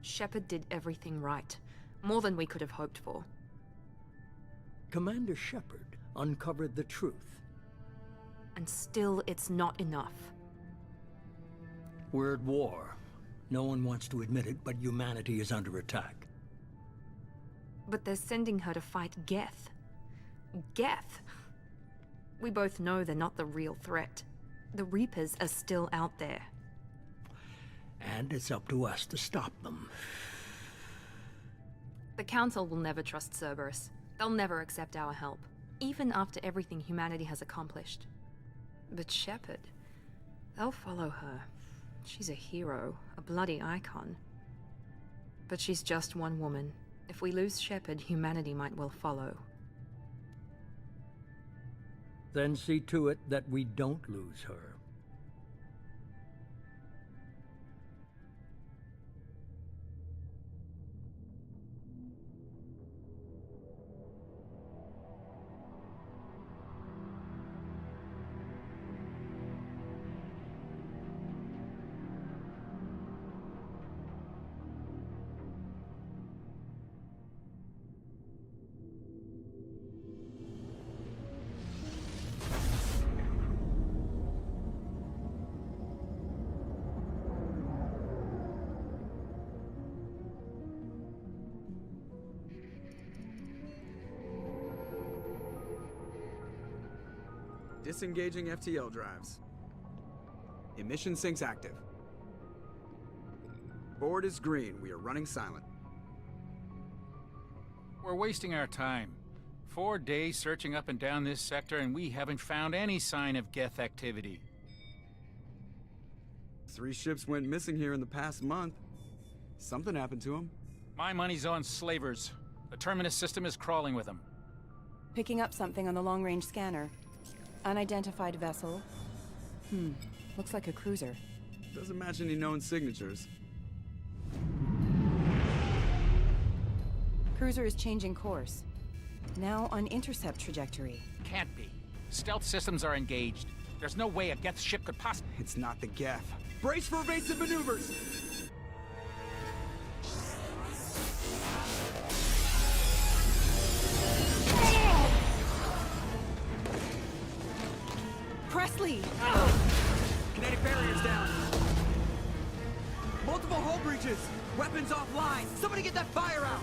Shepard did everything right. More than we could have hoped for. Commander Shepard uncovered the truth. And still, it's not enough. We're at war. No one wants to admit it, but humanity is under attack. But they're sending her to fight Geth. Geth! We both know they're not the real threat. The Reapers are still out there. And it's up to us to stop them. The Council will never trust Cerberus. They'll never accept our help, even after everything humanity has accomplished. But Shepard, they'll follow her. She's a hero, a bloody icon. But she's just one woman. If we lose Shepard, humanity might well follow. Then see to it that we don't lose her. Disengaging FTL drives. Emission sinks active. Board is green. We are running silent. We're wasting our time. 4 days searching up and down this sector, and we haven't found any sign of Geth activity. 3 ships went missing here in the past month. Something happened to them. My money's on slavers. The Terminus system is crawling with them. Picking up something on the long-range scanner. Unidentified vessel. Looks like a cruiser. Doesn't match any known signatures. Cruiser is changing course. Now on intercept trajectory. Can't be. Stealth systems are engaged. There's no way a Geth ship could possibly... It's not the Geth. Brace for evasive maneuvers! Presley! Kinetic barriers down. Multiple hull breaches. Weapons offline. Somebody get that fire out.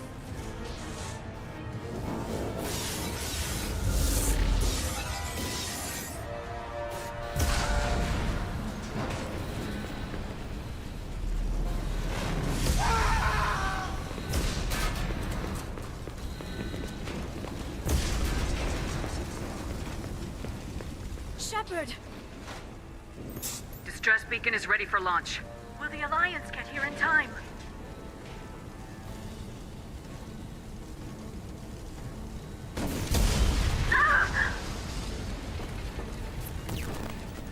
Shepard! Distress beacon is ready for launch. Will the Alliance get here in time?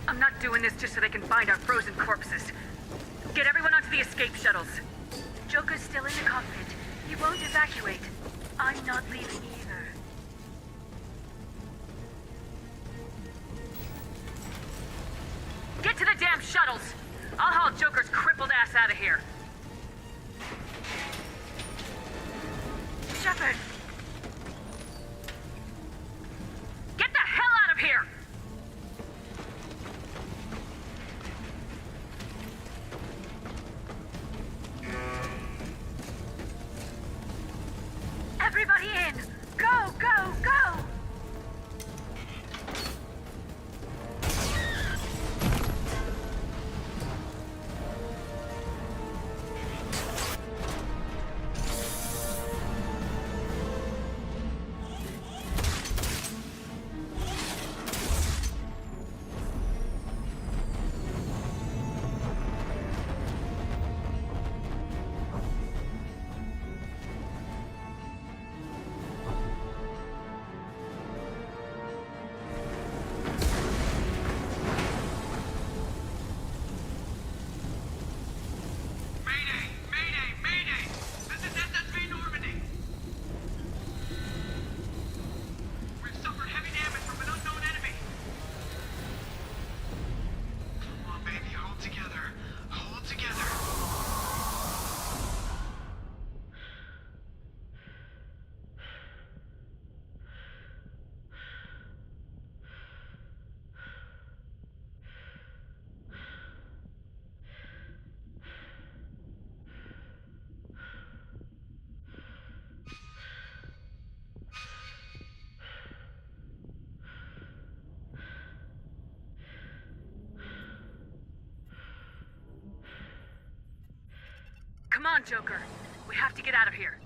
I'm not doing this just so they can find our frozen corpses. Get everyone onto the escape shuttles. Joker's still in the cockpit. He won't evacuate. I'm not leaving either. Get to the damn shuttles! I'll haul Joker's crippled ass out of here. Shepard! Get the hell out of here! Everybody in! Go, go, go! Come on, Joker. We have to get out of here.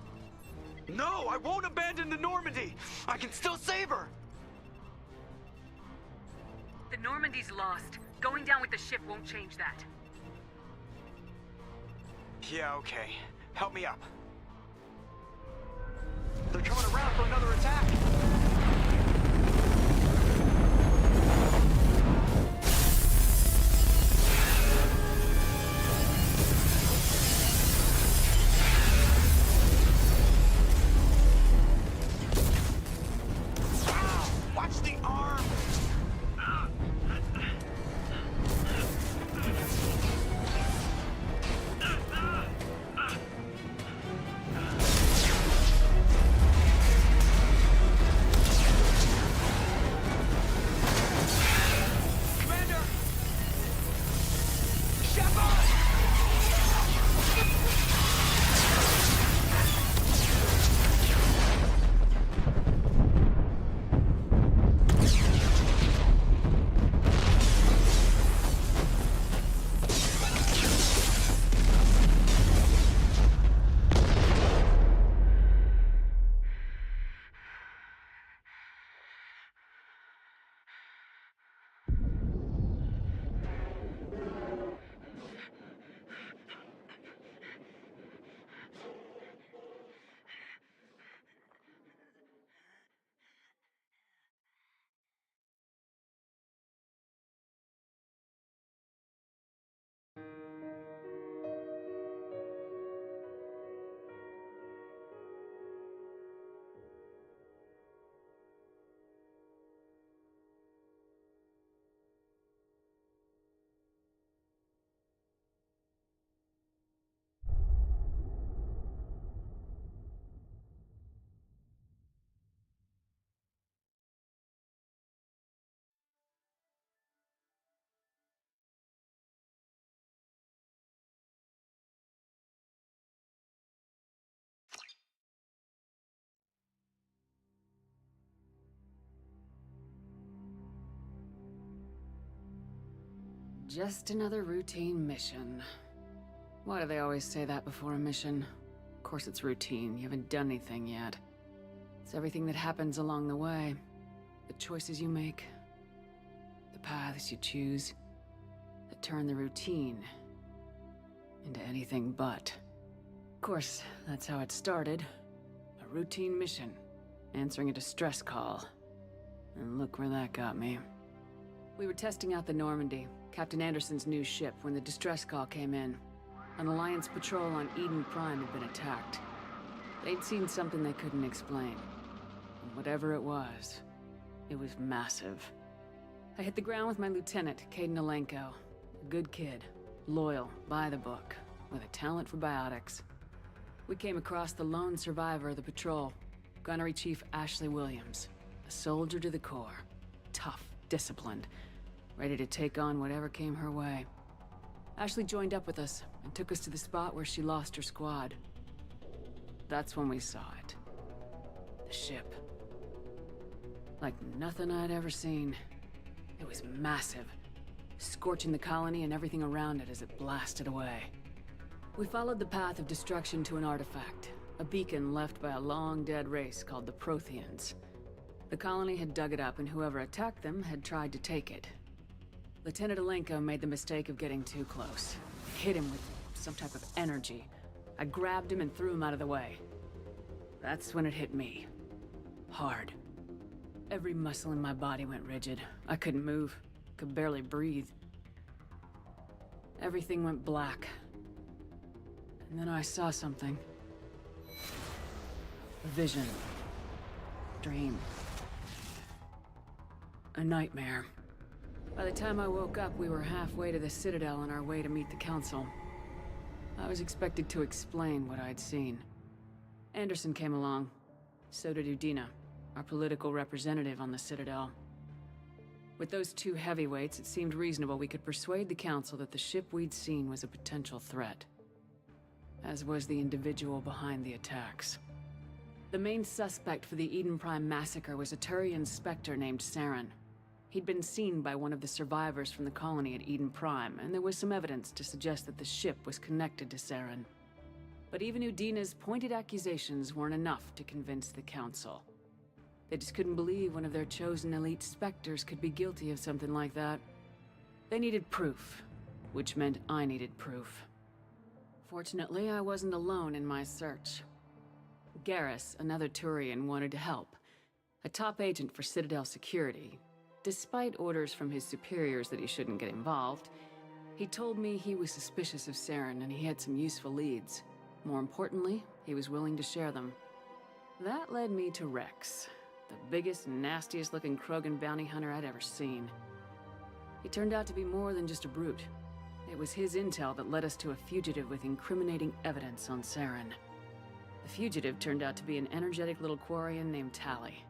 No, I won't abandon the Normandy! I can still save her! The Normandy's lost. Going down with the ship won't change that. Yeah, okay. Help me up. They're coming around for another attack! Watch the arm! Commander! Shepard! Just another routine mission. Why do they always say that before a mission? Of course it's routine. You haven't done anything yet. It's everything that happens along the way. The choices you make. The paths you choose that turn the routine into anything but. Of course, that's how it started. A routine mission, answering a distress call. And look where that got me. We were testing out the Normandy, Captain Anderson's new ship, when the distress call came in. An Alliance patrol on Eden Prime had been attacked. They'd seen something they couldn't explain. And whatever it was massive. I hit the ground with my lieutenant, Caden Alenko. A good kid, loyal, by the book, with a talent for biotics. We came across the lone survivor of the patrol, Gunnery Chief Ashley Williams. A soldier to the core. Tough, disciplined, ready to take on whatever came her way. Ashley joined up with us and took us to the spot where she lost her squad. That's when we saw it. The ship. Like nothing I'd ever seen. It was massive, scorching the colony and everything around it as it blasted away. We followed the path of destruction to an artifact, a beacon left by a long-dead race called the Protheans. The colony had dug it up, and whoever attacked them had tried to take it. Lieutenant Alenko made the mistake of getting too close. Hit him with some type of energy. I grabbed him and threw him out of the way. That's when it hit me. Hard. Every muscle in my body went rigid. I couldn't move. Could barely breathe. Everything went black. And then I saw something. A vision. Dream. A nightmare. By the time I woke up, we were halfway to the Citadel on our way to meet the Council. I was expected to explain what I'd seen. Anderson came along. So did Udina, our political representative on the Citadel. With those two heavyweights, it seemed reasonable we could persuade the Council that the ship we'd seen was a potential threat. As was the individual behind the attacks. The main suspect for the Eden Prime massacre was a Turian Spectre named Saren. He'd been seen by one of the survivors from the colony at Eden Prime, and there was some evidence to suggest that the ship was connected to Saren. But even Udina's pointed accusations weren't enough to convince the Council. They just couldn't believe one of their chosen elite Spectres could be guilty of something like that. They needed proof, which meant I needed proof. Fortunately, I wasn't alone in my search. Garrus, another Turian, wanted to help. A top agent for Citadel security. Despite orders from his superiors that he shouldn't get involved, he told me he was suspicious of Saren and he had some useful leads. More importantly, he was willing to share them. That led me to Rex, the biggest, nastiest looking Krogan bounty hunter I'd ever seen. He turned out to be more than just a brute. It was his intel that led us to a fugitive with incriminating evidence on Saren. The fugitive turned out to be an energetic little Quarian named Tally.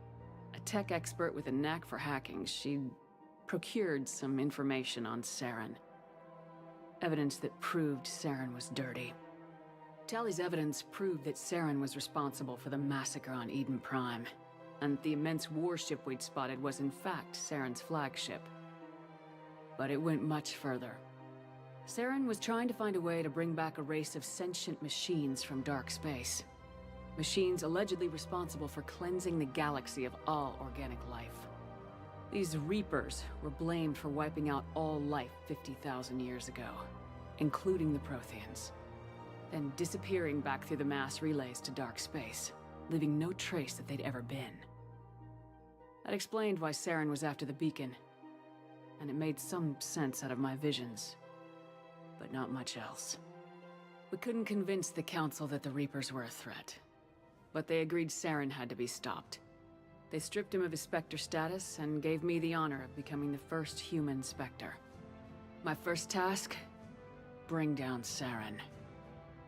A tech expert with a knack for hacking, she'd procured some information on Saren. Evidence that proved Saren was dirty. Tally's evidence proved that Saren was responsible for the massacre on Eden Prime, and the immense warship we'd spotted was in fact Saren's flagship. But it went much further. Saren was trying to find a way to bring back a race of sentient machines from dark space. Machines allegedly responsible for cleansing the galaxy of all organic life. These Reapers were blamed for wiping out all life 50,000 years ago, including the Protheans, then disappearing back through the mass relays to dark space, leaving no trace that they'd ever been. That explained why Saren was after the beacon, and it made some sense out of my visions, but not much else. We couldn't convince the Council that the Reapers were a threat, but they agreed Saren had to be stopped. They stripped him of his Spectre status and gave me the honor of becoming the first human Spectre. My first task? Bring down Saren.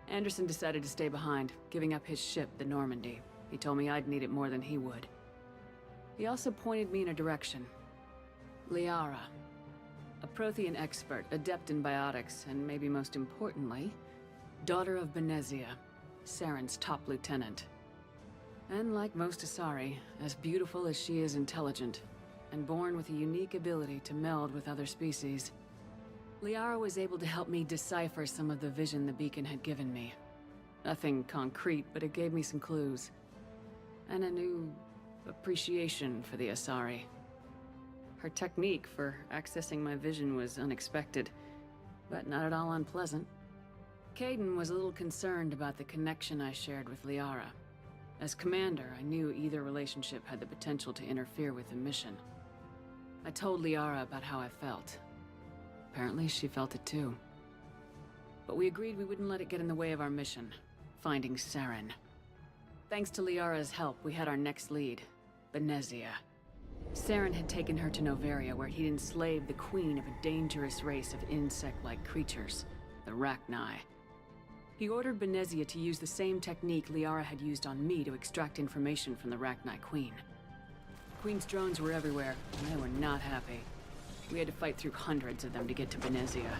Anderson decided to stay behind, giving up his ship, the Normandy. He told me I'd need it more than he would. He also pointed me in a direction. Liara. A Prothean expert, adept in biotics, and maybe most importantly, daughter of Benezia, Saren's top lieutenant. And like most Asari, as beautiful as she is intelligent, and born with a unique ability to meld with other species. Liara was able to help me decipher some of the vision the beacon had given me. Nothing concrete, but it gave me some clues. And a new appreciation for the Asari. Her technique for accessing my vision was unexpected, but not at all unpleasant. Kaidan was a little concerned about the connection I shared with Liara. As commander, I knew either relationship had the potential to interfere with the mission. I told Liara about how I felt. Apparently, she felt it too. But we agreed we wouldn't let it get in the way of our mission, finding Saren. Thanks to Liara's help, we had our next lead, Benezia. Saren had taken her to Noveria, where he'd enslaved the queen of a dangerous race of insect-like creatures, the Rachni. He ordered Benezia to use the same technique Liara had used on me to extract information from the Rachni queen. The queen's drones were everywhere, and they were not happy. We had to fight through hundreds of them to get to Benezia.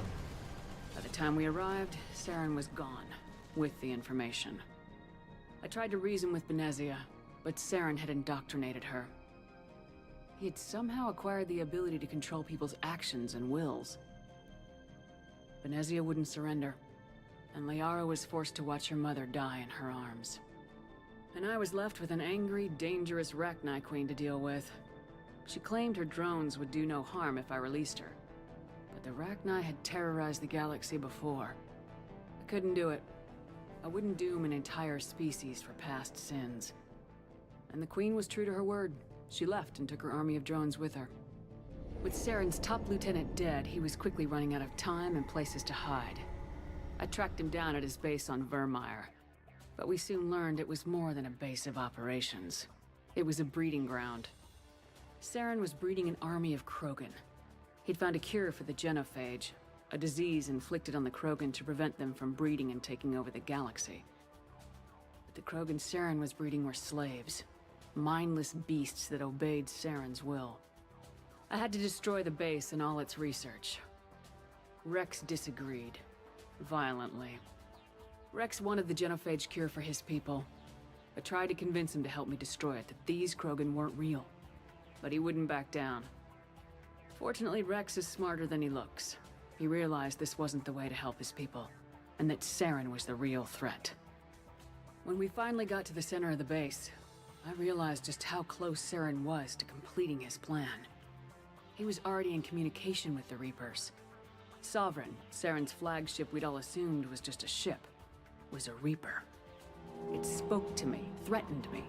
By the time we arrived, Saren was gone, with the information. I tried to reason with Benezia, but Saren had indoctrinated her. He had somehow acquired the ability to control people's actions and wills. Benezia wouldn't surrender, and Liara was forced to watch her mother die in her arms. And I was left with an angry, dangerous Rachni queen to deal with. She claimed her drones would do no harm if I released her. But the Rachni had terrorized the galaxy before. I couldn't do it. I wouldn't doom an entire species for past sins. And the queen was true to her word. She left and took her army of drones with her. With Saren's top lieutenant dead, he was quickly running out of time and places to hide. I tracked him down at his base on Vermeer, but we soon learned it was more than a base of operations. It was a breeding ground. Saren was breeding an army of Krogan. He'd found a cure for the genophage, a disease inflicted on the Krogan to prevent them from breeding and taking over the galaxy. But the Krogan Saren was breeding were slaves, mindless beasts that obeyed Saren's will. I had to destroy the base and all its research. Rex disagreed, violently. Rex wanted the genophage cure for his people. I tried to convince him to help me destroy it, that these Krogan weren't real. But he wouldn't back down. Fortunately, Rex is smarter than he looks. He realized this wasn't the way to help his people, and that Saren was the real threat. When we finally got to the center of the base, I realized just how close Saren was to completing his plan. He was already in communication with the Reapers. Sovereign, Saren's flagship we'd all assumed was just a ship, was a Reaper. It spoke to me, threatened me.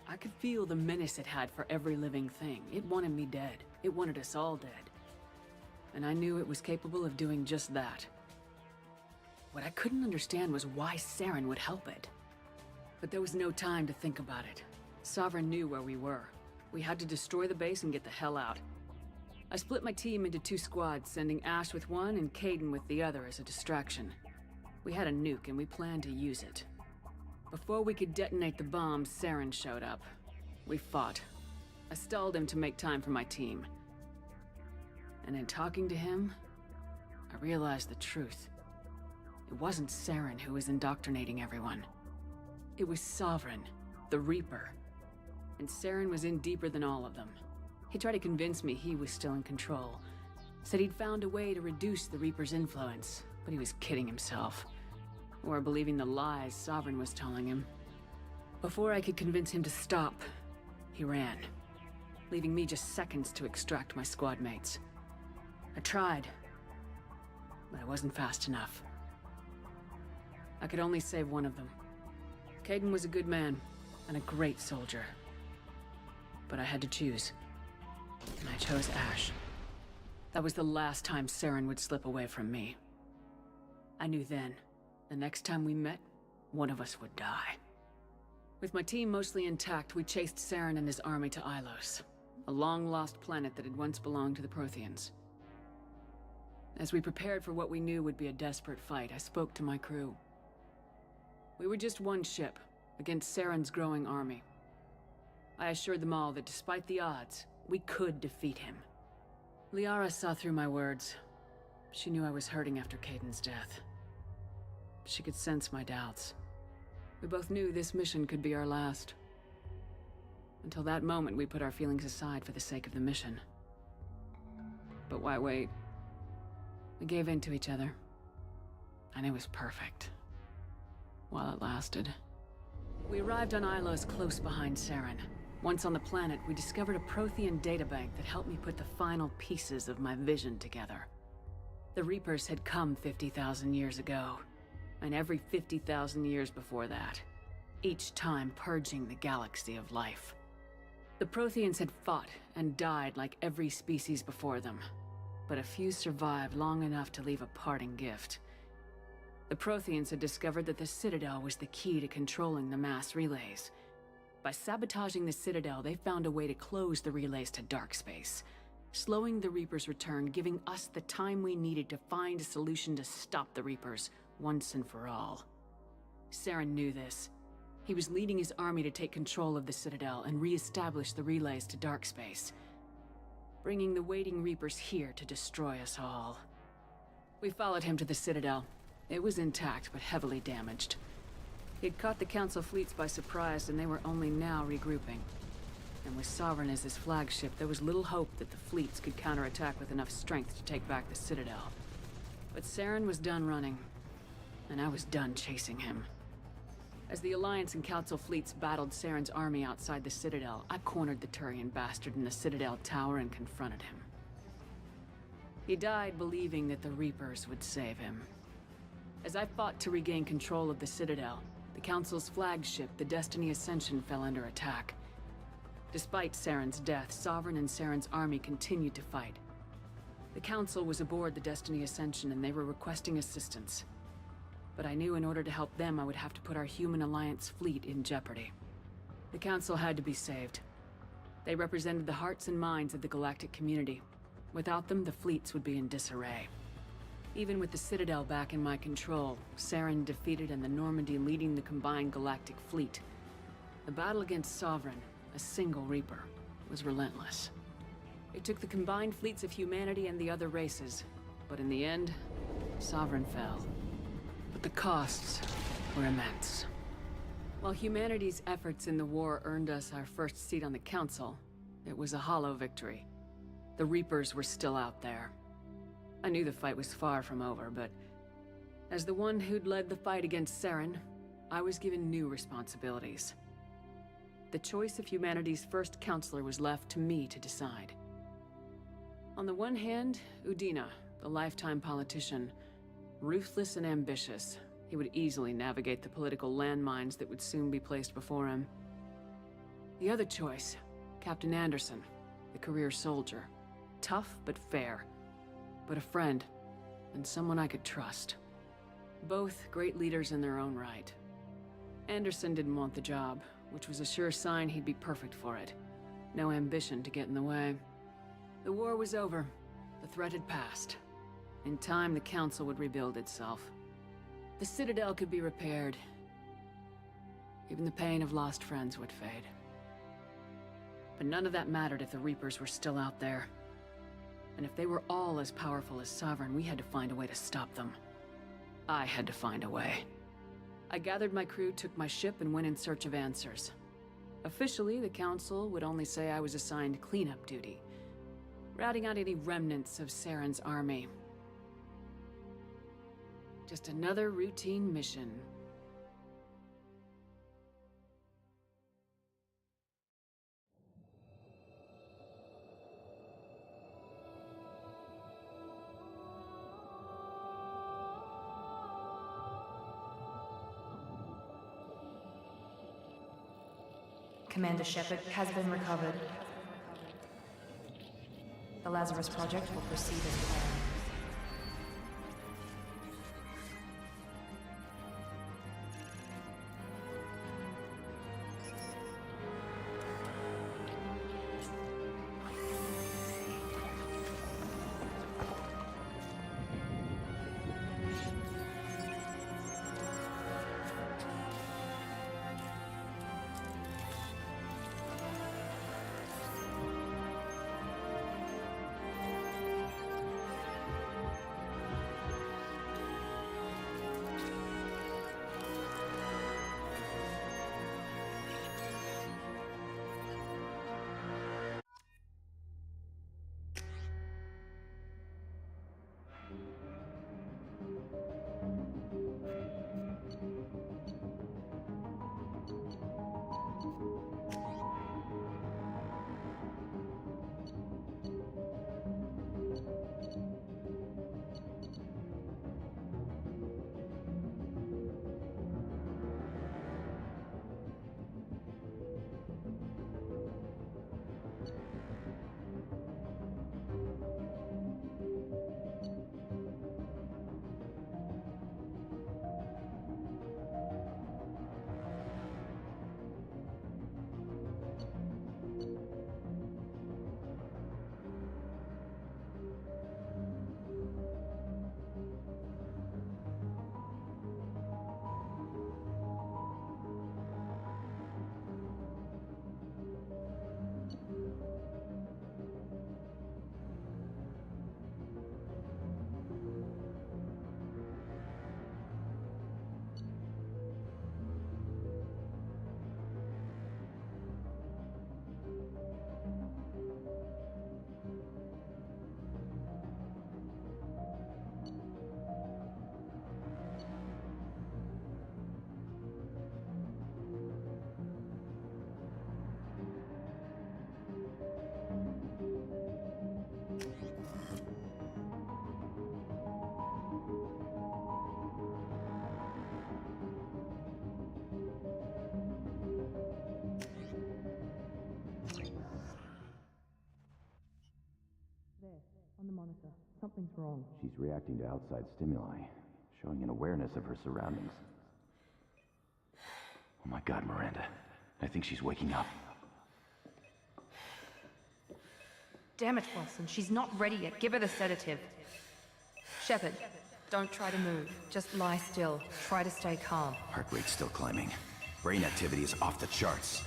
I could feel the menace it had for every living thing. It wanted me dead. It wanted us all dead. And I knew it was capable of doing just that. What I couldn't understand was why Saren would help it. But there was no time to think about it. Sovereign knew where we were. We had to destroy the base and get the hell out. I split my team into 2 squads, sending Ash with one and Kaidan with the other as a distraction. We had a nuke and we planned to use it. Before we could detonate the bomb, Saren showed up. We fought. I stalled him to make time for my team. And in talking to him, I realized the truth. It wasn't Saren who was indoctrinating everyone. It was Sovereign, the Reaper. And Saren was in deeper than all of them. He tried to convince me he was still in control. Said he'd found a way to reduce the Reaper's influence, but he was kidding himself. Or believing the lies Sovereign was telling him. Before I could convince him to stop, he ran, leaving me just seconds to extract my squad mates. I tried, but I wasn't fast enough. I could only save one of them. Kaidan was a good man, and a great soldier. But I had to choose. And I chose Ash. That was the last time Saren would slip away from me. I knew then, the next time we met, one of us would die. With my team mostly intact, we chased Saren and his army to Ilos, a long-lost planet that had once belonged to the Protheans. As we prepared for what we knew would be a desperate fight, I spoke to my crew. We were just one ship, against Saren's growing army. I assured them all that despite the odds, we could defeat him. Liara saw through my words. She knew I was hurting after Kaidan's death. She could sense my doubts. We both knew this mission could be our last. Until that moment, we put our feelings aside for the sake of the mission. But why wait? We gave in to each other. And it was perfect. While it lasted. We arrived on Ilos close behind Saren. Once on the planet, we discovered a Prothean databank that helped me put the final pieces of my vision together. The Reapers had come 50,000 years ago, and every 50,000 years before that, each time purging the galaxy of life. The Protheans had fought and died like every species before them, but a few survived long enough to leave a parting gift. The Protheans had discovered that the Citadel was the key to controlling the mass relays. By sabotaging the Citadel, they found a way to close the relays to dark space, slowing the Reapers' return, giving us the time we needed to find a solution to stop the Reapers once and for all. Saren knew this. He was leading his army to take control of the Citadel and re-establish the relays to dark space, bringing the waiting Reapers here to destroy us all. We followed him to the Citadel. It was intact, but heavily damaged. He'd caught the Council fleets by surprise, and they were only now regrouping. And with Sovereign as his flagship, there was little hope that the fleets could counterattack with enough strength to take back the Citadel. But Saren was done running, and I was done chasing him. As the Alliance and Council fleets battled Saren's army outside the Citadel, I cornered the Turian bastard in the Citadel tower and confronted him. He died believing that the Reapers would save him. As I fought to regain control of the Citadel, the Council's flagship, the Destiny Ascension, fell under attack. Despite Saren's death, Sovereign and Saren's army continued to fight. The Council was aboard the Destiny Ascension and they were requesting assistance. But I knew in order to help them, I would have to put our human Alliance fleet in jeopardy. The Council had to be saved. They represented the hearts and minds of the galactic community. Without them, the fleets would be in disarray. Even with the Citadel back in my control, Saren defeated and the Normandy leading the combined galactic fleet. The battle against Sovereign, a single Reaper, was relentless. It took the combined fleets of humanity and the other races, but in the end, Sovereign fell. But the costs were immense. While humanity's efforts in the war earned us our first seat on the Council, it was a hollow victory. The Reapers were still out there. I knew the fight was far from over, but as the one who'd led the fight against Saren, I was given new responsibilities. The choice of humanity's first counselor was left to me to decide. On the one hand, Udina, the lifetime politician, ruthless and ambitious, he would easily navigate the political landmines that would soon be placed before him. The other choice, Captain Anderson, the career soldier, tough but fair, but a friend, and someone I could trust. Both great leaders in their own right. Anderson didn't want the job, which was a sure sign he'd be perfect for it. No ambition to get in the way. The war was over. The threat had passed. In time, the Council would rebuild itself. The Citadel could be repaired. Even the pain of lost friends would fade. But none of that mattered if the Reapers were still out there. And if they were all as powerful as Sovereign, we had to find a way to stop them. I had to find a way. I gathered my crew, took my ship, and went in search of answers. Officially, the Council would only say I was assigned cleanup duty, routing out any remnants of Saren's army. Just another routine mission. Commander Shepard has been recovered. The Lazarus Project will proceed as planned. Something's wrong. She's reacting to outside stimuli, showing an awareness of her surroundings. Oh my God, Miranda. I think she's waking up. Damn it, Wilson. She's not ready yet. Give her the sedative. Shepard, don't try to move. Just lie still. Try to stay calm. Heart rate's still climbing. Brain activity is off the charts.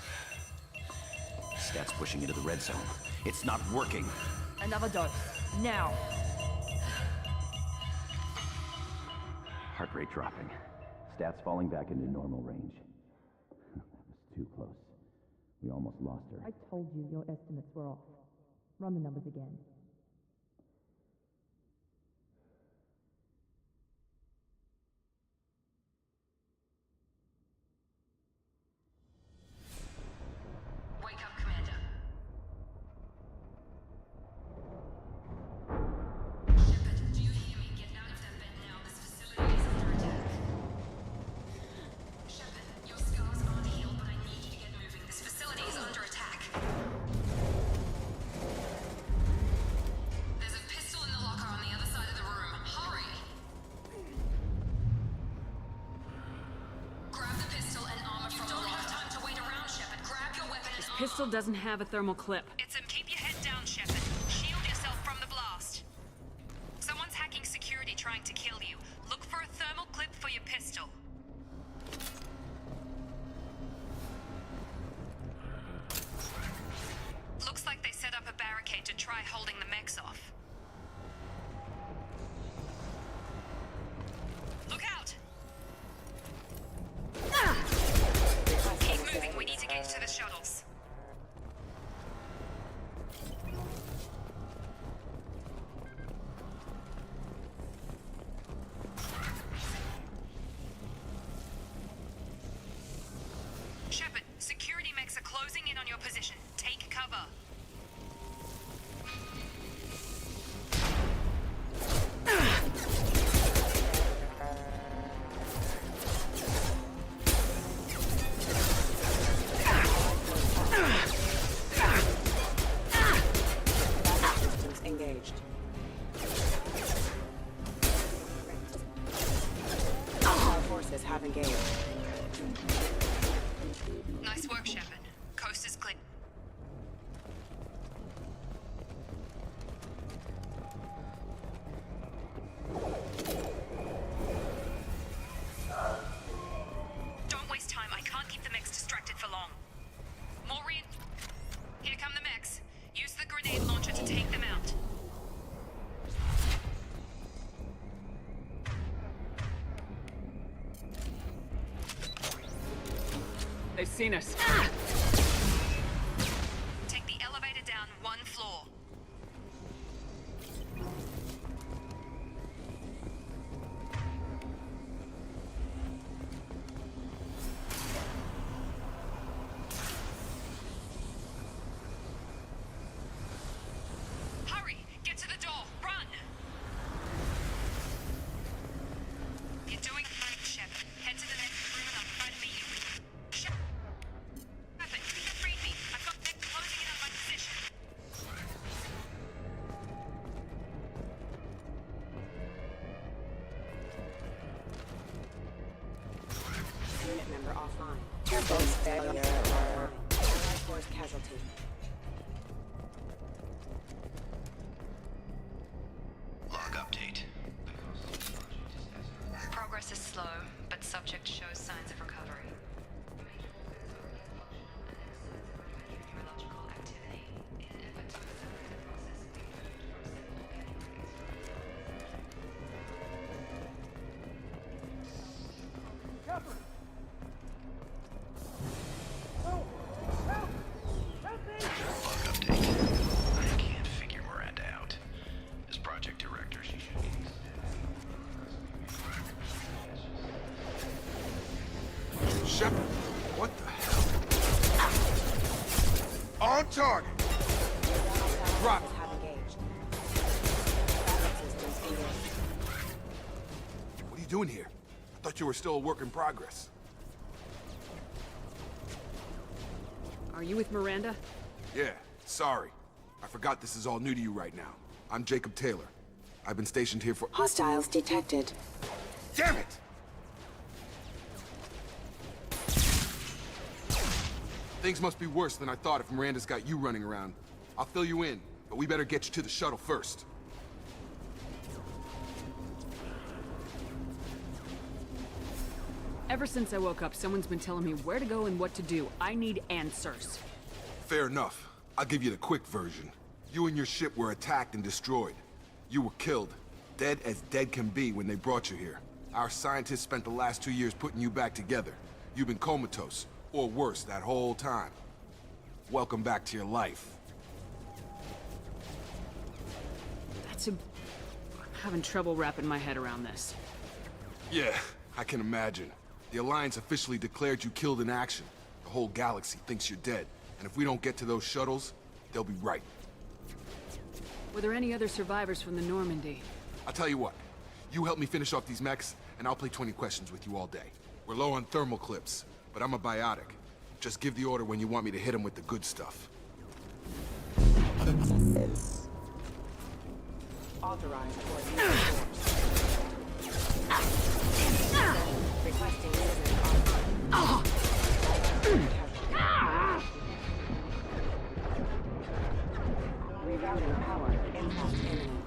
Stats pushing into the red zone. It's not working. Another dose. Now. Heart rate dropping. Stats falling back into normal range. That was too close. We almost lost her. I told you your estimates were off. Run the numbers again. Wake up, Commander. Shepard, do you hear me? Get out of that bed now. This facility is under attack. Shepard, your scars aren't healed, but I need you to get moving. This facility is under attack. There's a pistol in the locker on the other side of the room. Hurry! Grab the pistol and armor from the locker. You don't have time to wait around, Shepard. Grab your weapon and armor. Pistol doesn't have a thermal clip. Keep your head down, Shepard. Shield yourself from the blast. Someone's hacking security trying to kill you. Look for a thermal clip for your pistol. Looks like they set up a barricade to try holding the mechs off. Look out! Keep moving. We need to get to the shuttles. Shepard, security mechs are closing in on your position. Take cover. Systems engaged. All forces have engaged. Nice work, Shepard. Coast is clear. Don't waste time. I can't keep the mechs distracted for long. Maureen, here come the mechs. Use the grenade launcher to take them out. They've seen us. Take the elevator down one floor. Hurry! Get to the door! Run! You're doing fine, Shepard. Head to the next room and I'll try to meet you. Shepard, freed me. I've got them closing in on my position. Unit member offline. Turbos failure offline. Life force casualty. Log update. Progress is slow, but subject shows signs of recovery. Neurological activity in an effort to accelerate the process of Log update. I can't figure Miranda out. As project director, she should be. Shepard, what the hell? On target! Drop it. Have engaged. Backup systems engaged. What are you doing here? I thought you were still a work in progress. Are you with Miranda? Yeah, sorry. I forgot this is all new to you right now. I'm Jacob Taylor. I've been stationed here for— Hostiles detected. Damn it! Things must be worse than I thought if Miranda's got you running around. I'll fill you in, but we better get you to the shuttle first. Ever since I woke up, someone's been telling me where to go and what to do. I need answers. Fair enough. I'll give you the quick version. You and your ship were attacked and destroyed. You were killed. Dead as dead can be when they brought you here. Our scientists spent the last 2 years putting you back together. You've been comatose, or worse, that whole time. Welcome back to your life. I'm having trouble wrapping my head around this. Yeah, I can imagine. The Alliance officially declared you killed in action. The whole galaxy thinks you're dead. And if we don't get to those shuttles, they'll be right. Were there any other survivors from the Normandy? I'll tell you what. You help me finish off these mechs, and I'll play 20 questions with you all day. We're low on thermal clips, but I'm a biotic. Just give the order when you want me to hit them with the good stuff. Authorized for use force. Requesting movement online. Rerouting power. Impact imminent.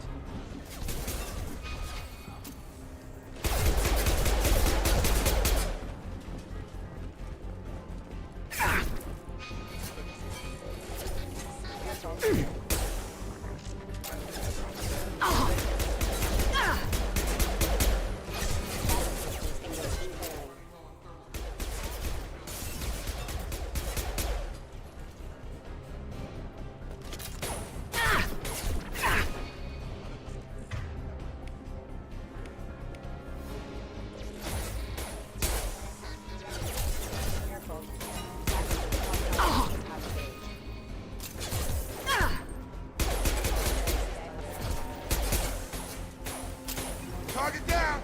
Target down!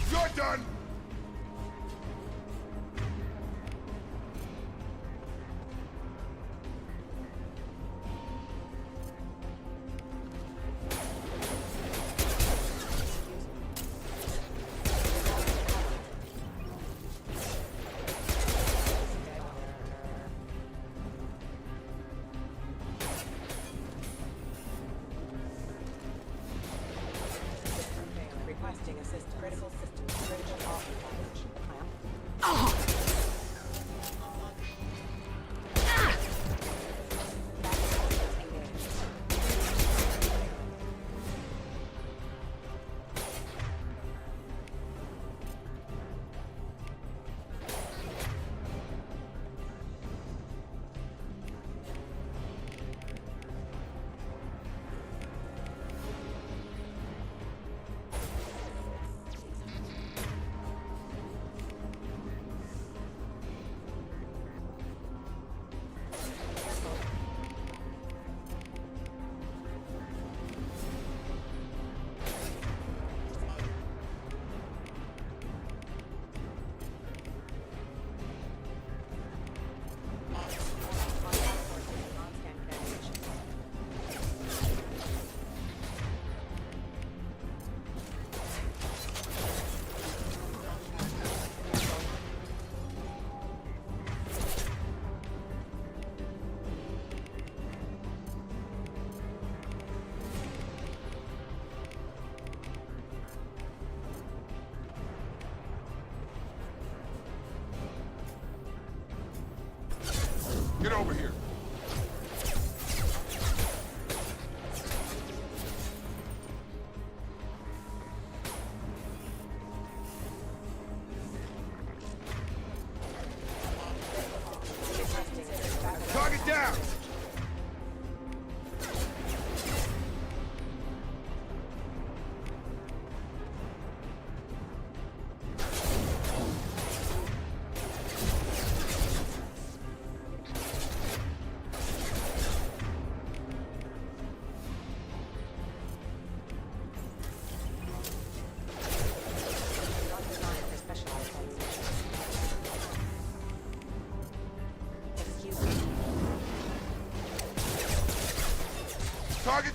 You're done! Requesting assist critical systems. Critical off damage.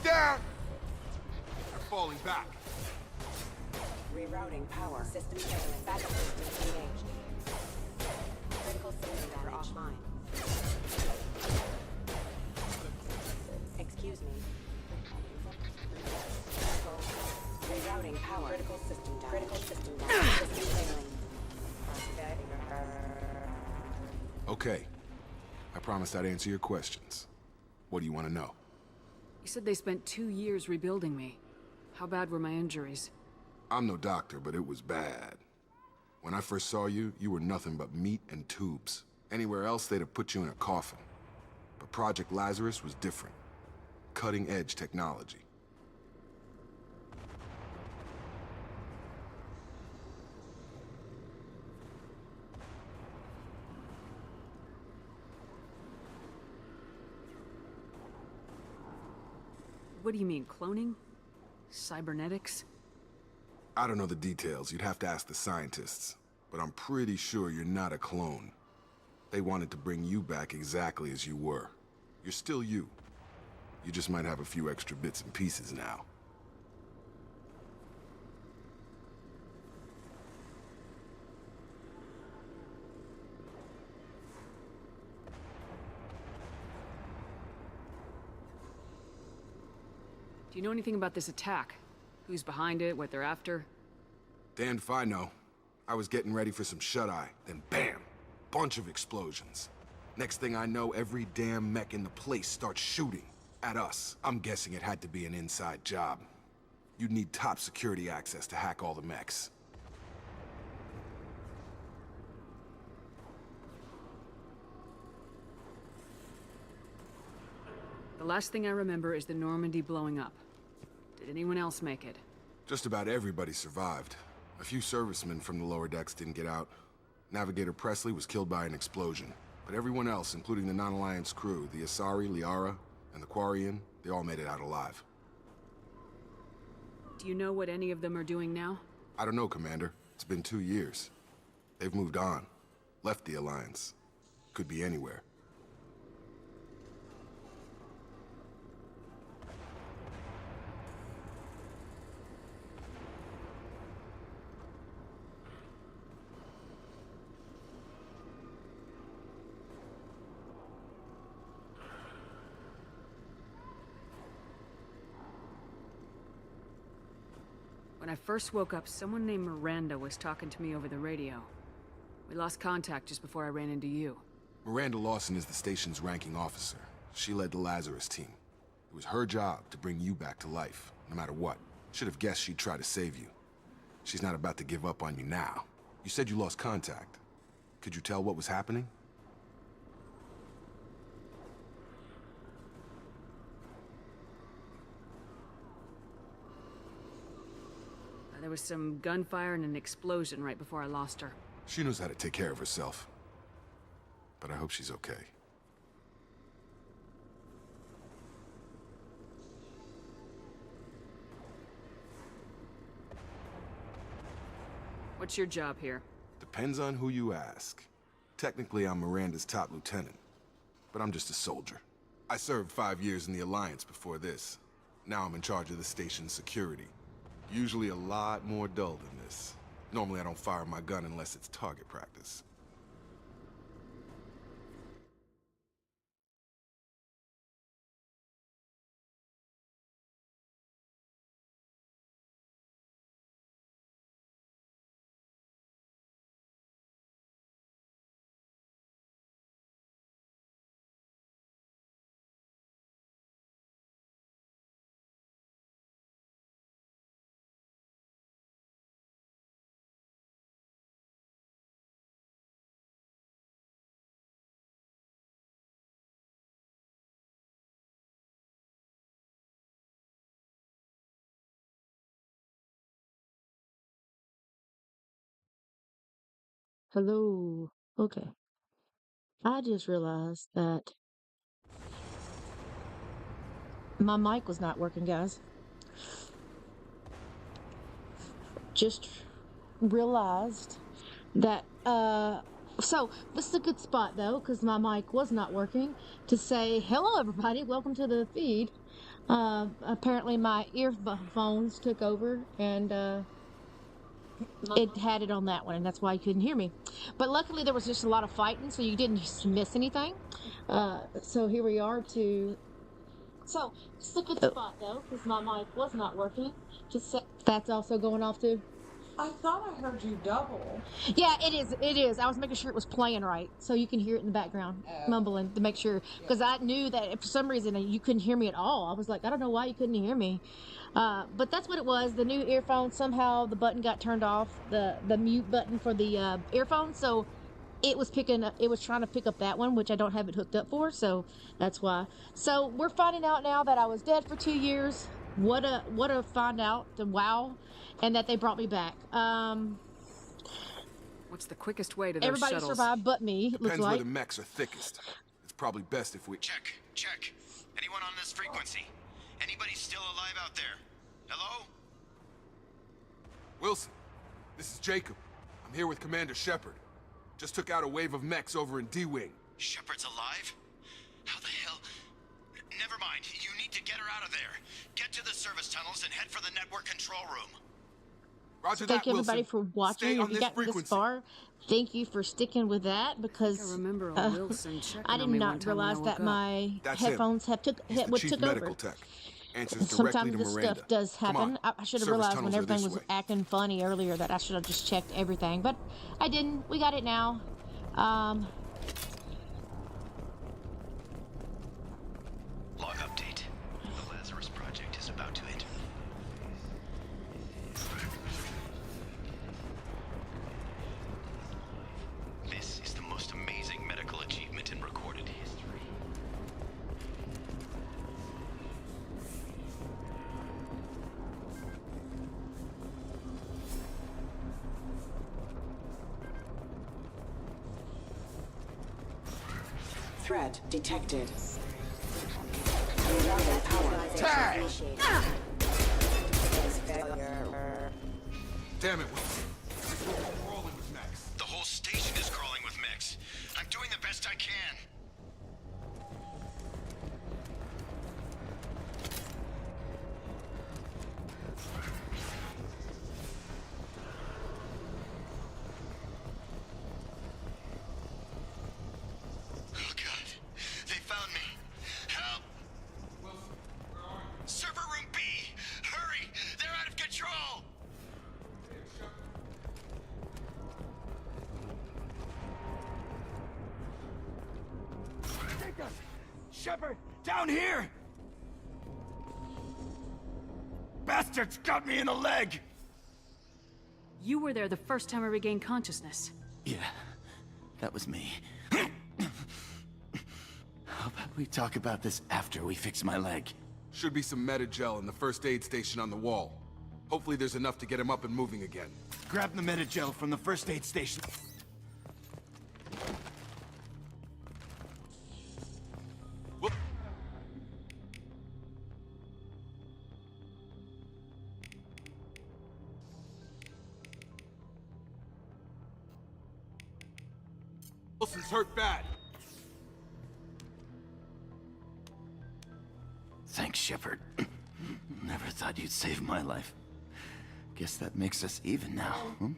down! They're falling back. Rerouting power. System failing. Backup systems engaged. Critical system damage. Offline. Excuse me. Rerouting power. Critical system damage. Critical system damage. System failing. Okay. I promised I'd answer your questions. What do you want to know? You said they spent 2 years rebuilding me. How bad were my injuries? I'm no doctor, but it was bad. When I first saw you, you were nothing but meat and tubes. Anywhere else, they'd have put you in a coffin. But Project Lazarus was different. Cutting-edge technology. What do you mean, cloning? Cybernetics? I don't know the details. You'd have to ask the scientists. But I'm pretty sure you're not a clone. They wanted to bring you back exactly as you were. You're still you. You just might have a few extra bits and pieces now. Do you know anything about this attack? Who's behind it, what they're after? Damned if I know. I was getting ready for some shut-eye, then bam! Bunch of explosions. Next thing I know, every damn mech in the place starts shooting at us. I'm guessing it had to be an inside job. You'd need top security access to hack all the mechs. The last thing I remember is the Normandy blowing up. Did anyone else make it? Just about everybody survived. A few servicemen from the lower decks didn't get out. Navigator Presley was killed by an explosion. But everyone else, including the non-Alliance crew, the Asari, Liara, and the Quarian, they all made it out alive. Do you know what any of them are doing now? I don't know, Commander. It's been 2 years. They've moved on. Left the Alliance. Could be anywhere. When I first woke up, someone named Miranda was talking to me over the radio. We lost contact just before I ran into you. Miranda Lawson is the station's ranking officer. She led the Lazarus team. It was her job to bring you back to life, no matter what. Should have guessed she'd try to save you. She's not about to give up on you now. You said you lost contact. Could you tell what was happening? There was some gunfire and an explosion right before I lost her. She knows how to take care of herself. But I hope she's okay. What's your job here? Depends on who you ask. Technically, I'm Miranda's top lieutenant. But I'm just a soldier. I served 5 years in the Alliance before this. Now I'm in charge of the station's security. Usually a lot more dull than this. Normally I don't fire my gun unless it's target practice. Hello. Okay. I just realized that my mic was not working, guys. Just realized that, so this is a good spot though, because my mic was not working, to say, hello everybody, welcome to the feed. Apparently my earphones took over and it had it on that one, and that's why you couldn't hear me. But luckily there was just a lot of fighting, so you didn't miss anything. So here we are to... So, it's a good spot though, because my mic was not working. That's also going off too? I thought I heard you double. Yeah, it is. I was making sure it was playing right, so you can hear it in the background, mumbling to make sure. Because I knew that if for some reason you couldn't hear me at all. I was like, I don't know why you couldn't hear me. But that's what it was. The new earphone, somehow the button got turned off, the mute button for the earphone. So it was trying to pick up that one, which I don't have it hooked up for. So that's why. So we're finding out now that I was dead for 2 years. What a find out. Wow. And that they brought me back. What's the quickest way to those everybody shuttles? survived but me, Depends looks like. where the mechs are thickest. It's probably best if we... Check. Anyone on this frequency? Anybody still alive out there? Hello? Wilson, this is Jacob. I'm here with Commander Shepard. Just took out a wave of mechs over in D-Wing. Shepard's alive? How the hell? Never mind. You need to get her out of there. Get to the service tunnels and head for the network control room. Roger Thank that, everybody Wilson. for watching. Stay If on you this got frequency. this far, thank you for sticking with that because I remember a Wilson checking I did on me one not time when I realize woke that up. my That's headphones him. He's the chief took medical over. tech. Answers directly Sometimes to this Miranda. stuff does Come happen. on. I should have Service realized tunnels when are everything this was way. acting funny earlier that I should have just checked everything, but I didn't. We got it now. Log update. The Lazarus Project is about to enter. This is the most amazing medical achievement in recorded history. Threat detected. Tag! Damn it, Wilson. We're rolling with mechs. The whole station is crawling with mechs. I'm doing the best I can. Oh God, they found me. Help! Wilson, where are you? Server room B! Hurry! They're out of control! Shepard, down here! Bastards got me in the leg! You were there the first time I regained consciousness. Yeah, that was me. How about we talk about this after we fix my leg? Should be some meta-gel in the first aid station on the wall. Hopefully there's enough to get him up and moving again. Grab the meta-gel from the first aid station. Wilson's hurt bad. Thanks, Shepard. Never thought you'd save my life. Guess that makes us even now, hmm?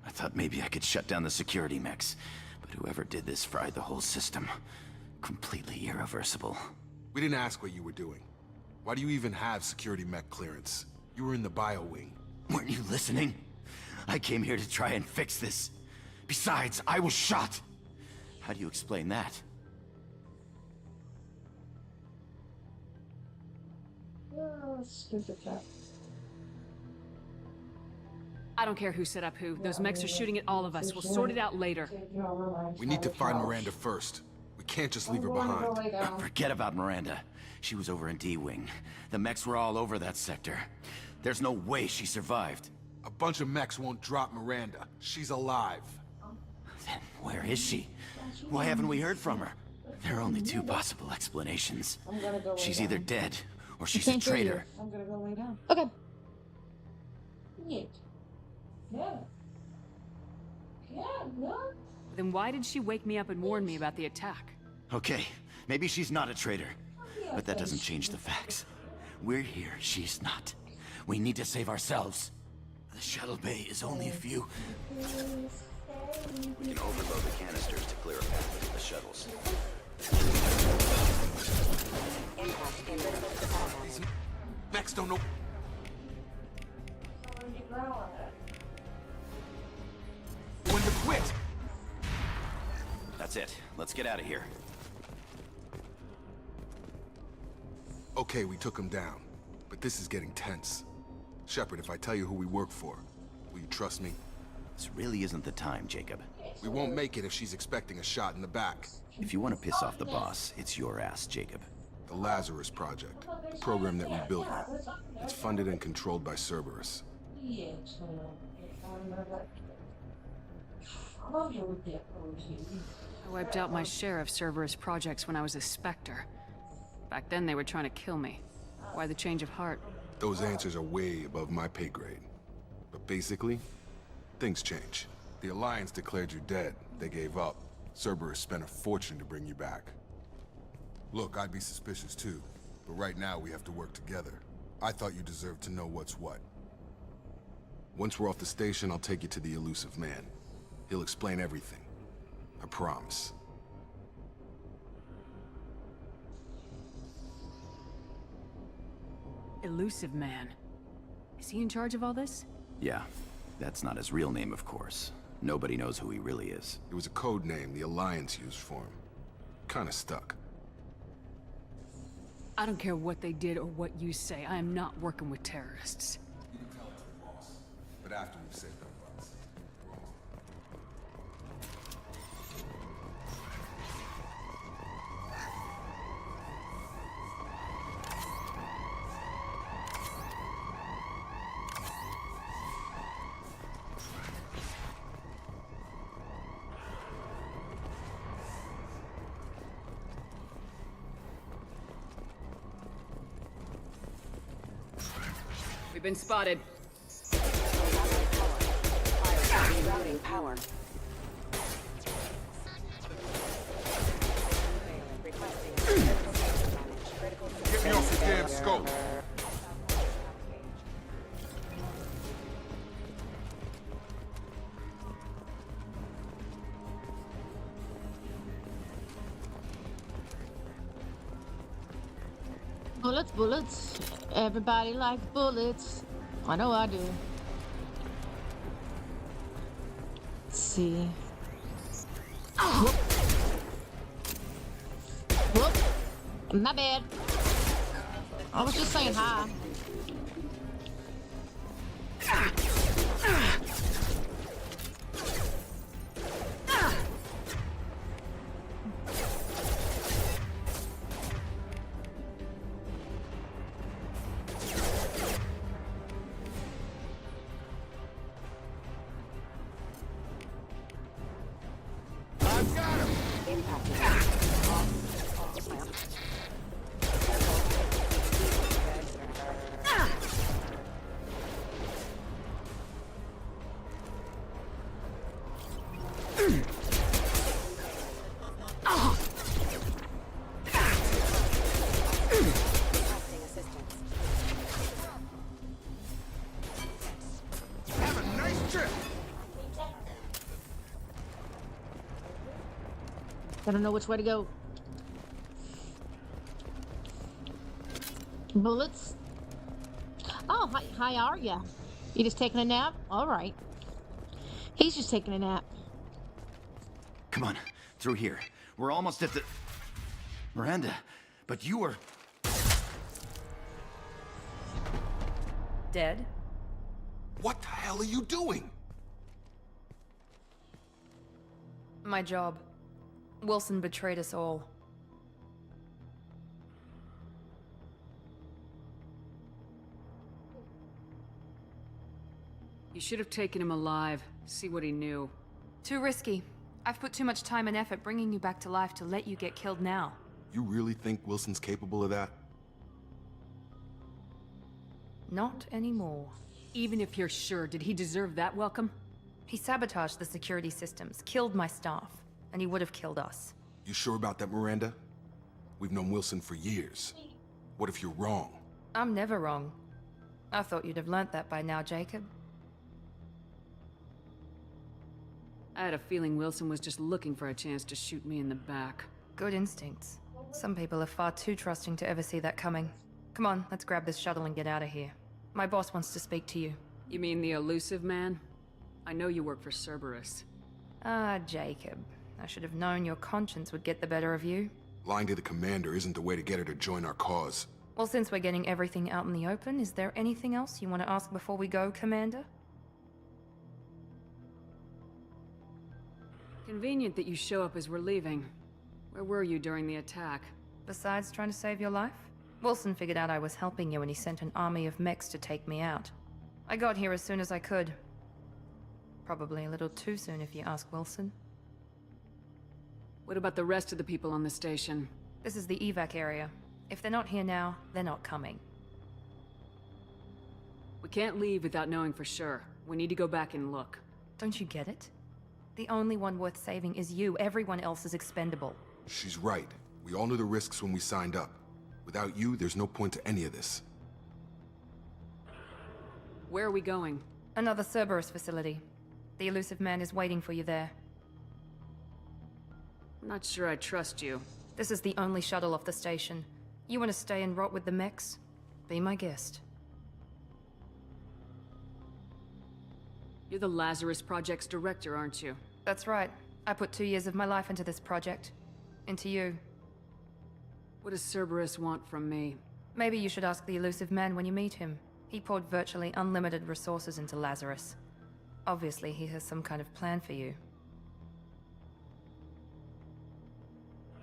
I thought maybe I could shut down the security mechs, but whoever did this fried the whole system. Completely irreversible. We didn't ask what you were doing. Why do you even have security mech clearance? You were in the bio wing. Weren't you listening? I came here to try and fix this. Besides, I was shot. How do you explain that? I don't care who set up who. Those mechs are shooting at all of us. We'll sort it out later. We need to find Miranda first. We can't just leave her behind. Forget about Miranda. She was over in D-Wing. The mechs were all over that sector. There's no way she survived. A bunch of mechs won't drop Miranda. She's alive. Then where is she? Why haven't we heard from her? There are only two possible explanations. She's either dead, or she's a traitor. I'm gonna go lay down. Okay. Then why did she wake me up and warn me about the attack? Okay, maybe she's not a traitor. But that doesn't change the facts. We're here, she's not. We need to save ourselves. The shuttle bay is only a few. We can overload the canisters to clear a path to the shuttles. These mechs don't know. When to quit. That's it. Let's get out of here. Okay, we took him down, but this is getting tense. Shepard, if I tell you who we work for, will you trust me? This really isn't the time, Jacob. We won't make it if she's expecting a shot in the back. If you want to piss off the boss, it's your ass, Jacob. The Lazarus Project, a program that we built here. It's funded and controlled by Cerberus. I wiped out my share of Cerberus projects when I was a Spectre. Back then they were trying to kill me. Why the change of heart? Those answers are way above my pay grade. But basically, things change. The Alliance declared you dead. They gave up. Cerberus spent a fortune to bring you back. Look, I'd be suspicious too, but right now we have to work together. I thought you deserved to know what's what. Once we're off the station, I'll take you to the elusive man. He'll explain everything. I promise. Elusive man. Is he in charge of all this? Yeah. That's not his real name, of course. Nobody knows who he really is. It was a code name the Alliance used for him. Kinda stuck. I don't care what they did or what you say. I am not working with terrorists. You can tell it to the boss, but after we've saved them butts. We've been spotted. Routing power. Get me off the damn scope! Bullets, bullets. Everybody likes bullets. I know I do. Let's see. Whoop. Whoop. My bad. I was just saying hi. Have a nice trip! I don't know which way to go. Bullets. Oh, hi, how are ya? You just taking a nap? All right. He's just taking a nap. Come on, through here. We're almost at the... Miranda, but you were... Dead? What the hell are you doing? My job. Wilson betrayed us all. You should have taken him alive. See what he knew. Too risky. I've put too much time and effort bringing you back to life to let you get killed now. You really think Wilson's capable of that? Not anymore. Even if you're sure, did he deserve that welcome? He sabotaged the security systems, killed my staff, and he would have killed us. You sure about that, Miranda? We've known Wilson for years. What if you're wrong? I'm never wrong. I thought you'd have learnt that by now, Jacob. I had a feeling Wilson was just looking for a chance to shoot me in the back. Good instincts. Some people are far too trusting to ever see that coming. Come on, let's grab this shuttle and get out of here. My boss wants to speak to you. You mean the elusive man? I know you work for Cerberus. Ah, Jacob. I should have known your conscience would get the better of you. Lying to the commander isn't the way to get her to join our cause. Well, since we're getting everything out in the open, is there anything else you want to ask before we go, Commander? Convenient that you show up as we're leaving. Where were you during the attack? Besides trying to save your life? Wilson figured out I was helping you and he sent an army of mechs to take me out. I got here as soon as I could. Probably a little too soon if you ask Wilson. What about the rest of the people on the station? This is the evac area. If they're not here now, they're not coming. We can't leave without knowing for sure. We need to go back and look. Don't you get it? The only one worth saving is you. Everyone else is expendable. She's right. We all knew the risks when we signed up. Without you, there's no point to any of this. Where are we going? Another Cerberus facility. The elusive man is waiting for you there. I'm not sure I trust you. This is the only shuttle off the station. You want to stay and rot with the mechs? Be my guest. You're the Lazarus Project's director, aren't you? That's right. I put 2 years of my life into this project. Into you. What does Cerberus want from me? Maybe you should ask the elusive man when you meet him. He poured virtually unlimited resources into Lazarus. Obviously, he has some kind of plan for you.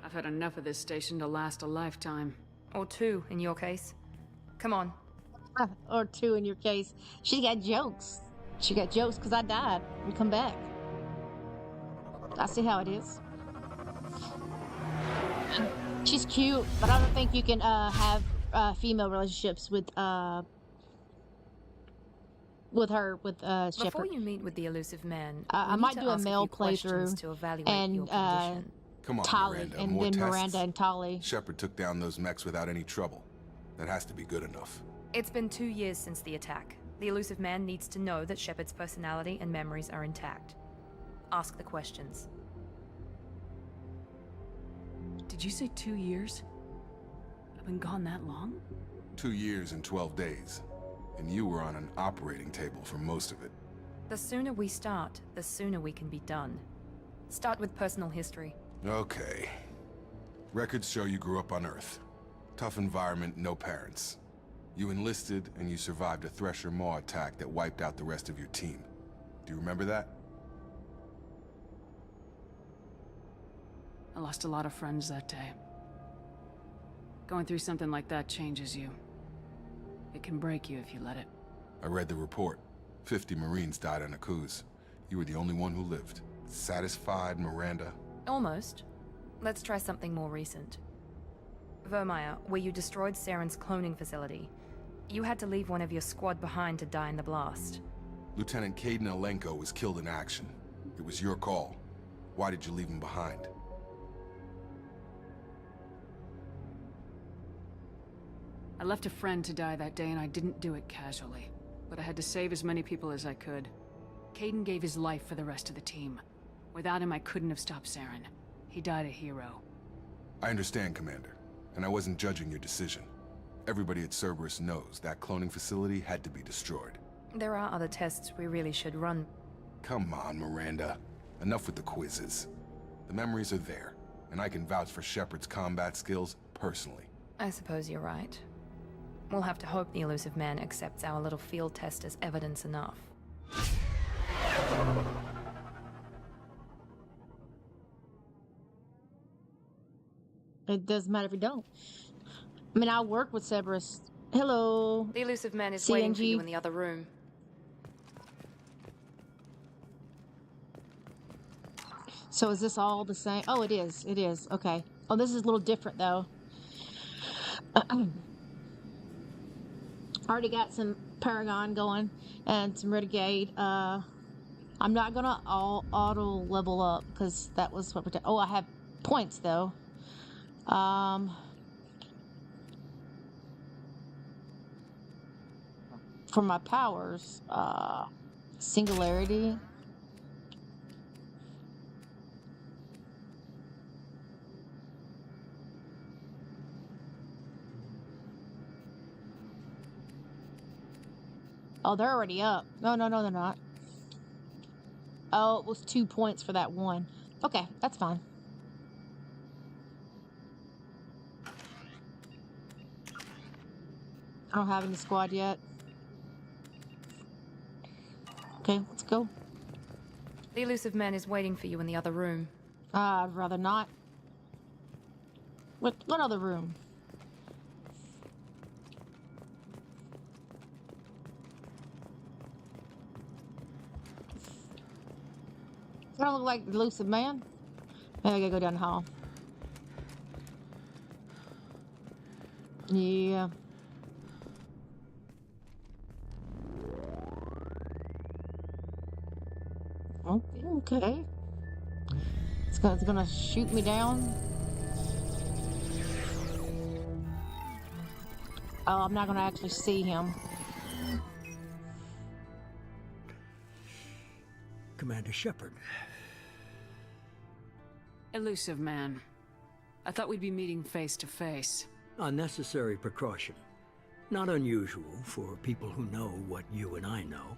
I've had enough of this station to last a lifetime. Or 2, in your case. Come on. Or 2 in your case. She got jokes. She got jokes because I died. We come back. I see how it is. She's cute, but I don't think you can have female relationships with her, with Shepard. Before you meet with the elusive man, I might do a male playthrough to evaluate and your condition. Come on, Tali, Miranda, and more then tests. Miranda and Tali. Shepard took down those mechs without any trouble. That has to be good enough. It's been 2 years since the attack. The elusive man needs to know that Shepard's personality and memories are intact. Ask the questions. Did you say 2 years? I've been gone that long? 2 years and 12 days. And you were on an operating table for most of it. The sooner we start, the sooner we can be done. Start with personal history. Okay. Records show you grew up on Earth. Tough environment, no parents. You enlisted and you survived a Thresher Maw attack that wiped out the rest of your team. Do you remember that? I lost a lot of friends that day. Going through something like that changes you. It can break you if you let it. I read the report. 50 Marines died on a cruise. You were the only one who lived. Satisfied, Miranda? Almost. Let's try something more recent. Vermeer, where you destroyed Saren's cloning facility. You had to leave one of your squad behind to die in the blast. Lieutenant Caden Alenko was killed in action. It was your call. Why did you leave him behind? I left a friend to die that day and I didn't do it casually. But I had to save as many people as I could. Caden gave his life for the rest of the team. Without him, I couldn't have stopped Saren. He died a hero. I understand, Commander. And I wasn't judging your decision. Everybody at Cerberus knows that cloning facility had to be destroyed. There are other tests we really should run. Come on, Miranda. Enough with the quizzes. The memories are there, and I can vouch for Shepard's combat skills personally. I suppose you're right. We'll have to hope the elusive man accepts our little field test as evidence enough. It doesn't matter if you don't. I mean, I work with Cerberus. Hello. The elusive man is CNG. waiting for you in the other room. So is this all the same? Oh, it is. It is. Okay. Oh, this is a little different, though. Already got some Paragon going and some Renegade. I'm not gonna all auto level up because that was what we're oh, I have points though. for my powers, singularity. Oh, they're already up. No, they're not. Oh, it was 2 points for that one. Okay, that's fine. I don't have any squad yet. Okay, let's go. The elusive man is waiting for you in the other room. I'd rather not. What other room? I don't look like the elusive man. Maybe I gotta go down the hall. Yeah. Okay. It's gonna shoot me down. Oh, I'm not gonna actually see him. Commander Shepard. Elusive man. I thought we'd be meeting face to face. Unnecessary precaution. Not unusual for people who know what you and I know.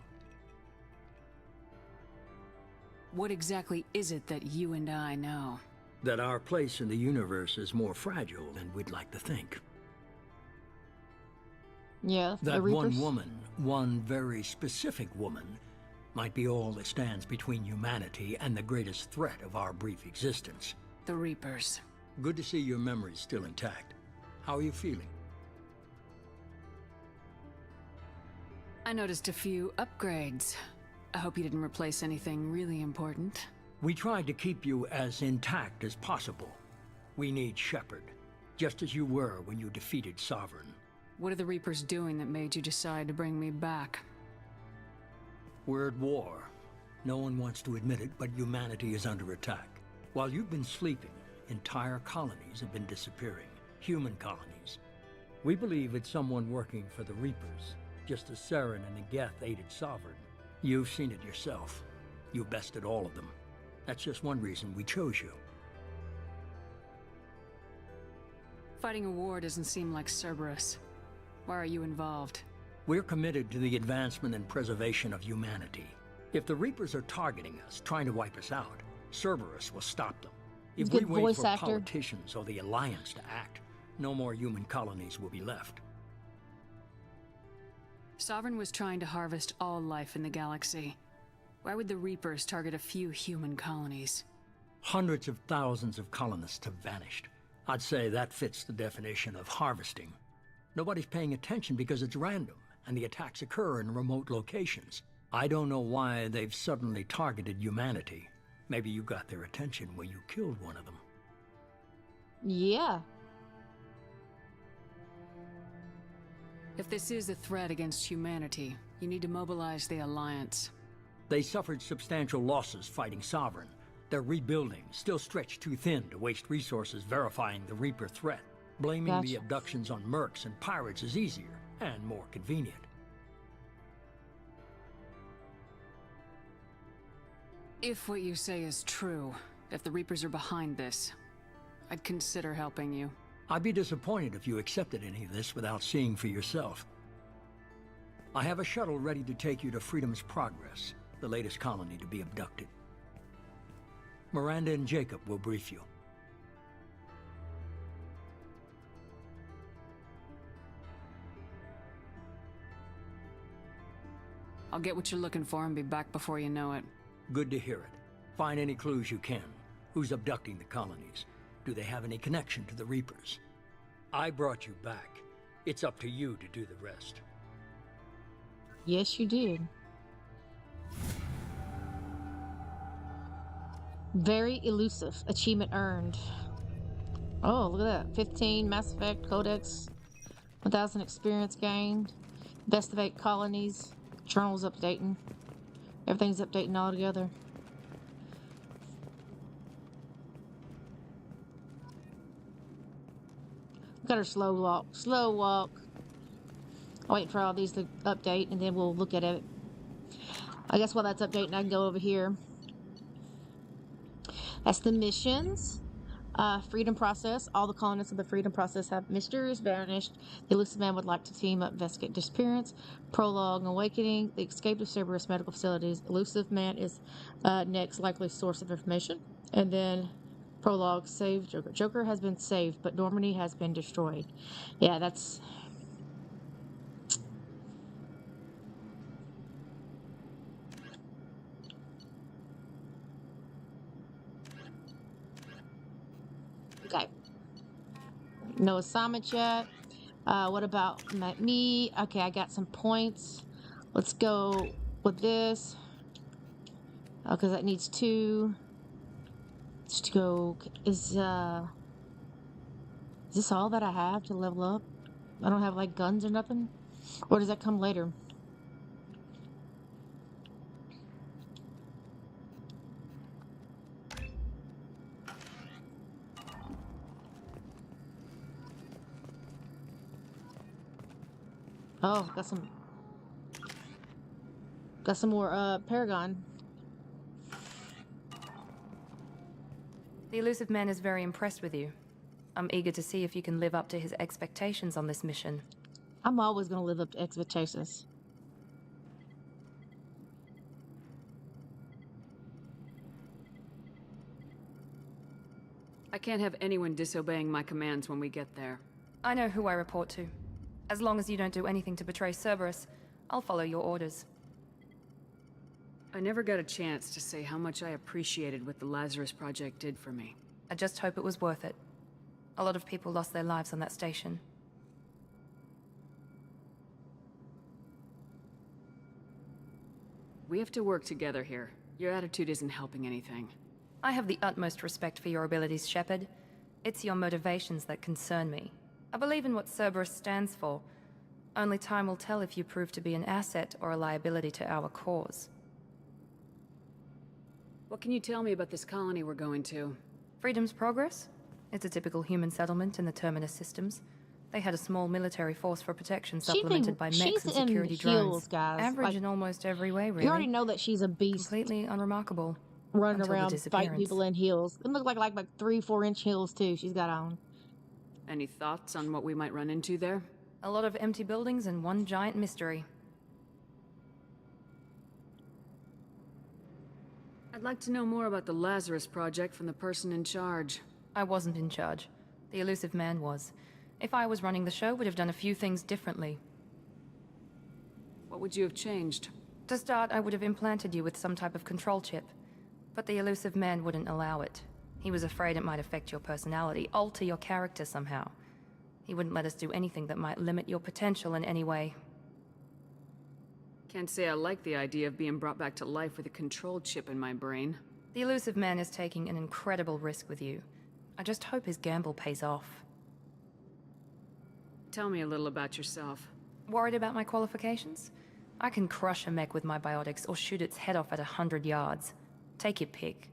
What exactly is it that you and I know? That our place in the universe is more fragile than we'd like to think. Yeah, that the Reapers. one woman, one very specific woman, might be all that stands between humanity and the greatest threat of our brief existence. The Reapers. Good to see your memory's still intact. How are you feeling? I noticed a few upgrades. I hope you didn't replace anything really important. We tried to keep you as intact as possible. We need Shepard, just as you were when you defeated Sovereign. What are the Reapers doing that made you decide to bring me back? We're at war. No one wants to admit it, but humanity is under attack. While you've been sleeping, entire colonies have been disappearing. Human colonies. We believe it's someone working for the Reapers, just as Saren and the Geth aided Sovereign. You've seen it yourself. You bested all of them. That's just one reason we chose you. Fighting a war doesn't seem like Cerberus. Why are you involved? We're committed to the advancement and preservation of humanity. If the Reapers are targeting us, trying to wipe us out, Cerberus will stop them. If we Good wait voice for actor. politicians or the Alliance to act, no more human colonies will be left. Sovereign was trying to harvest all life in the galaxy. Why would the Reapers target a few human colonies? Hundreds of thousands of colonists have vanished. I'd say that fits the definition of harvesting. Nobody's paying attention because it's random, and the attacks occur in remote locations. I don't know why they've suddenly targeted humanity. Maybe you got their attention when you killed one of them. Yeah. If this is a threat against humanity, you need to mobilize the Alliance. They suffered substantial losses fighting Sovereign. They're rebuilding, still stretched too thin to waste resources verifying the Reaper threat. Blaming the Gotcha. abductions on mercs and pirates is easier and more convenient. If what you say is true, if the Reapers are behind this, I'd consider helping you. I'd be disappointed if you accepted any of this without seeing for yourself. I have a shuttle ready to take you to Freedom's Progress, the latest colony to be abducted. Miranda and Jacob will brief you. I'll get what you're looking for and be back before you know it. Good to hear it. Find any clues you can. Who's abducting the colonies? Do they have any connection to the Reapers? I brought you back. It's up to you to do the rest. Yes, you did. Very elusive. Achievement earned. Oh, look at that. 15 Mass Effect Codex. 1,000 experience gained. Best of 8 colonies. Journal's updating. Everything's updating all together. Got her slow walk. Slow walk. I'll wait for all these to update, and then we'll look at it. I guess while that's updating, I can go over here. That's the missions. Freedom Process. All the colonists of the Freedom Process have mysterious vanished. The elusive man would like to team up, investigate disappearance. Prologue, Awakening. The escape of Cerberus medical facilities. Elusive man is next likely source of information. And then Prologue, save Joker. Joker has been saved, but Normandy has been destroyed. Yeah, that's... Okay. No assignment yet. What about me? Okay, I got some points. Let's go with this. Because that needs 2. Let's go. Is this all that I have to level up? I don't have like guns or nothing? Or does that come later? Oh, got some more Paragon. The elusive man is very impressed with you. I'm eager to see if you can live up to his expectations on this mission. I'm always going to live up to expectations. I can't have anyone disobeying my commands when we get there. I know who I report to. As long as you don't do anything to betray Cerberus, I'll follow your orders. I never got a chance to say how much I appreciated what the Lazarus Project did for me. I just hope it was worth it. A lot of people lost their lives on that station. We have to work together here. Your attitude isn't helping anything. I have the utmost respect for your abilities, Shepard. It's your motivations that concern me. I believe in what Cerberus stands for. Only time will tell if you prove to be an asset or a liability to our cause. What can you tell me about this colony we're going to? Freedom's Progress? It's a typical human settlement in the Terminus systems. They had a small military force for protection supplemented by mechs and security drones. Guys. Average like, in almost every way, really. You already know that she's a beast. Completely unremarkable. Running around fighting people in heels. It look like 3-4 inch heels too she's got on. Any thoughts on what we might run into there? A lot of empty buildings and one giant mystery. I'd like to know more about the Lazarus Project from the person in charge. I wasn't in charge. The elusive man was. If I was running the show, would have done a few things differently. What would you have changed? To start, I would have implanted you with some type of control chip. But the elusive man wouldn't allow it. He was afraid it might affect your personality, alter your character somehow. He wouldn't let us do anything that might limit your potential in any way. Can't say I like the idea of being brought back to life with a control chip in my brain. The elusive man is taking an incredible risk with you. I just hope his gamble pays off. Tell me a little about yourself. Worried about my qualifications? I can crush a mech with my biotics or shoot its head off at 100 yards. Take your pick.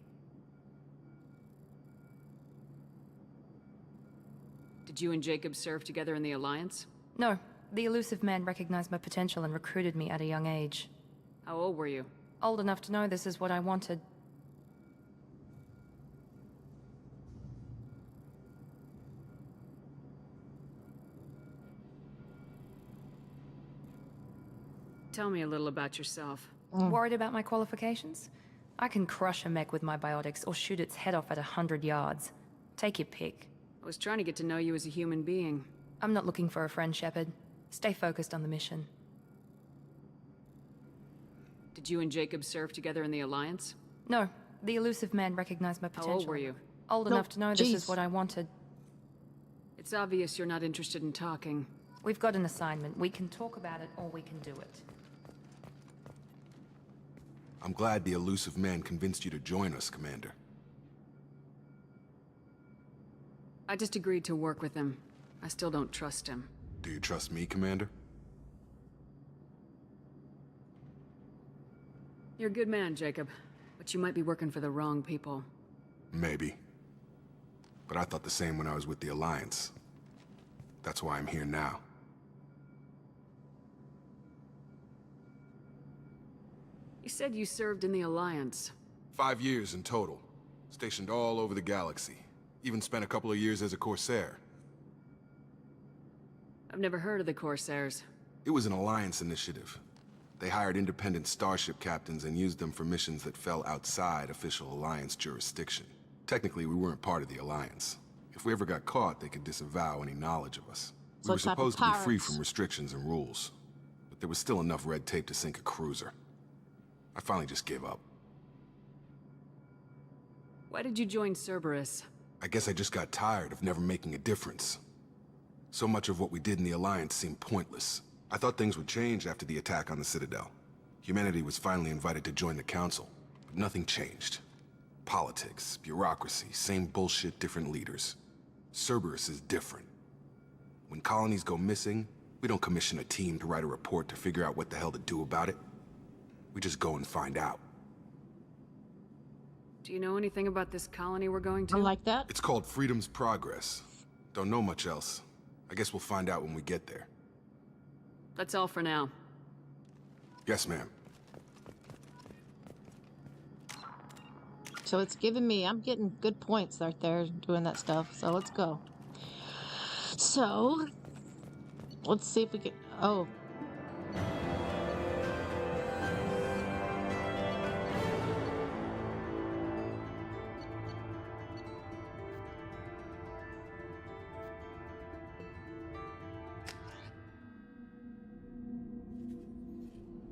Did you and Jacob serve together in the Alliance? No. The elusive man recognized my potential and recruited me at a young age. How old were you? Old enough to know this is what I wanted. Tell me a little about yourself. Worried about my qualifications? I can crush a mech with my biotics or shoot its head off at 100 yards. Take your pick. I was trying to get to know you as a human being. I'm not looking for a friend, Shepard. Stay focused on the mission. Did you and Jacob serve together in the Alliance? No. The elusive man recognized my potential. How old were you? Old enough to know this is what I wanted. It's obvious you're not interested in talking. We've got an assignment. We can talk about it or we can do it. I'm glad the elusive man convinced you to join us, Commander. I just agreed to work with him. I still don't trust him. Do you trust me, Commander? You're a good man, Jacob. But you might be working for the wrong people. Maybe. But I thought the same when I was with the Alliance. That's why I'm here now. You said you served in the Alliance. 5 years in total. Stationed all over the galaxy. Even spent a couple of years as a Corsair. I've never heard of the Corsairs. It was an Alliance initiative. They hired independent starship captains and used them for missions that fell outside official Alliance jurisdiction. Technically, we weren't part of the Alliance. If we ever got caught, they could disavow any knowledge of us. We were supposed to be free from restrictions and rules. But there was still enough red tape to sink a cruiser. I finally just gave up. Why did you join Cerberus? I guess I just got tired of never making a difference. So much of what we did in the Alliance seemed pointless. I thought things would change after the attack on the Citadel. Humanity was finally invited to join the Council, but nothing changed. Politics, bureaucracy, same bullshit, different leaders. Cerberus is different. When colonies go missing, we don't commission a team to write a report to figure out what the hell to do about it. We just go and find out. Do you know anything about this colony we're going to? I like that. It's called Freedom's Progress. Don't know much else. I guess we'll find out when we get there. That's all for now. Yes, ma'am. So it's giving me, I'm getting good points right there doing that stuff. So let's go. So, let's see if we can, oh.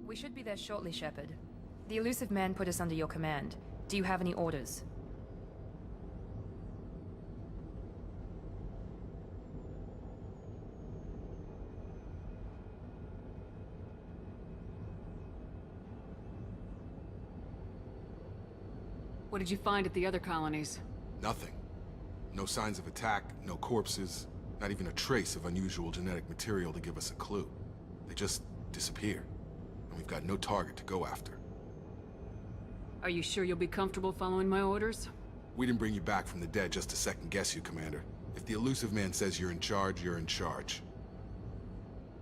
We should be there shortly, Shepard. The elusive man put us under your command. Do you have any orders? What did you find at the other colonies? Nothing. No signs of attack, no corpses, not even a trace of unusual genetic material to give us a clue. They just disappear. And we've got no target to go after. Are you sure you'll be comfortable following my orders? We didn't bring you back from the dead just to second guess you, Commander. If the elusive man says you're in charge, you're in charge.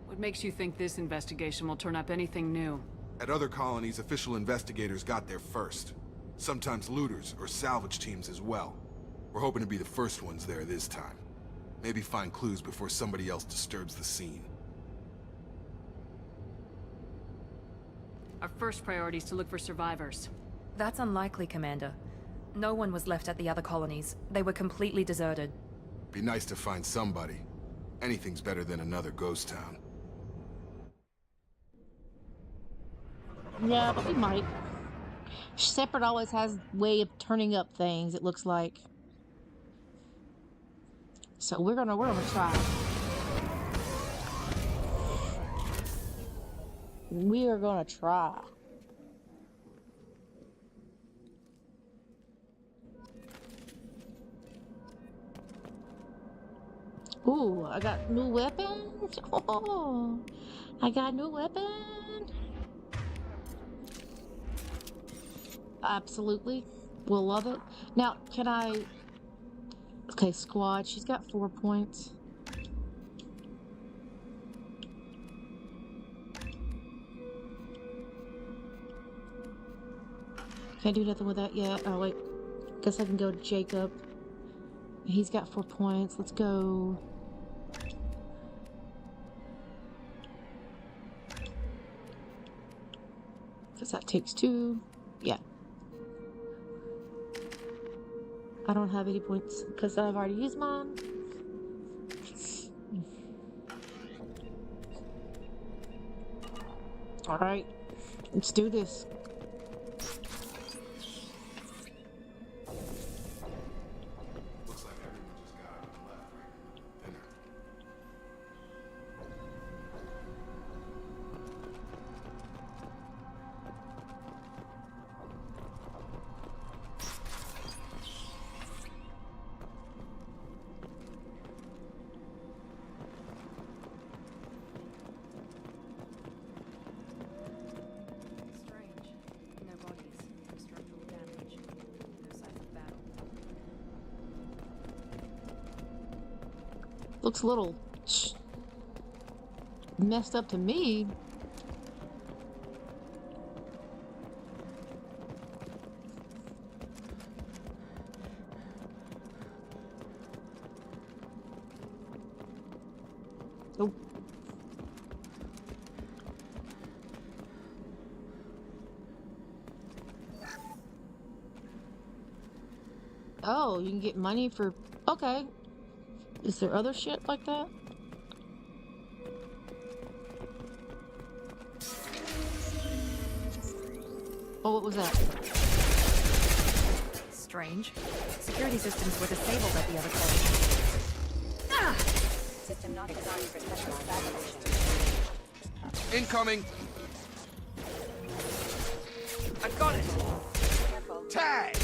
What makes you think this investigation will turn up anything new? At other colonies, official investigators got there first. Sometimes looters or salvage teams as well. We're hoping to be the first ones there this time. Maybe find clues before somebody else disturbs the scene. Our first priority is to look for survivors. That's unlikely, Commander. No one was left at the other colonies. They were completely deserted. Be nice to find somebody. Anything's better than another ghost town. Yeah, but we might. Shepard always has a way of turning up things, it looks like. So we're gonna try. We are gonna try. Ooh, I got new weapon. Oh, I got new weapon. Absolutely. We'll love it. Now, can I... Okay, squad. She's got 4 points. Can't do nothing with that yet. Oh, wait. Guess I can go to Jacob. He's got 4 points. Let's go. Because that takes 2. Yeah. I don't have any points because I've already used mine. Alright. Let's do this. Looks like everyone just got out and left, right? Dinner. Strange. No bodies, no structural damage, no signs of battle. Looks a little messed up to me. Oh, you can get money for... Okay. Is there other shit like that? Oh, what was that? Strange. Security systems were disabled at the other colony. Ah! System not designed for specialized applications. Incoming! I got it! Careful. Tag!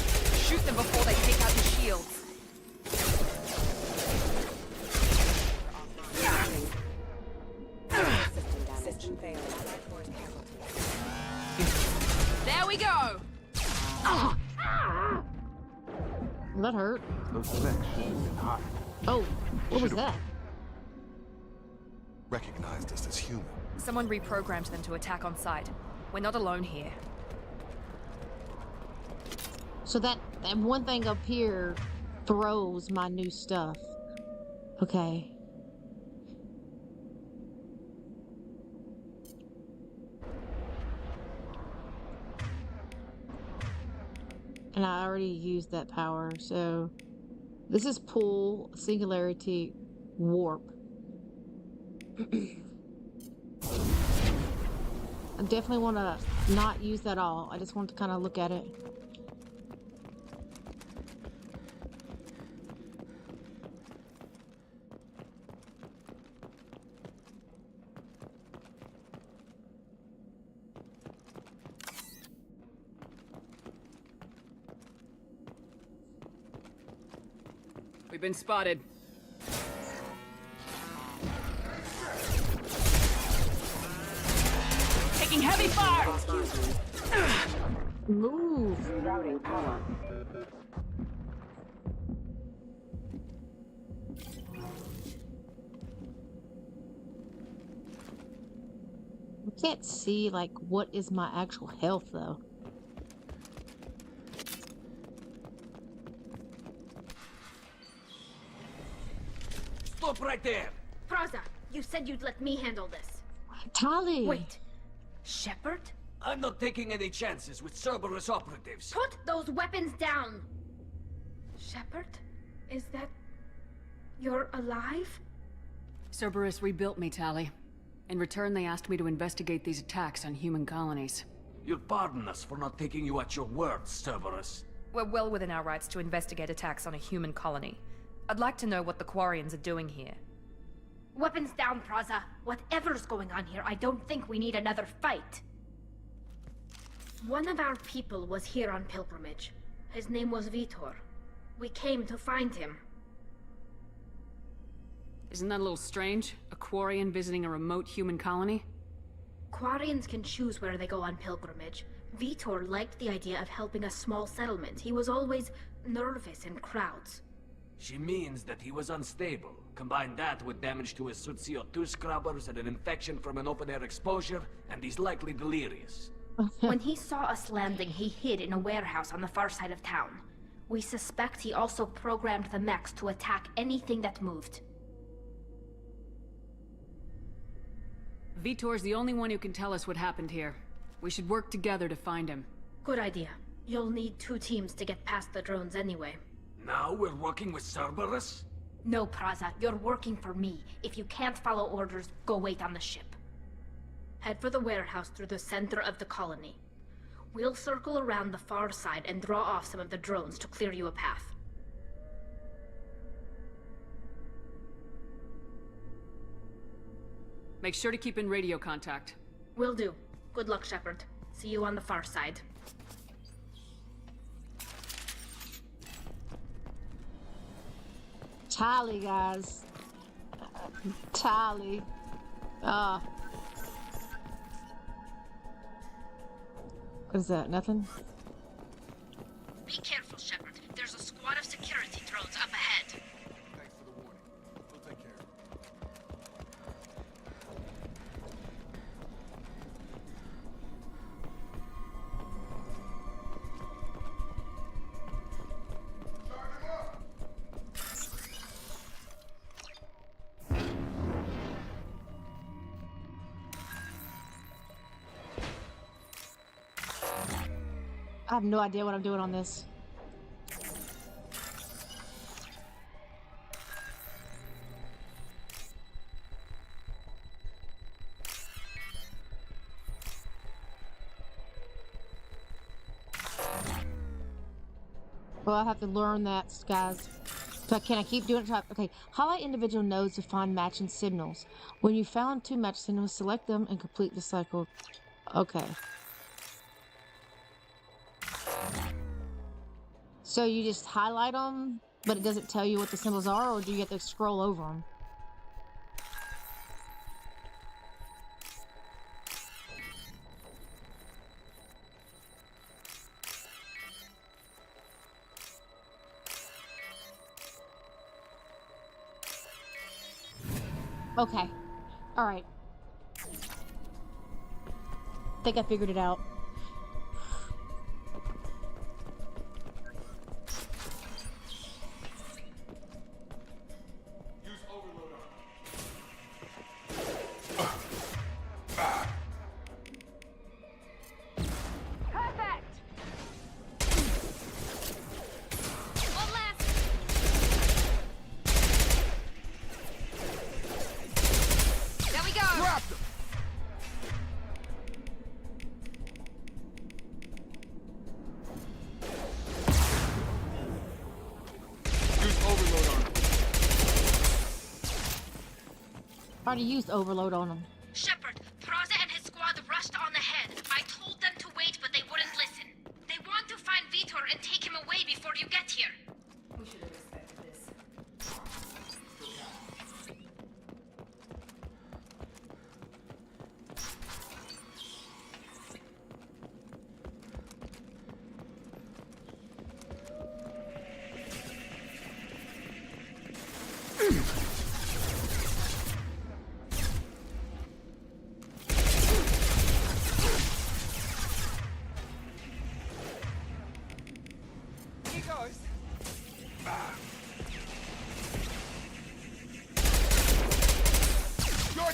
Shoot them before they take out the shields. System failed. Allied force casualties. There we go! That hurt. Those specs should have been hot. Oh, what was that? Recognized us as human. Someone reprogrammed them to attack on sight. We're not alone here. So that one thing up here throws my new stuff. Okay. And I already used that power, so this is pull, singularity, warp. I definitely want to not use that all. I just want to kind of look at it. We've been spotted. Taking heavy fire! Move! Rerouting power. I can't see, like, what is my actual health, though. Stop right there! Praza, you said you'd let me handle this. Tali! Wait. Shepard? I'm not taking any chances with Cerberus operatives. Put those weapons down! Shepard? Is that... you're alive? Cerberus rebuilt me, Tali. In return, they asked me to investigate these attacks on human colonies. You'll pardon us for not taking you at your word, Cerberus. We're well within our rights to investigate attacks on a human colony. I'd like to know what the Quarians are doing here. Weapons down, Praza. Whatever's going on here, I don't think we need another fight. One of our people was here on pilgrimage. His name was Vitor. We came to find him. Isn't that a little strange? A Quarian visiting a remote human colony? Quarians can choose where they go on pilgrimage. Vitor liked the idea of helping a small settlement. He was always nervous in crowds. She means that he was unstable. Combine that with damage to his suit CO2 scrubbers and an infection from an open-air exposure, and he's likely delirious. When he saw us landing, he hid in a warehouse on the far side of town. We suspect he also programmed the mechs to attack anything that moved. Vitor's the only one who can tell us what happened here. We should work together to find him. Good idea. You'll need 2 teams to get past the drones anyway. Now we're working with Cerberus? No, Praza, you're working for me. If you can't follow orders, go wait on the ship. Head for the warehouse through the center of the colony. We'll circle around the far side and draw off some of the drones to clear you a path. Make sure to keep in radio contact. Will do. Good luck, Shepard. See you on the far side. Tali, guys. Tali. What is that? Nothing? Be careful, Shepard. There's a squad of security drones up ahead. Thanks for the warning. We'll take care of it. I have no idea what I'm doing on this. Well, I have to learn that, guys. So can I keep doing it? Okay. Highlight individual nodes to find matching signals. When you found 2 match signals, select them and complete the cycle. Okay. So you just highlight them, but it doesn't tell you what the symbols are, or do you have to scroll over them? Okay. All right. Think I figured it out. Already used overload on him. Shepard, Praza and his squad rushed on ahead. I told them to wait, but they wouldn't listen. They want to find Vitor and take him away before you get here. We should have expected this.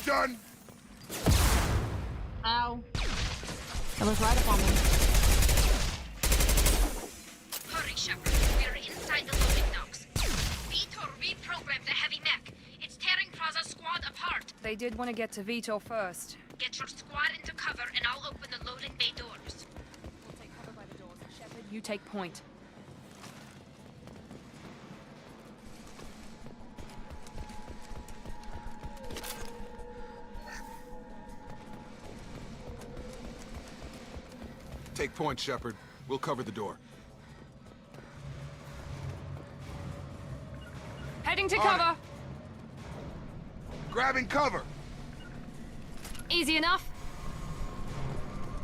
Done. Ow. That was right up on me. Hurry, Shepard. We're inside the loading docks. Vitor reprogrammed the heavy mech. It's tearing Praza's squad apart. They did want to get to Vitor first. Get your squad into cover and I'll open the loading bay doors. We'll take cover by the doors. Shepard, you take point. Take point, Shepard. We'll cover the door. Heading to cover. Grabbing cover. Easy enough.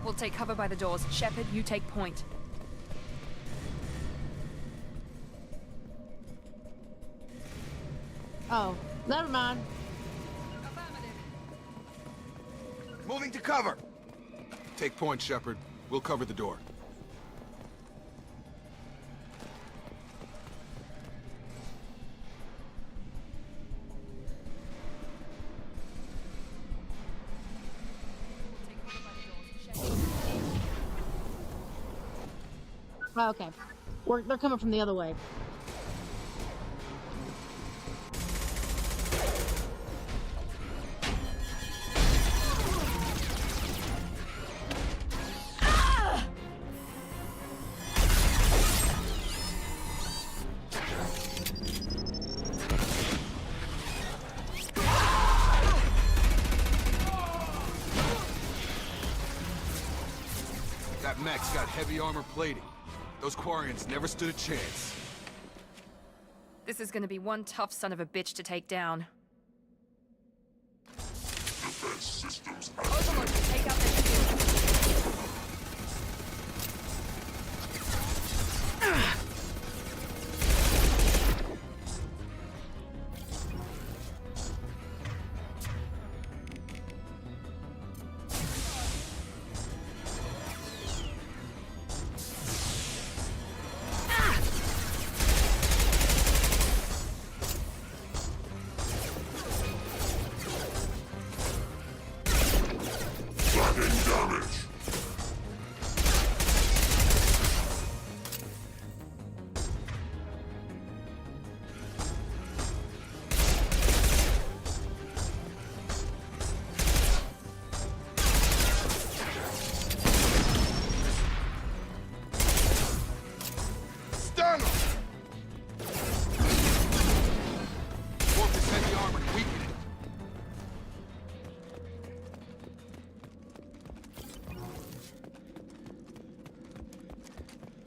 We'll take cover by the doors. Shepard, you take point. Oh, never mind. Moving to cover. Take point, Shepard. We'll cover the door. Oh, okay. They're coming from the other way. That mech's got heavy armor plating. Those Quarians never stood a chance. This is gonna be one tough son of a bitch to take down. Defense systems Overlord, take out their shields.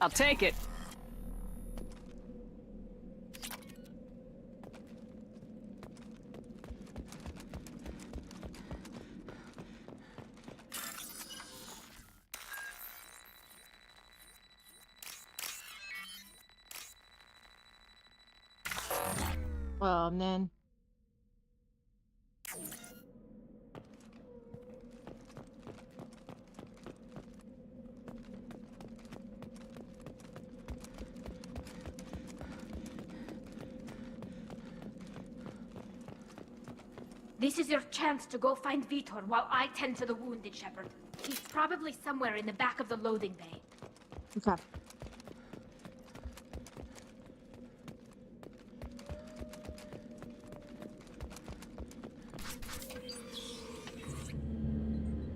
I'll take it. Oh, man. This is your chance to go find Vitor while I tend to the wounded, Shepard. He's probably somewhere in the back of the loading bay. Okay.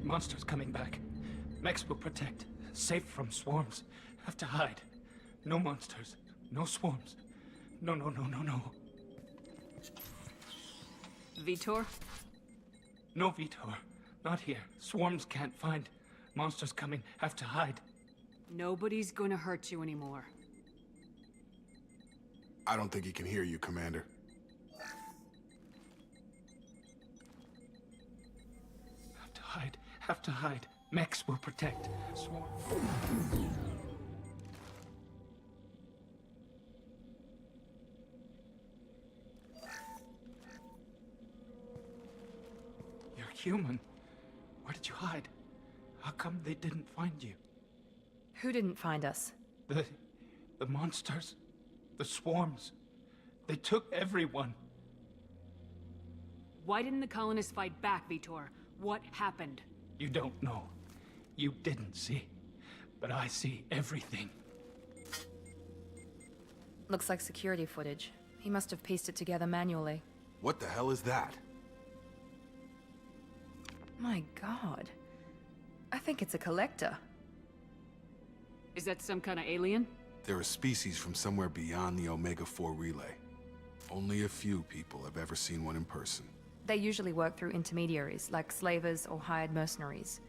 Monsters coming back. Mechs will protect. Safe from swarms. Have to hide. No monsters. No swarms. No, no, no, no, no. Vitor? No Vitor. Not here. Swarms can't find. Monsters coming. Have to hide. Nobody's gonna hurt you anymore. I don't think he can hear you, Commander. Have to hide. Have to hide. Mechs will protect. Swarm. You're human. Where did you hide? How come they didn't find you? Who didn't find us? The monsters. The swarms. They took everyone. Why didn't the colonists fight back, Vitor? What happened? You don't know. You didn't see. But I see everything. Looks like security footage. He must have pieced it together manually. What the hell is that? My god. I think it's a collector. Is that some kind of alien? They're a species from somewhere beyond the Omega-4 relay. Only a few people have ever seen one in person. They usually work through intermediaries, like slavers or hired mercenaries.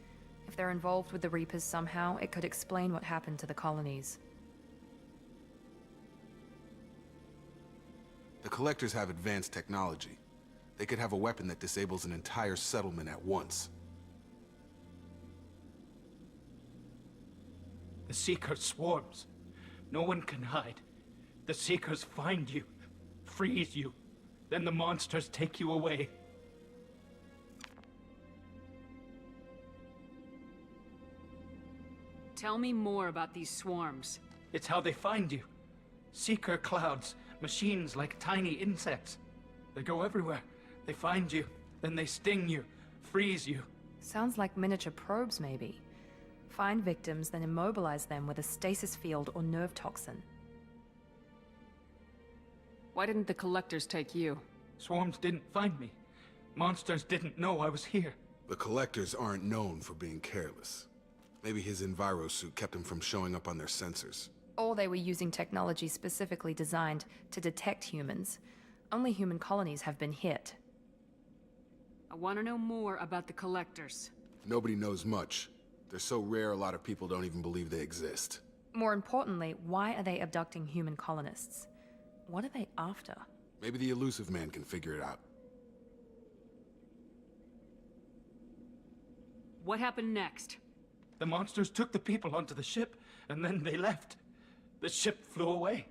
If they're involved with the Reapers somehow, it could explain what happened to the colonies. The Collectors have advanced technology. They could have a weapon that disables an entire settlement at once. The Seeker swarms. No one can hide. The Seekers find you, freeze you, then the monsters take you away. Tell me more about these swarms. It's how they find you. Seeker clouds, machines like tiny insects. They go everywhere. They find you, then they sting you, freeze you. Sounds like miniature probes, maybe. Find victims, then immobilize them with a stasis field or nerve toxin. Why didn't the collectors take you? Swarms didn't find me. Monsters didn't know I was here. The Collectors aren't known for being careless. Maybe his enviro suit kept him from showing up on their sensors. Or they were using technology specifically designed to detect humans. Only human colonies have been hit. I want to know more about the collectors. Nobody knows much. They're so rare a lot of people don't even believe they exist. More importantly, why are they abducting human colonists? What are they after? Maybe the elusive man can figure it out. What happened next? The monsters took the people onto the ship, and then they left. The ship flew away.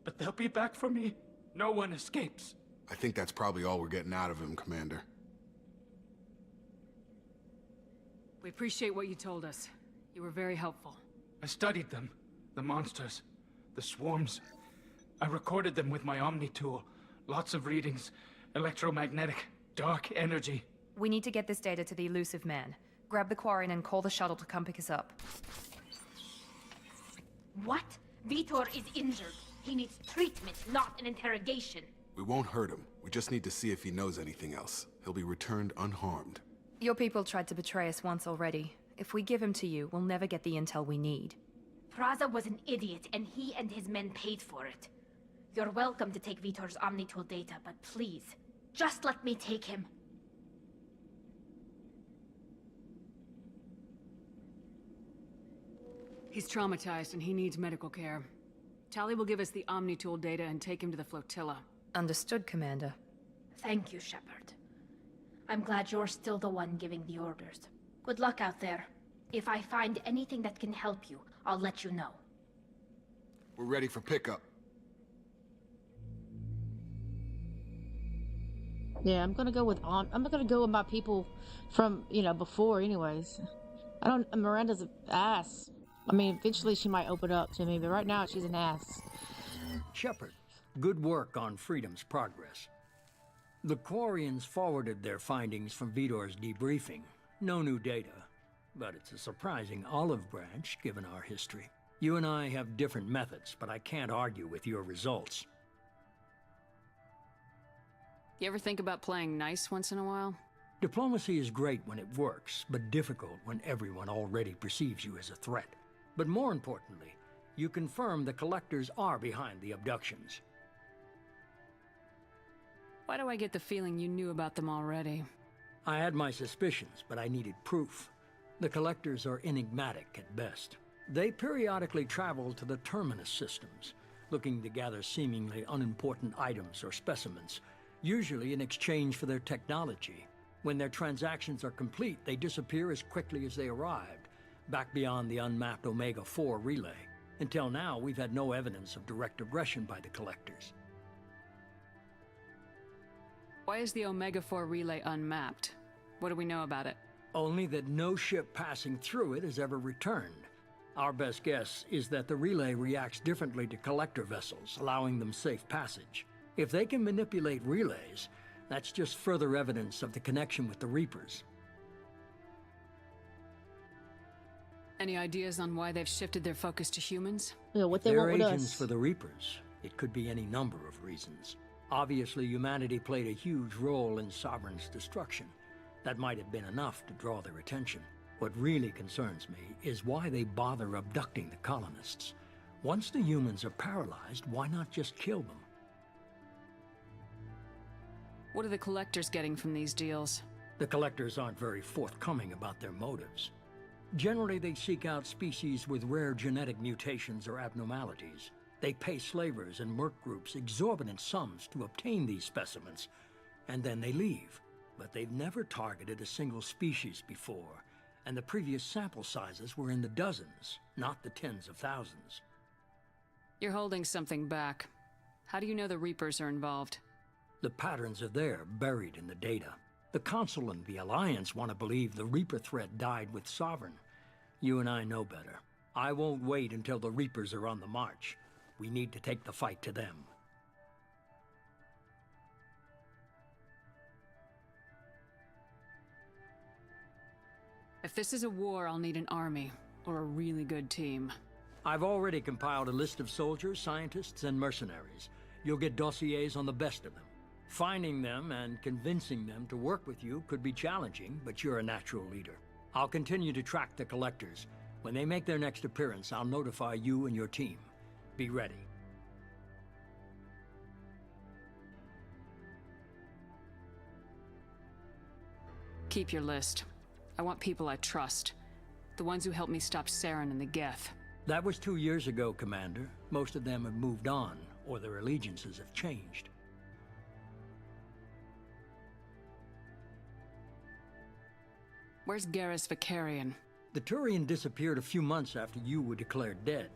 But they'll be back for me. No one escapes. I think that's probably all we're getting out of him, Commander. We appreciate what you told us. You were very helpful. I studied them. The monsters. The swarms. I recorded them with my Omni tool. Lots of readings. Electromagnetic. Dark energy. We need to get this data to the elusive man. Grab the Quarian and call the shuttle to come pick us up. What? Vitor is injured. He needs treatment, not an interrogation. We won't hurt him. We just need to see if he knows anything else. He'll be returned unharmed. Your people tried to betray us once already. If we give him to you, we'll never get the intel we need. Praza was an idiot, and he and his men paid for it. You're welcome to take Vitor's Omnitool data, but please, just let me take him. He's traumatized and he needs medical care. Tali will give us the Omni tool data and take him to the flotilla. Understood, Commander. Thank you, Shepard. I'm glad you're still the one giving the orders. Good luck out there. If I find anything that can help you, I'll let you know. We're ready for pickup. Yeah, I'm gonna go with my people from, before anyways. Miranda's an ass. I mean, eventually she might open up to me, but right now she's an ass. Shepard, good work on Freedom's progress. The Quarians forwarded their findings from Vidor's debriefing. No new data, but it's a surprising olive branch given our history. You and I have different methods, but I can't argue with your results. You ever think about playing nice once in a while? Diplomacy is great when it works, but difficult when everyone already perceives you as a threat. But more importantly, you confirm the Collectors are behind the abductions. Why do I get the feeling you knew about them already? I had my suspicions, but I needed proof. The Collectors are enigmatic at best. They periodically travel to the Terminus systems, looking to gather seemingly unimportant items or specimens, usually in exchange for their technology. When their transactions are complete, they disappear as quickly as they arrived, back beyond the unmapped Omega-4 relay. Until now, we've had no evidence of direct aggression by the Collectors. Why is the Omega-4 relay unmapped? What do we know about it? Only that no ship passing through it has ever returned. Our best guess is that the relay reacts differently to Collector vessels, allowing them safe passage. If they can manipulate relays, that's just further evidence of the connection with the Reapers. Any ideas on why they've shifted their focus to humans? Yeah, what they They're want with agents us. for the Reapers. It could be any number of reasons. Obviously, humanity played a huge role in Sovereign's destruction. That might have been enough to draw their attention. What really concerns me is why they bother abducting the colonists. Once the humans are paralyzed, why not just kill them? What are the Collectors getting from these deals? The Collectors aren't very forthcoming about their motives. Generally, they seek out species with rare genetic mutations or abnormalities. They pay slavers and merc groups exorbitant sums to obtain these specimens, and then they leave. But they've never targeted a single species before, and the previous sample sizes were in the dozens, not the tens of thousands. You're holding something back. How do you know the Reapers are involved? The patterns are there, buried in the data. The Council and the Alliance want to believe the Reaper threat died with Sovereign. You and I know better. I won't wait until the Reapers are on the march. We need to take the fight to them. If this is a war, I'll need an army, or a really good team. I've already compiled a list of soldiers, scientists, and mercenaries. You'll get dossiers on the best of them. Finding them and convincing them to work with you could be challenging, but you're a natural leader. I'll continue to track the Collectors. When they make their next appearance, I'll notify you and your team. Be ready. Keep your list. I want people I trust. The ones who helped me stop Saren and the Geth. That was 2 years ago, Commander. Most of them have moved on, or their allegiances have changed. Where's Garrus Vicarian? The Turian disappeared a few months after you were declared dead.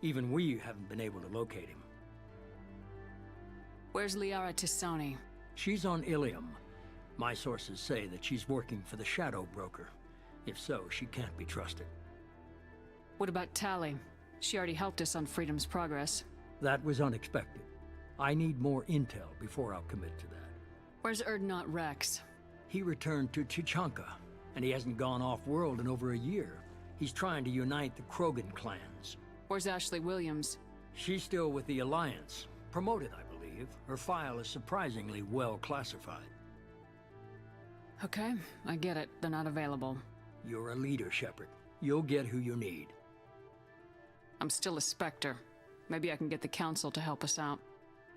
Even we haven't been able to locate him. Where's Liara Tisani? She's on Ilium. My sources say that she's working for the Shadow Broker. If so, she can't be trusted. What about Tali? She already helped us on Freedom's progress. That was unexpected. I need more intel before I'll commit to that. Where's Erdnot Rex? He returned to Chichanka, and he hasn't gone off-world in over a year. He's trying to unite the Krogan clans. Where's Ashley Williams? She's still with the Alliance. Promoted, I believe. Her file is surprisingly well classified. Okay, I get it. They're not available. You're a leader, Shepard. You'll get who you need. I'm still a Spectre. Maybe I can get the Council to help us out.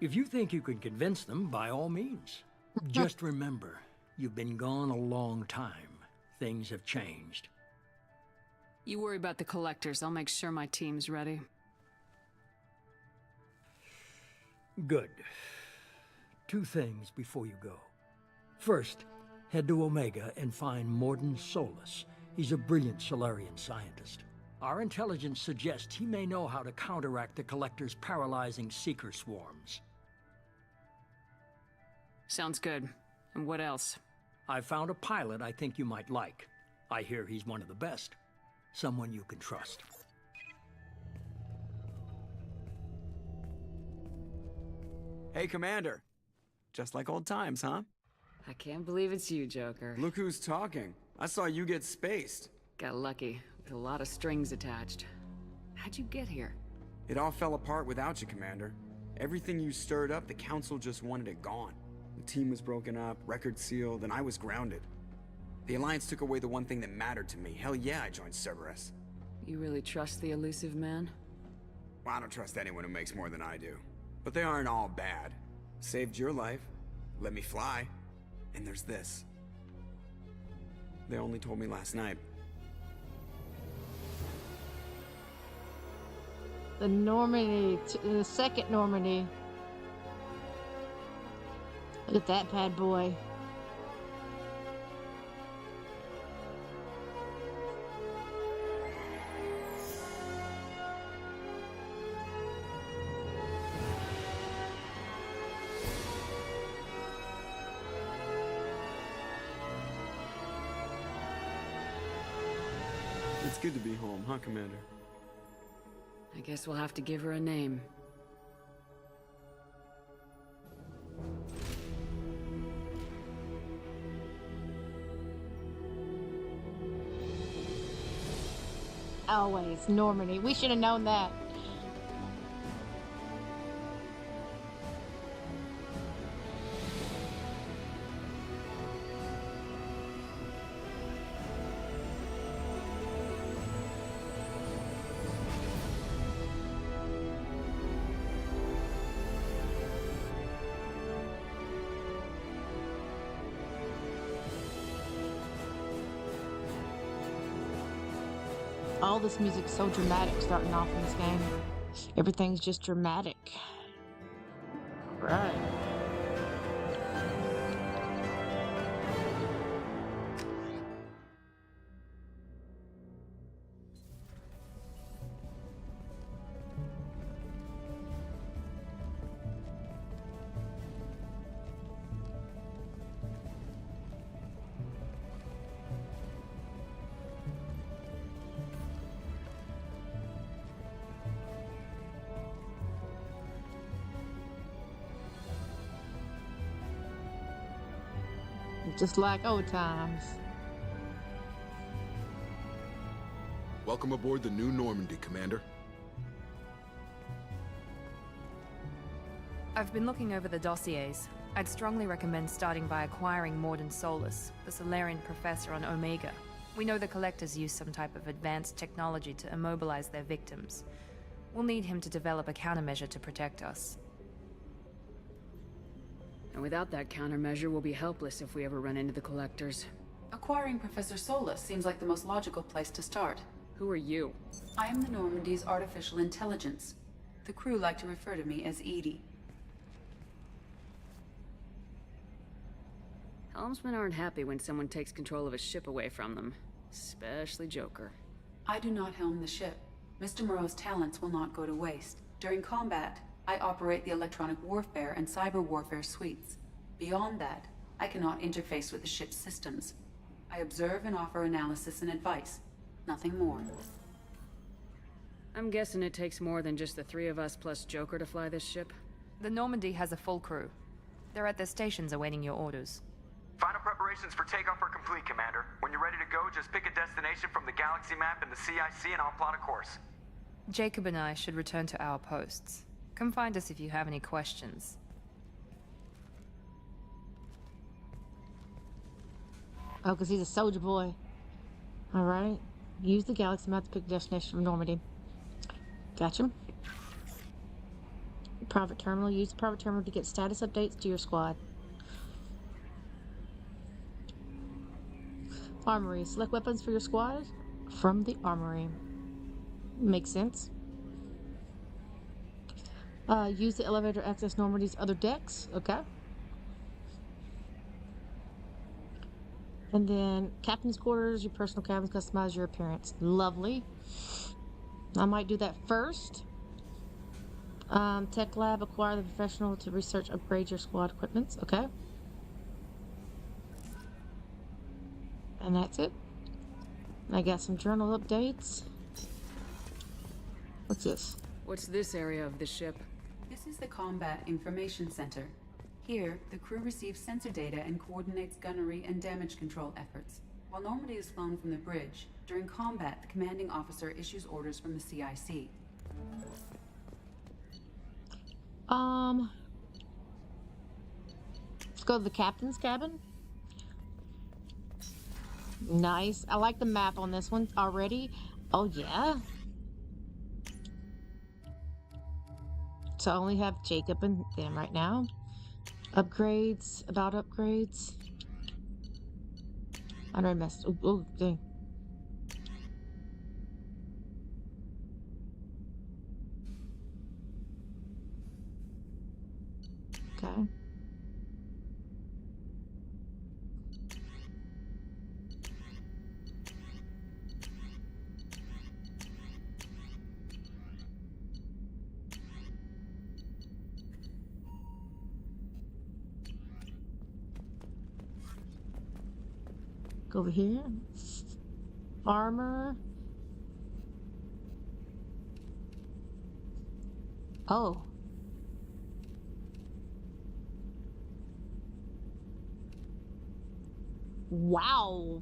If you think you can convince them, by all means. Just remember, you've been gone a long time. Things have changed. You worry about the collectors. I'll make sure my team's ready. Good. 2 things before you go. First, head to Omega and find Morden Solus. He's a brilliant Solarian scientist. Our intelligence suggests he may know how to counteract the Collector's paralyzing Seeker swarms. Sounds good. And what else? I found a pilot I think you might like. I hear he's one of the best. Someone you can trust. Hey, Commander. Just like old times, huh? I can't believe it's you, Joker. Look who's talking. I saw you get spaced. Got lucky, with a lot of strings attached. How'd you get here? It all fell apart without you, Commander. Everything you stirred up, the Council just wanted it gone. The team was broken up, record sealed, and I was grounded. The Alliance took away the one thing that mattered to me. Hell yeah, I joined Cerberus. You really trust the elusive man? Well, I don't trust anyone who makes more than I do. But they aren't all bad. Saved your life, let me fly, and there's this. They only told me last night. The Normandy, the second Normandy. Look at that bad boy. It's good to be home, huh, Commander? I guess we'll have to give her a name. Always Normandy. We should have known that. All this music's so dramatic starting off in this game. Everything's just dramatic. Right. Just like old times. Welcome aboard the new Normandy, Commander. I've been looking over the dossiers. I'd strongly recommend starting by acquiring Morden Solus, the Solarian professor on Omega. We know the Collectors use some type of advanced technology to immobilize their victims. We'll need him to develop a countermeasure to protect us. And without that countermeasure, we'll be helpless if we ever run into the Collectors. Acquiring Professor Solus seems like the most logical place to start. Who are you? I am the Normandy's artificial intelligence. The crew like to refer to me as Edie. Helmsmen aren't happy when someone takes control of a ship away from them. Especially Joker. I do not helm the ship. Mr. Moreau's talents will not go to waste. During combat, I operate the electronic warfare and cyber warfare suites. Beyond that, I cannot interface with the ship's systems. I observe and offer analysis and advice. Nothing more. I'm guessing it takes more than just the 3 of us plus Joker to fly this ship? The Normandy has a full crew. They're at their stations awaiting your orders. Final preparations for takeoff are complete, Commander. When you're ready to go, just pick a destination from the galaxy map and the CIC and I'll plot a course. Jacob and I should return to our posts. Come find us if you have any questions. Oh, because he's a soldier boy. Alright. Use the galaxy map to pick a destination from Normandy. Gotcha. Private terminal. Use the private terminal to get status updates to your squad. Armory. Select weapons for your squad. from the armory. Makes sense. Use the elevator to access Normandy's other decks. Okay. And then captain's quarters, your personal cabins, customize your appearance. Lovely. I might do that first. Tech lab, acquire the professional to research, upgrade your squad equipments. Okay. And that's it. I got some journal updates. What's this? What's this area of the ship? This is the Combat Information Center. Here, the crew receives sensor data and coordinates gunnery and damage control efforts. While Normandy is flown from the bridge, during combat, the commanding officer issues orders from the CIC. Let's go to the captain's cabin. Nice. I like the map on this one already. Oh, yeah. So I only have Jacob and them right now. Upgrades. About upgrades. I already messed. Oh, dang. Okay. Go over here. Armor. Oh. Wow.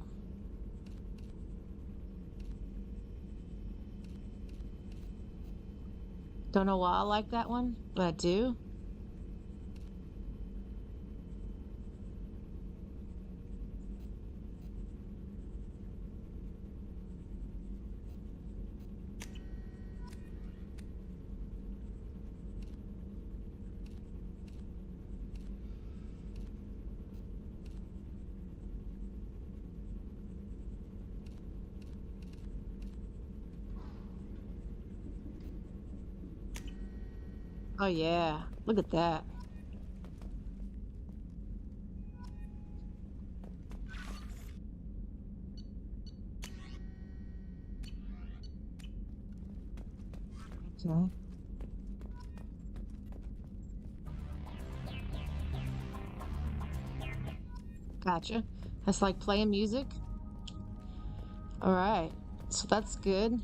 Don't know why I like that one, but I do. Oh yeah, look at that. Okay. Gotcha. That's like playing music. All right, so that's good.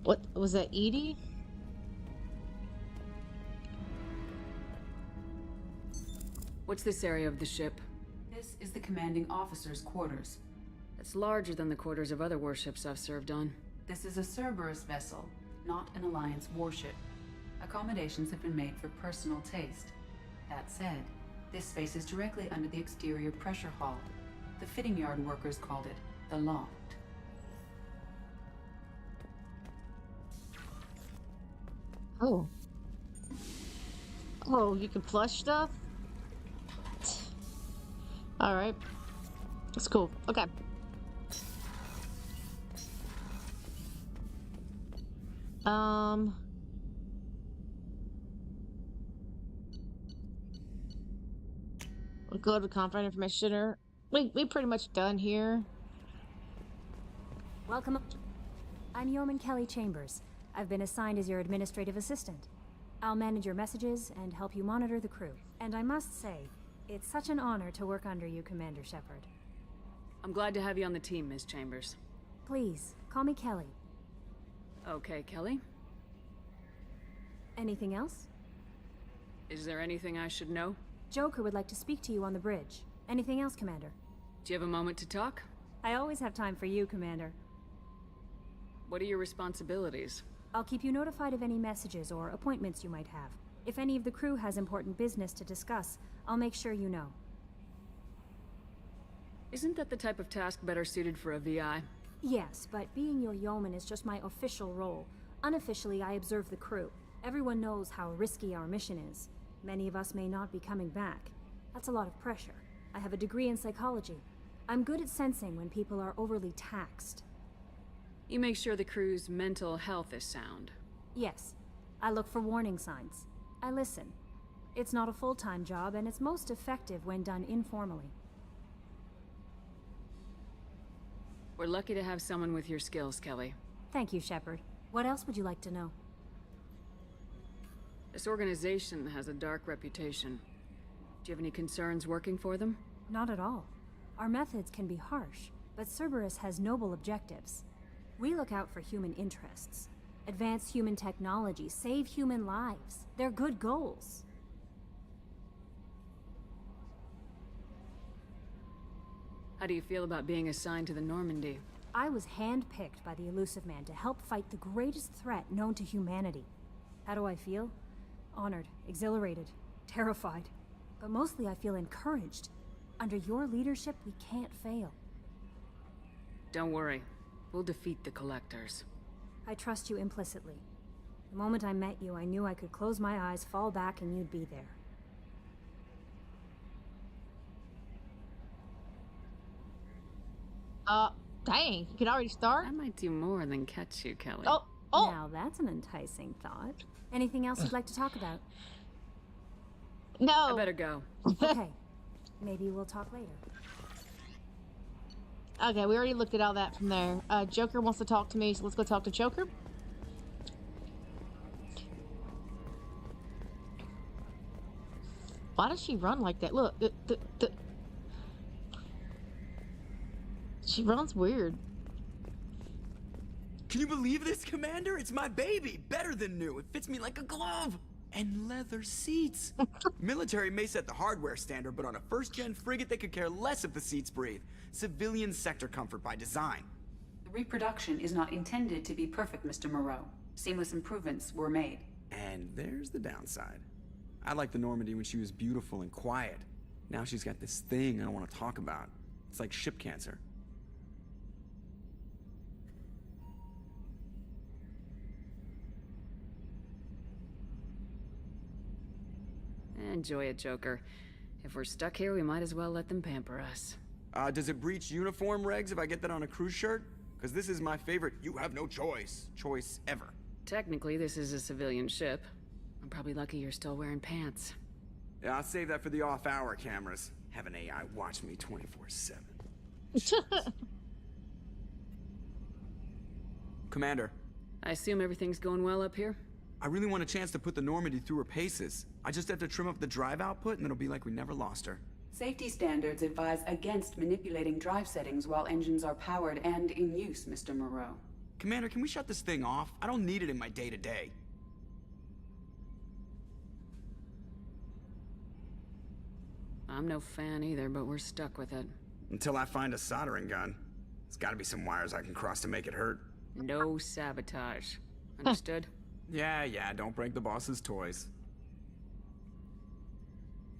What was that, Edie? What's this area of the ship? This is the commanding officer's quarters. It's larger than the quarters of other warships I've served on. This is a Cerberus vessel, not an Alliance warship. Accommodations have been made for personal taste. That said, this space is directly under the exterior pressure hull. The fitting yard workers called it the loft. Oh. Oh, you can flush stuff? Alright. That's cool. Okay. We'll go to the Confide Information Center. We pretty much done here. Welcome. I'm Yeoman Kelly Chambers. I've been assigned as your administrative assistant. I'll manage your messages and help you monitor the crew. And I must say, it's such an honor to work under you, Commander Shepard. I'm glad to have you on the team, Ms. Chambers. Please, call me Kelly. Okay, Kelly. Anything else? Is there anything I should know? Joker would like to speak to you on the bridge. Anything else, Commander? Do you have a moment to talk? I always have time for you, Commander. What are your responsibilities? I'll keep you notified of any messages or appointments you might have. If any of the crew has important business to discuss, I'll make sure you know. Isn't that the type of task better suited for a VI? Yes, but being your yeoman is just my official role. Unofficially, I observe the crew. Everyone knows how risky our mission is. Many of us may not be coming back. That's a lot of pressure. I have a degree in psychology. I'm good at sensing when people are overly taxed. You make sure the crew's mental health is sound. Yes. I look for warning signs. I listen. It's not a full-time job, and it's most effective when done informally. We're lucky to have someone with your skills, Kelly. Thank you, Shepard. What else would you like to know? This organization has a dark reputation. Do you have any concerns working for them? Not at all. Our methods can be harsh, but Cerberus has noble objectives. We look out for human interests. Advance human technology, save human lives. They're good goals. How do you feel about being assigned to the Normandy? I was handpicked by the Elusive Man to help fight the greatest threat known to humanity. How do I feel? Honored, exhilarated, terrified. But mostly I feel encouraged. Under your leadership, we can't fail. Don't worry. We'll defeat the Collectors. I trust you implicitly. The moment I met you, I knew I could close my eyes, fall back, and you'd be there. Dang, you could already start? I might do more than catch you, Kelly. Oh. Now that's an enticing thought. Anything else you'd like to talk about? No. I better go. Okay. Maybe we'll talk later. Okay, we already looked at all that from there. Joker wants to talk to me, so let's go talk to Joker. Why does she run like that? Look, she runs weird. Can you believe this, Commander? It's my baby. Better than new. It fits me like a glove. And leather seats. Military may set the hardware standard, but on a first-gen frigate, they could care less if the seats breathe. Civilian sector comfort by design. The reproduction is not intended to be perfect, Mr. Moreau. Seamless improvements were made. And there's the downside. I liked the Normandy when she was beautiful and quiet. Now she's got this thing I don't want to talk about. It's like ship cancer. Enjoy it, Joker. If we're stuck here, we might as well let them pamper us. Does it breach uniform regs if I get that on a cruise shirt? Because this is my favorite you have no choice ever. Technically, this is a civilian ship. I'm probably lucky you're still wearing pants. Yeah, I'll save that for the off-hour cameras. Have an AI watch me 24/7. Commander. I assume everything's going well up here? I really want a chance to put the Normandy through her paces. I just have to trim up the drive output and it'll be like we never lost her. Safety standards advise against manipulating drive settings while engines are powered and in use, Mr. Moreau. Commander, can we shut this thing off? I don't need it in my day-to-day. I'm no fan either, but we're stuck with it. Until I find a soldering gun. There's gotta be some wires I can cross to make it hurt. No sabotage. Understood? Yeah, don't break the boss's toys.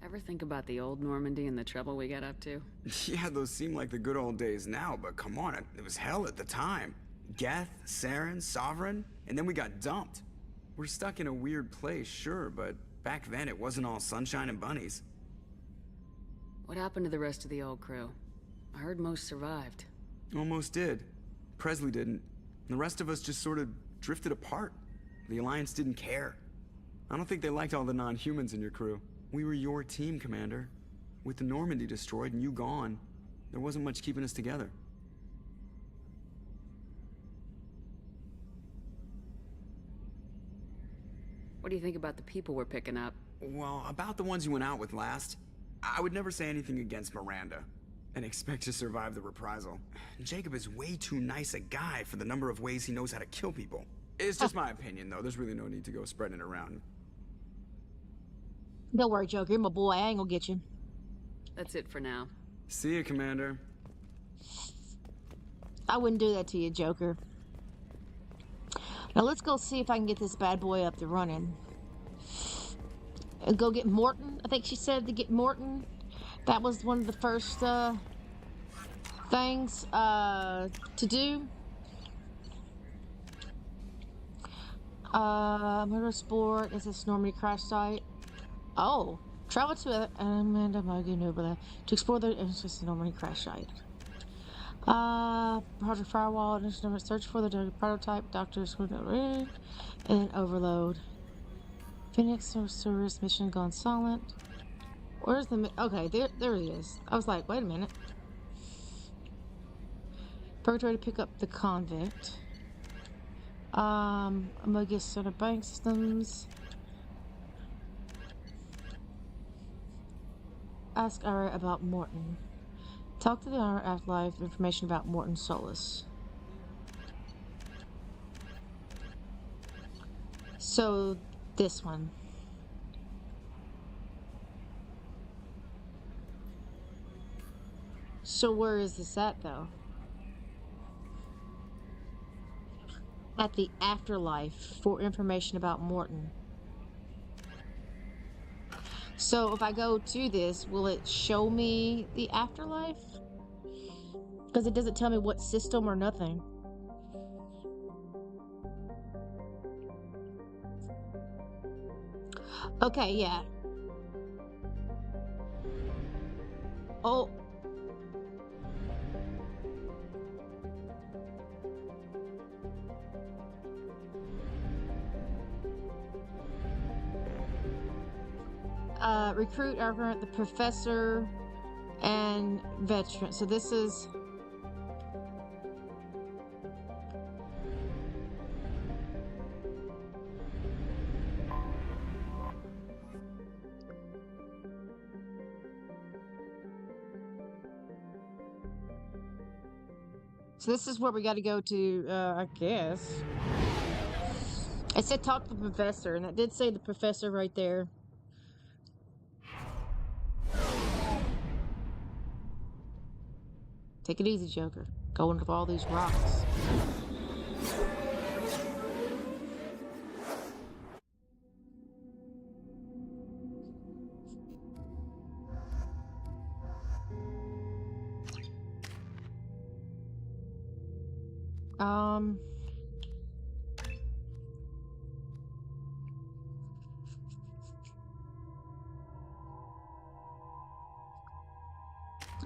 Ever think about the old Normandy and the trouble we got up to? Yeah, those seem like the good old days now, but come on, it was hell at the time. Geth, Saren, Sovereign, and then we got dumped. We're stuck in a weird place, sure, but back then it wasn't all sunshine and bunnies. What happened to the rest of the old crew? I heard most survived. Almost did. Presley didn't. The rest of us just sort of drifted apart. The Alliance didn't care. I don't think they liked all the non-humans in your crew. We were your team, Commander. With the Normandy destroyed and you gone, there wasn't much keeping us together. What do you think about the people we're picking up? Well, about the ones you went out with last, I would never say anything against Miranda and expect to survive the reprisal. Jacob is way too nice a guy for the number of ways he knows how to kill people. It's just my opinion, though. There's really no need to go spreading it around. Don't worry, Joker. You're my boy. I ain't gonna get you. That's it for now. See you, Commander. I wouldn't do that to you, Joker. Now let's go see if I can get this bad boy up to running. Go get Morton. I think she said to get Morton. That was one of the first things to do. Motorsport is this Normandy crash site. Oh, travel to Amanda Mogan over there to explore the it's just a Normandy crash site. Project Firewall, initial search for the prototype, Doctor's and Overload. Phoenix Service mission gone silent. Where's the... Okay, there he is. I was like, wait a minute. Purgatory to pick up the convict. Amogus Center Bank Systems. Ask Ara about Morton. Talk to the Ara Afterlife. Information about Morton Solus. So, this one. So where is this at, though? At the Afterlife for information about Morton. So if I go to this, will it show me the Afterlife? Because it doesn't tell me what system or nothing. Okay, yeah. Oh. Recruit, the professor, and veteran. So this is... So this is where we got to go to, I guess. It said talk to the professor, and that did say the professor right there. Take it easy, Joker. Going with all these rocks.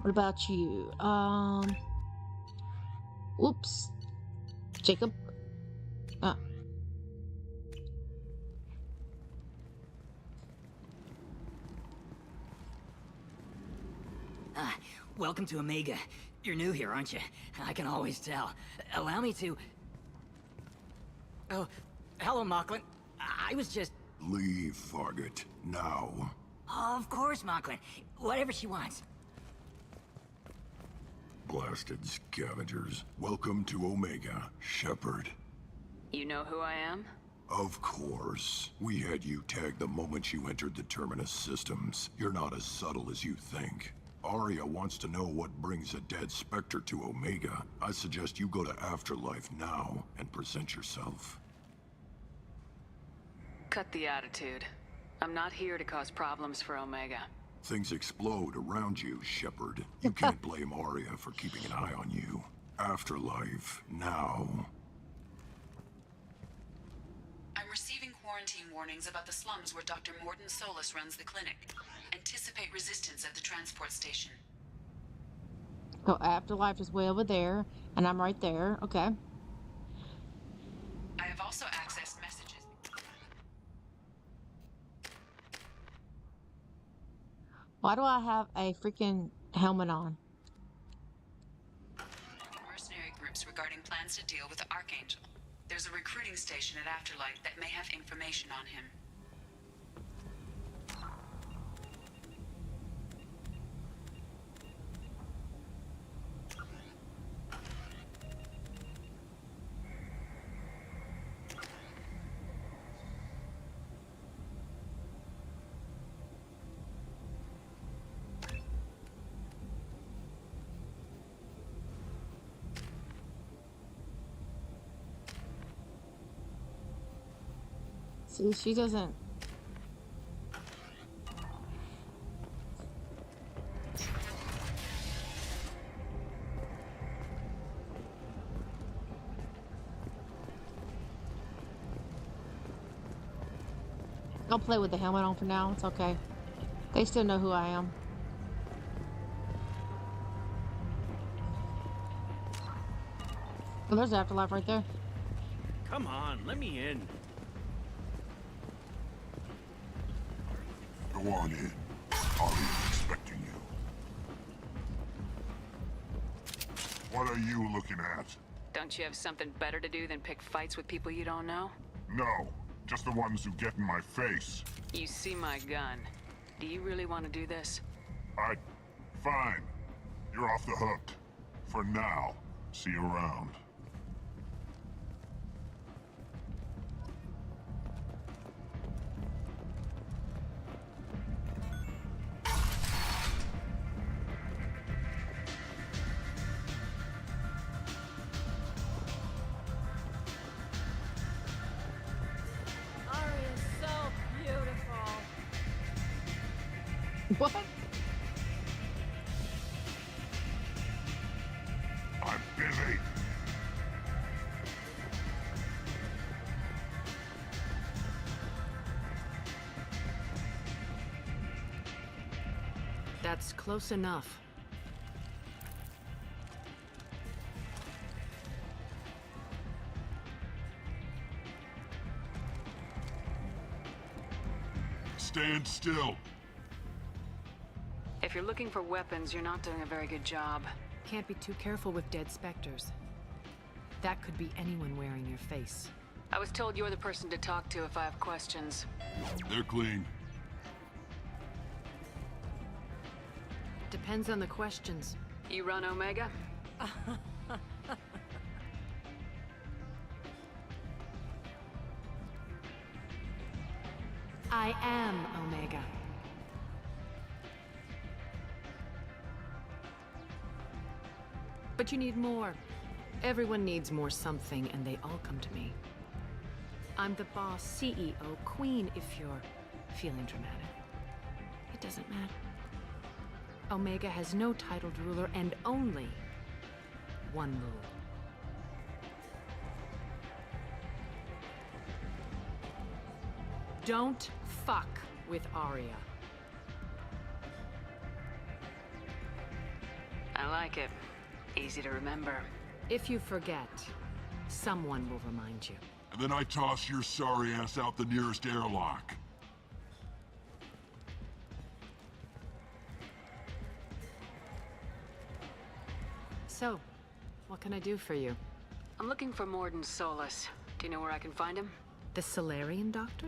What about you? Oops. Jacob. Welcome to Omega. You're new here, aren't you? I can always tell. Allow me to... Oh, hello, Mocklin. I was just... Leave, Fargate. Now. Of course, Mocklin. Whatever she wants. Blasted scavengers. Welcome to Omega, Shepard. You know who I am? Of course. We had you tagged the moment you entered the Terminus systems. You're not as subtle as you think. Arya wants to know what brings a dead Spectre to Omega. I suggest you go to Afterlife now and present yourself. Cut the attitude. I'm not here to cause problems for Omega. Things explode around you, Shepard. You can't blame Arya for keeping an eye on you. Afterlife, now. I'm receiving quarantine warnings about the slums where Dr. Morton Solus runs the clinic. Anticipate resistance at the transport station. So Afterlife is way over there, and I'm right there. Okay. I have also accessed messages. Why do I have a freaking helmet on? Mercenary groups regarding plans to deal with the Archangel. There's a recruiting station at Afterlife that may have information on him. See, she doesn't... I'll play with the helmet on for now. It's okay. They still know who I am. Oh, there's the afterlife right there. Come on, let me in. Go on in. Aria's expecting you. What are you looking at? Don't you have something better to do than pick fights with people you don't know? No, just the ones who get in my face. You see my gun. Do you really want to do this? Fine. You're off the hook. For now. See you around. Aria's so beautiful. What? I'm busy. That's close enough. Stand still. If you're looking for weapons, you're not doing a very good job. Can't be too careful with dead specters. That could be anyone wearing your face. I was told you're the person to talk to if I have questions. They're clean. Depends on the questions. You run Omega? I am Omega. But you need more. Everyone needs more something, and they all come to me. I'm the boss, CEO, queen, if you're feeling dramatic. It doesn't matter. Omega has no titled ruler and only one rule. Don't fuck with Aria. I like it. Easy to remember. If you forget, someone will remind you. And then I toss your sorry ass out the nearest airlock. So, what can I do for you? I'm looking for Morden Solus. Do you know where I can find him? The Salarian doctor?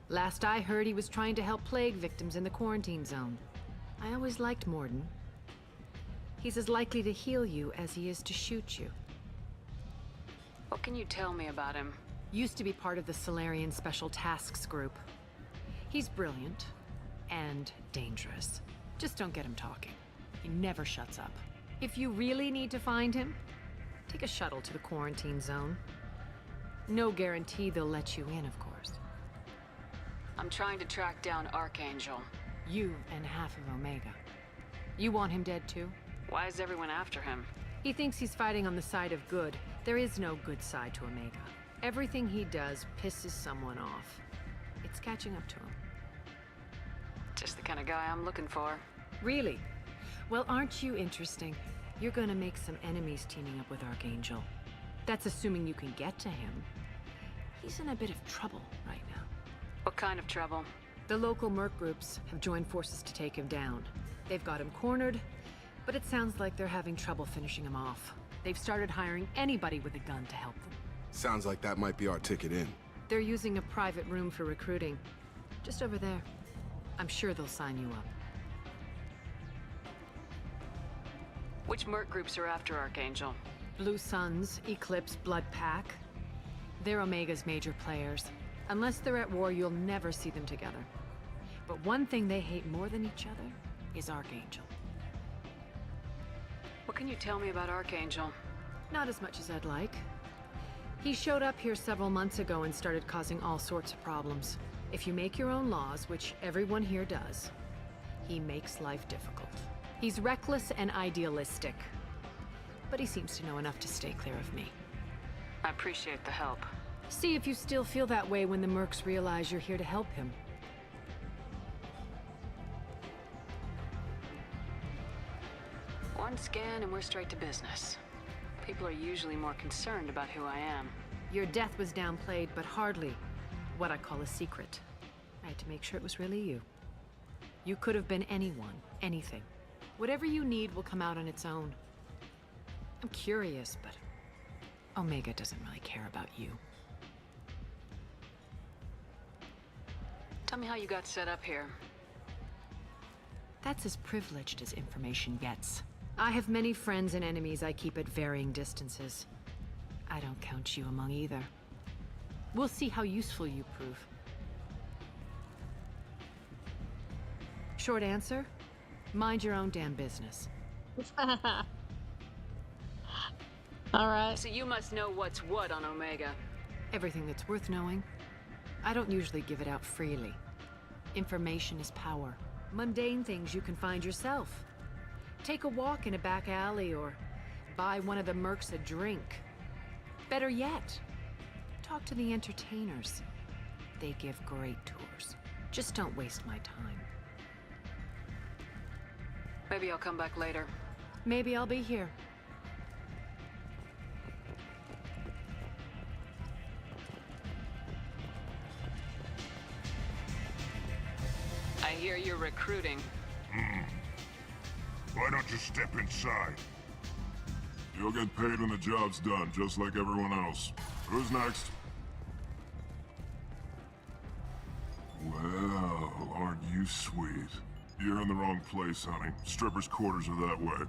Last I heard, he was trying to help plague victims in the quarantine zone. I always liked Morden. He's as likely to heal you as he is to shoot you. What can you tell me about him? Used to be part of the Salarian Special Tasks Group. He's brilliant and dangerous. Just don't get him talking. He never shuts up. If you really need to find him, take a shuttle to the quarantine zone. No guarantee they'll let you in, of course. I'm trying to track down Archangel. You and half of Omega. You want him dead too? Why is everyone after him? He thinks he's fighting on the side of good. There is no good side to Omega. Everything he does pisses someone off. It's catching up to him. Just the kind of guy I'm looking for. Really? Well, aren't you interesting? You're gonna make some enemies teaming up with Archangel. That's assuming you can get to him. He's in a bit of trouble right now. What kind of trouble? The local merc groups have joined forces to take him down. They've got him cornered, but it sounds like they're having trouble finishing him off. They've started hiring anybody with a gun to help them. Sounds like that might be our ticket in. They're using a private room for recruiting. Just over there. I'm sure they'll sign you up. Which merc groups are after Archangel? Blue Suns, Eclipse, Blood Pack. They're Omega's major players. Unless they're at war, you'll never see them together. But one thing they hate more than each other is Archangel. What can you tell me about Archangel? Not as much as I'd like. He showed up here several months ago and started causing all sorts of problems. If you make your own laws, which everyone here does, he makes life difficult. He's reckless and idealistic, but he seems to know enough to stay clear of me. I appreciate the help. See if you still feel that way when the mercs realize you're here to help him. One scan and we're straight to business. People are usually more concerned about who I am. Your death was downplayed, but hardly what I call a secret. I had to make sure it was really you. You could have been anyone, anything. Whatever you need will come out on its own. I'm curious, but Omega doesn't really care about you. Tell me how you got set up here. That's as privileged as information gets. I have many friends and enemies I keep at varying distances. I don't count you among either. We'll see how useful you prove. Short answer, mind your own damn business. All right. So you must know what's what on Omega. Everything that's worth knowing. I don't usually give it out freely. Information is power. Mundane things you can find yourself. Take a walk in a back alley or buy one of the mercs a drink. Better yet, talk to the entertainers. They give great tours. Just don't waste my time. Maybe I'll come back later. Maybe I'll be here. I hear you're recruiting. Why don't you step inside? You'll get paid when the job's done, just like everyone else. Who's next? Well, aren't you sweet? You're in the wrong place, honey. Strippers' quarters are that way.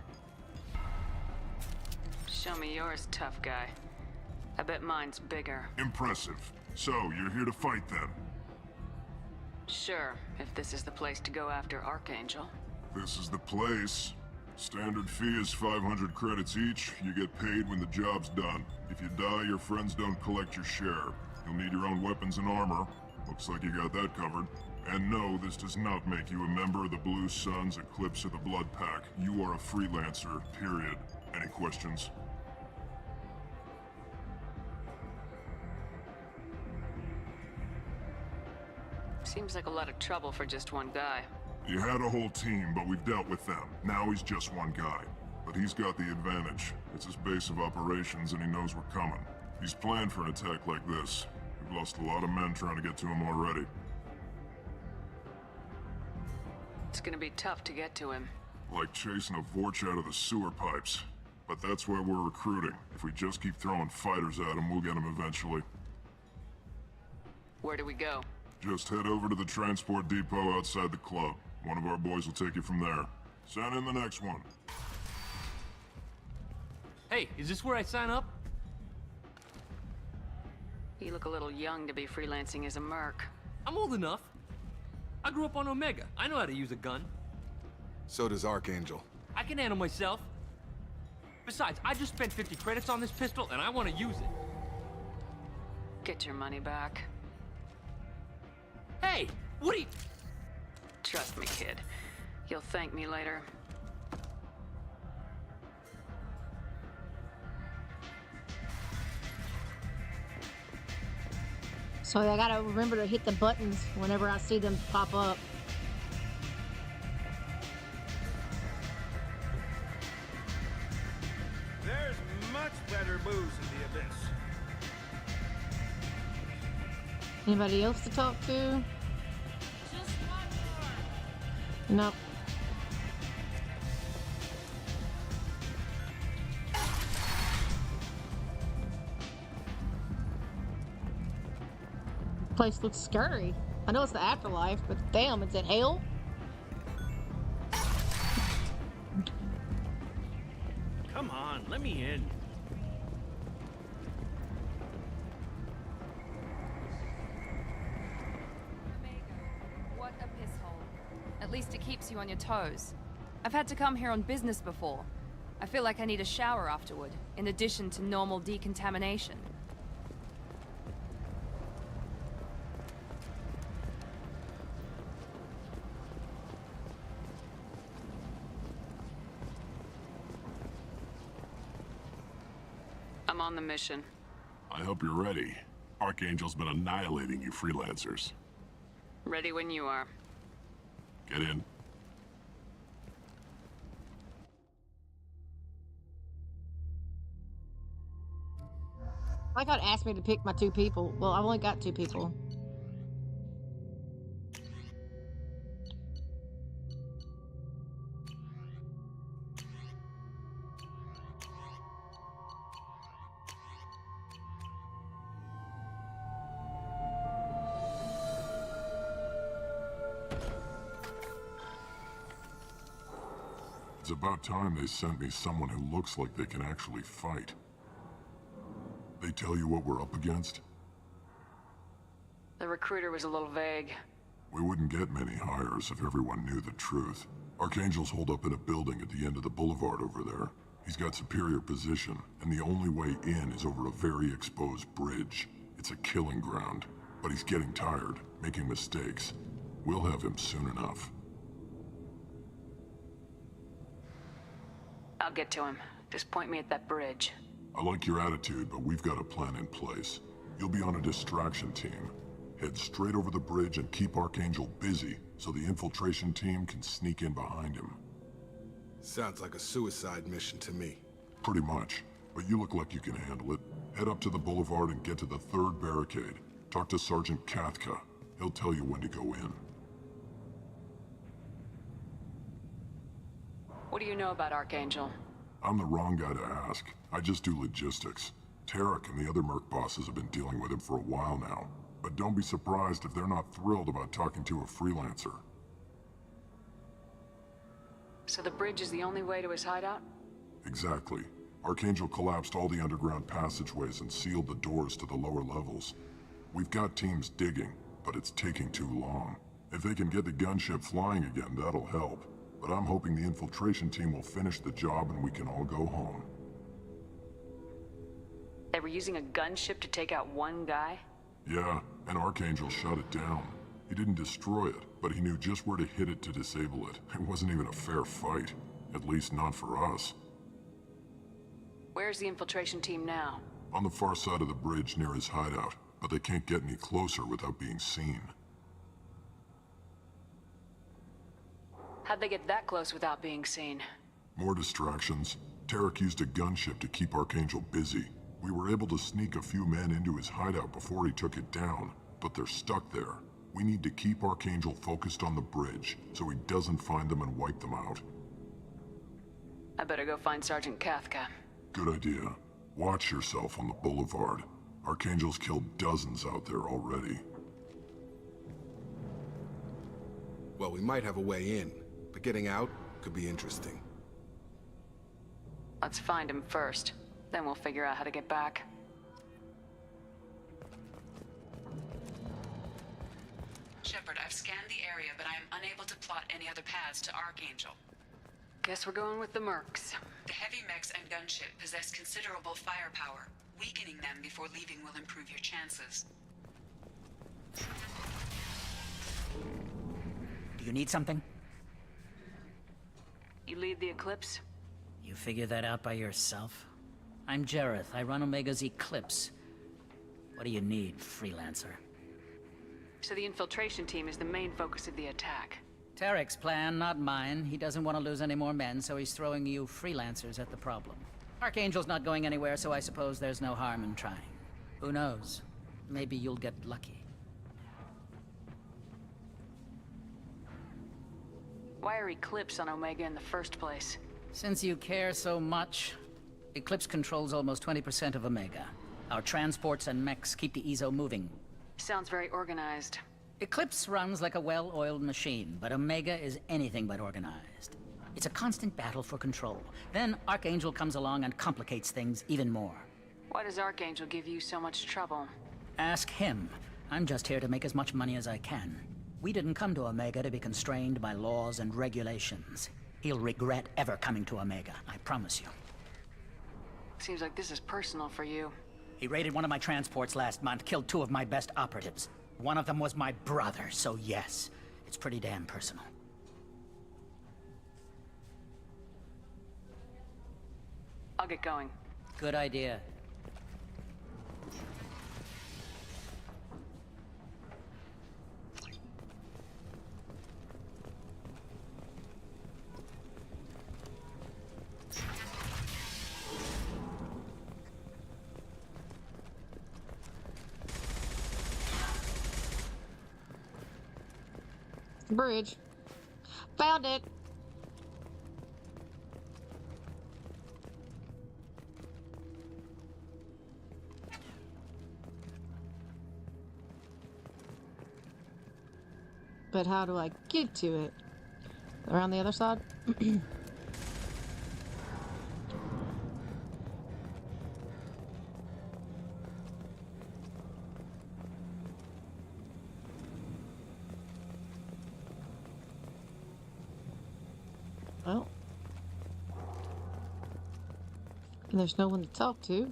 Show me yours, tough guy. I bet mine's bigger. Impressive. So, you're here to fight then? Sure, if this is the place to go after Archangel. This is the place. Standard fee is 500 credits each. You get paid when the job's done. If you die, your friends don't collect your share. You'll need your own weapons and armor. Looks like you got that covered. And no, this does not make you a member of the Blue Suns, Eclipse, or the Blood Pack. You are a freelancer, period. Any questions? Seems like a lot of trouble for just one guy. You had a whole team, but we've dealt with them. Now he's just one guy. But he's got the advantage. It's his base of operations and he knows we're coming. He's planned for an attack like this. We've lost a lot of men trying to get to him already. It's gonna be tough to get to him. Like chasing a Vorch out of the sewer pipes. But that's why we're recruiting. If we just keep throwing fighters at him, we'll get him eventually. Where do we go? Just head over to the transport depot outside the club. One of our boys will take you from there. Send in the next one. Hey, is this where I sign up? You look a little young to be freelancing as a merc. I'm old enough. I grew up on Omega. I know how to use a gun. So does Archangel. I can handle myself. Besides, I just spent 50 credits on this pistol, and I want to use it. Get your money back. Hey, what are you... Trust me, kid. You'll thank me later. So I gotta remember to hit the buttons whenever I see them pop up. There's much better booze in the abyss. Anybody else to talk to? Nope. Place looks scary. I know it's the afterlife, but damn, it's in hell. Come on, let me in. What a piss hole. At least it keeps you on your toes. I've had to come here on business before. I feel like I need a shower afterward, in addition to normal decontamination. I'm on the mission. I hope you're ready. Archangel's been annihilating you freelancers. Ready when you are. Get in. I got asked me to pick my 2 people. Well, I've only got 2 people. It's about time they sent me someone who looks like they can actually fight. They tell you what we're up against? The recruiter was a little vague. We wouldn't get many hires if everyone knew the truth. Archangel's holed up in a building at the end of the boulevard over there. He's got superior position, and the only way in is over a very exposed bridge. It's a killing ground, but he's getting tired, making mistakes. We'll have him soon enough. I'll get to him. Just point me at that bridge. I like your attitude, but we've got a plan in place. You'll be on a distraction team. Head straight over the bridge and keep Archangel busy, so the infiltration team can sneak in behind him. Sounds like a suicide mission to me. Pretty much, but you look like you can handle it. Head up to the boulevard and get to the 3rd barricade. Talk to Sergeant Kathka. He'll tell you when to go in. What do you know about Archangel? I'm the wrong guy to ask. I just do logistics. Tarek and the other Merc bosses have been dealing with him for a while now. But don't be surprised if they're not thrilled about talking to a freelancer. So the bridge is the only way to his hideout? Exactly. Archangel collapsed all the underground passageways and sealed the doors to the lower levels. We've got teams digging, but it's taking too long. If they can get the gunship flying again, that'll help. But I'm hoping the infiltration team will finish the job and we can all go home. They were using a gunship to take out one guy? Yeah, and Archangel shot it down. He didn't destroy it, but he knew just where to hit it to disable it. It wasn't even a fair fight. At least not for us. Where's the infiltration team now? On the far side of the bridge near his hideout, but they can't get any closer without being seen. How'd they get that close without being seen? More distractions. Tarek used a gunship to keep Archangel busy. We were able to sneak a few men into his hideout before he took it down, but they're stuck there. We need to keep Archangel focused on the bridge, so he doesn't find them and wipe them out. I better go find Sergeant Kathka. Good idea. Watch yourself on the boulevard. Archangel's killed dozens out there already. Well, we might have a way in, but getting out could be interesting. Let's find him first. Then we'll figure out how to get back. Shepard, I've scanned the area, but I am unable to plot any other paths to Archangel. Guess we're going with the Mercs. The heavy mechs and gunship possess considerable firepower. Weakening them before leaving will improve your chances. Do you need something? You lead the Eclipse? You figure that out by yourself? I'm Jareth. I run Omega's Eclipse. What do you need, freelancer? So the infiltration team is the main focus of the attack. Tarek's plan, not mine. He doesn't want to lose any more men, so he's throwing you freelancers at the problem. Archangel's not going anywhere, so I suppose there's no harm in trying. Who knows? Maybe you'll get lucky. Why are Eclipse on Omega in the first place? Since you care so much, Eclipse controls almost 20% of Omega. Our transports and mechs keep the EZO moving. Sounds very organized. Eclipse runs like a well-oiled machine, but Omega is anything but organized. It's a constant battle for control. Then Archangel comes along and complicates things even more. Why does Archangel give you so much trouble? Ask him. I'm just here to make as much money as I can. We didn't come to Omega to be constrained by laws and regulations. He'll regret ever coming to Omega, I promise you. Seems like this is personal for you. He raided one of my transports last month, killed 2 of my best operatives. One of them was my brother, so yes, it's pretty damn personal. I'll get going. Good idea. Bridge. Found it. But how do I get to it? Around the other side? Well. And there's no one to talk to.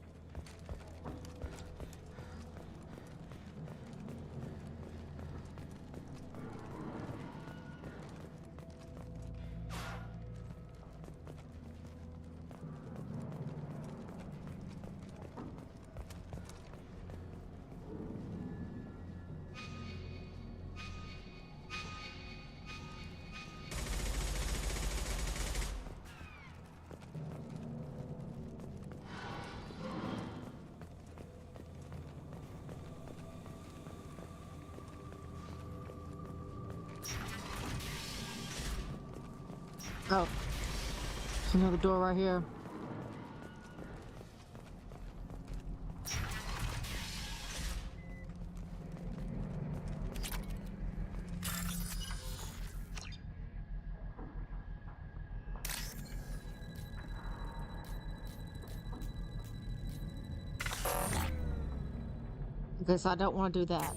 Oh, there's another door right here. Okay, so I don't want to do that.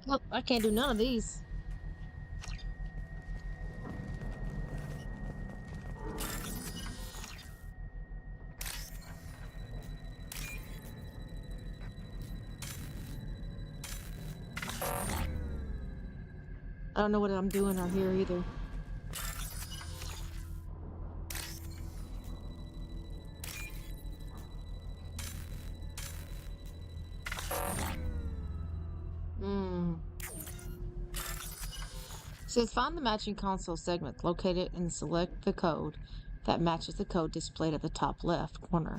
Look, I can't do none of these. I don't know what I'm doing out here either. It says find the matching console segment located and select the code that matches the code displayed at the top left corner.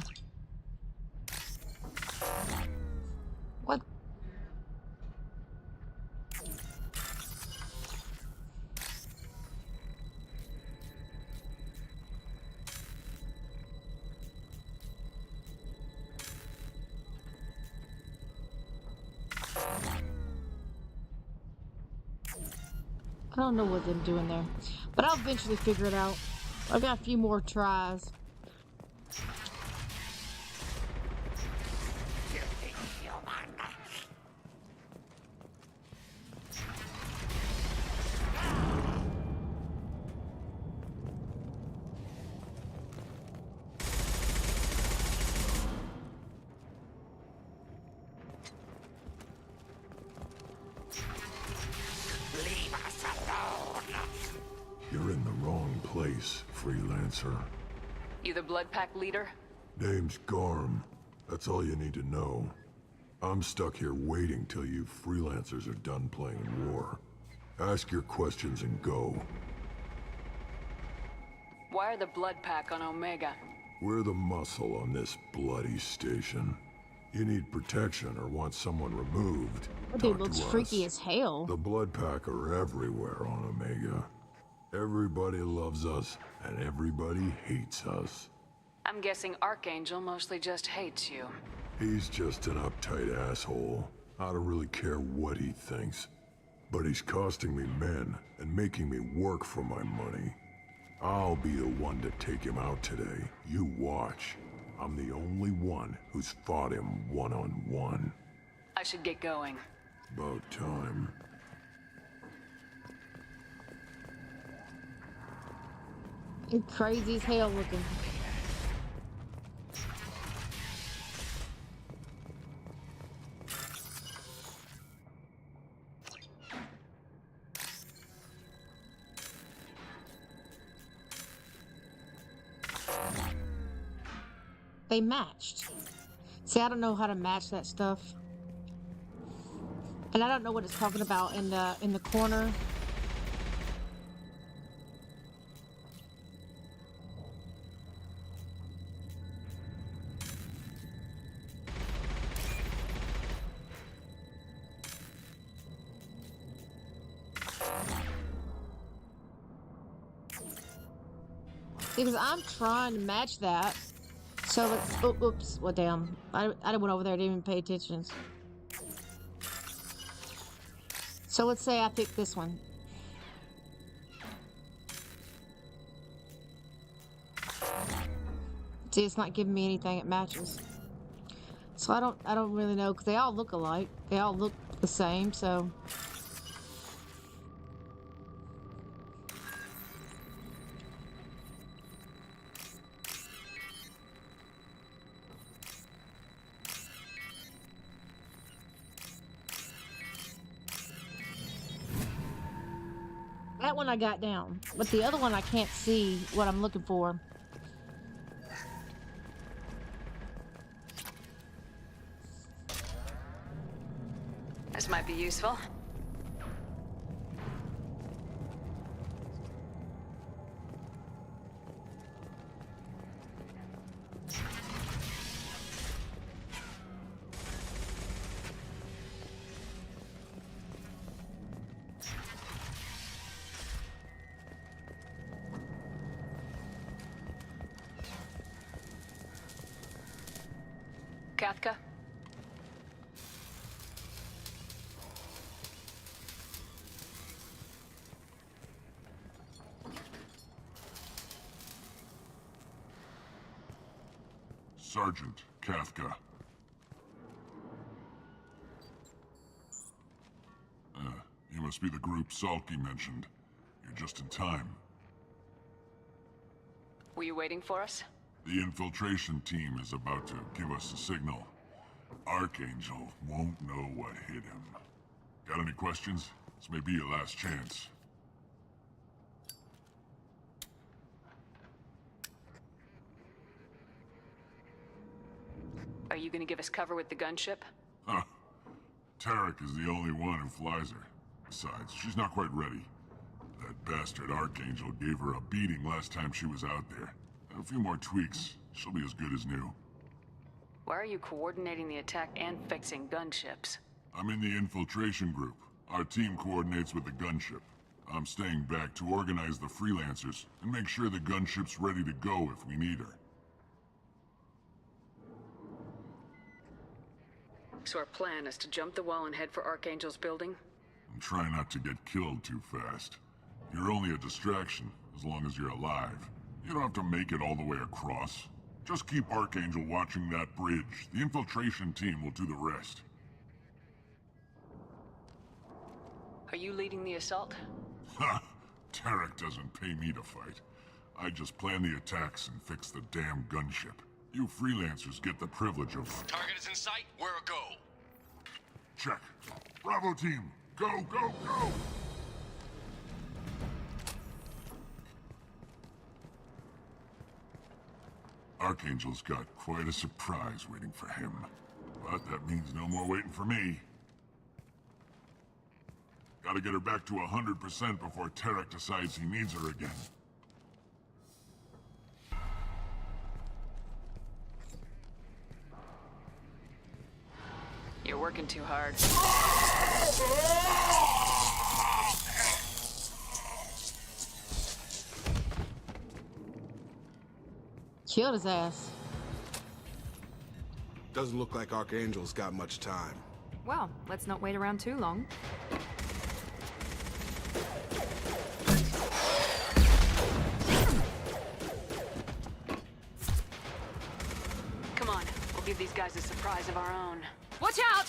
What? I don't know what I'm doing there, but I'll eventually figure it out. I've got a few more tries. You're in the wrong place, freelancer. You the Blood Pack leader? Name's Garm. That's all you need to know. I'm stuck here waiting till you freelancers are done playing war. Ask your questions and go. Why are the Blood Pack on Omega? We're the muscle on this bloody station. You need protection or want someone removed. That dude looks freaky as hell. The Blood Pack are everywhere on Omega. Everybody loves us, and everybody hates us. I'm guessing Archangel mostly just hates you. He's just an uptight asshole. I don't really care what he thinks. But he's costing me men and making me work for my money. I'll be the one to take him out today. You watch. I'm the only one who's fought him one-on-one. I should get going. About time. You're crazy as hell looking. They matched. See, I don't know how to match that stuff. And I don't know what it's talking about in the corner. Because I'm trying to match that. So let's. Oh, oops. Well, damn. I went over there. I didn't even pay attention. So let's say I pick this one. See, it's not giving me anything it matches. So I don't really know, because they all look alike. They all look the same, so. That one I got down, but the other one I can't see what I'm looking for. This might be useful. Kafka? Sergeant Kafka. You must be the group Salky mentioned. You're just in time. Were you waiting for us? The infiltration team is about to give us a signal. Archangel won't know what hit him. Got any questions? This may be your last chance. Are you gonna give us cover with the gunship? Huh. Tarek is the only one who flies her. Besides, she's not quite ready. That bastard Archangel gave her a beating last time she was out there. A few more tweaks, she'll be as good as new. Why are you coordinating the attack and fixing gunships? I'm in the infiltration group. Our team coordinates with the gunship. I'm staying back to organize the freelancers and make sure the gunship's ready to go if we need her. So our plan is to jump the wall and head for Archangel's building? And try not to get killed too fast. You're only a distraction, as long as you're alive. You don't have to make it all the way across. Just keep Archangel watching that bridge. The infiltration team will do the rest. Are you leading the assault? Ha! Tarek doesn't pay me to fight. I just plan the attacks and fix the damn gunship. You freelancers get the privilege of... Target is in sight. Where a go? Check. Bravo team! Go, go, go! Archangel's got quite a surprise waiting for him. But that means no more waiting for me. Gotta get her back to 100% before Tarek decides he needs her again. You're working too hard. Killed his ass. Doesn't look like Archangel's got much time. Well, let's not wait around too long. Come on, we'll give these guys a surprise of our own. Watch out!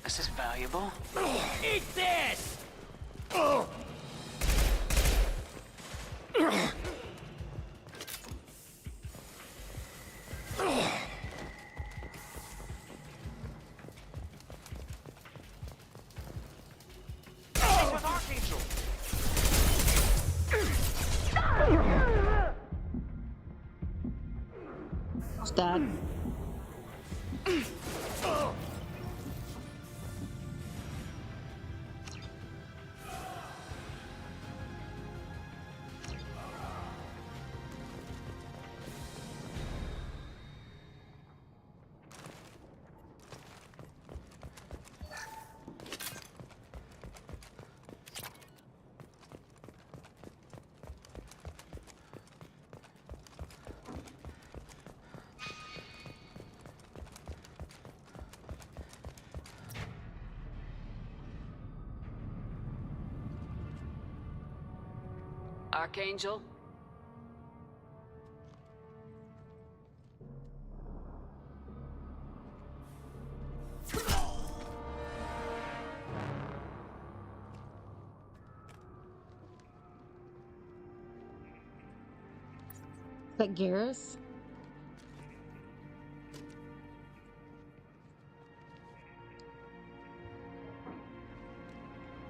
This is valuable. Eat this! With Archangel! Dad. Archangel? Is that Garrus?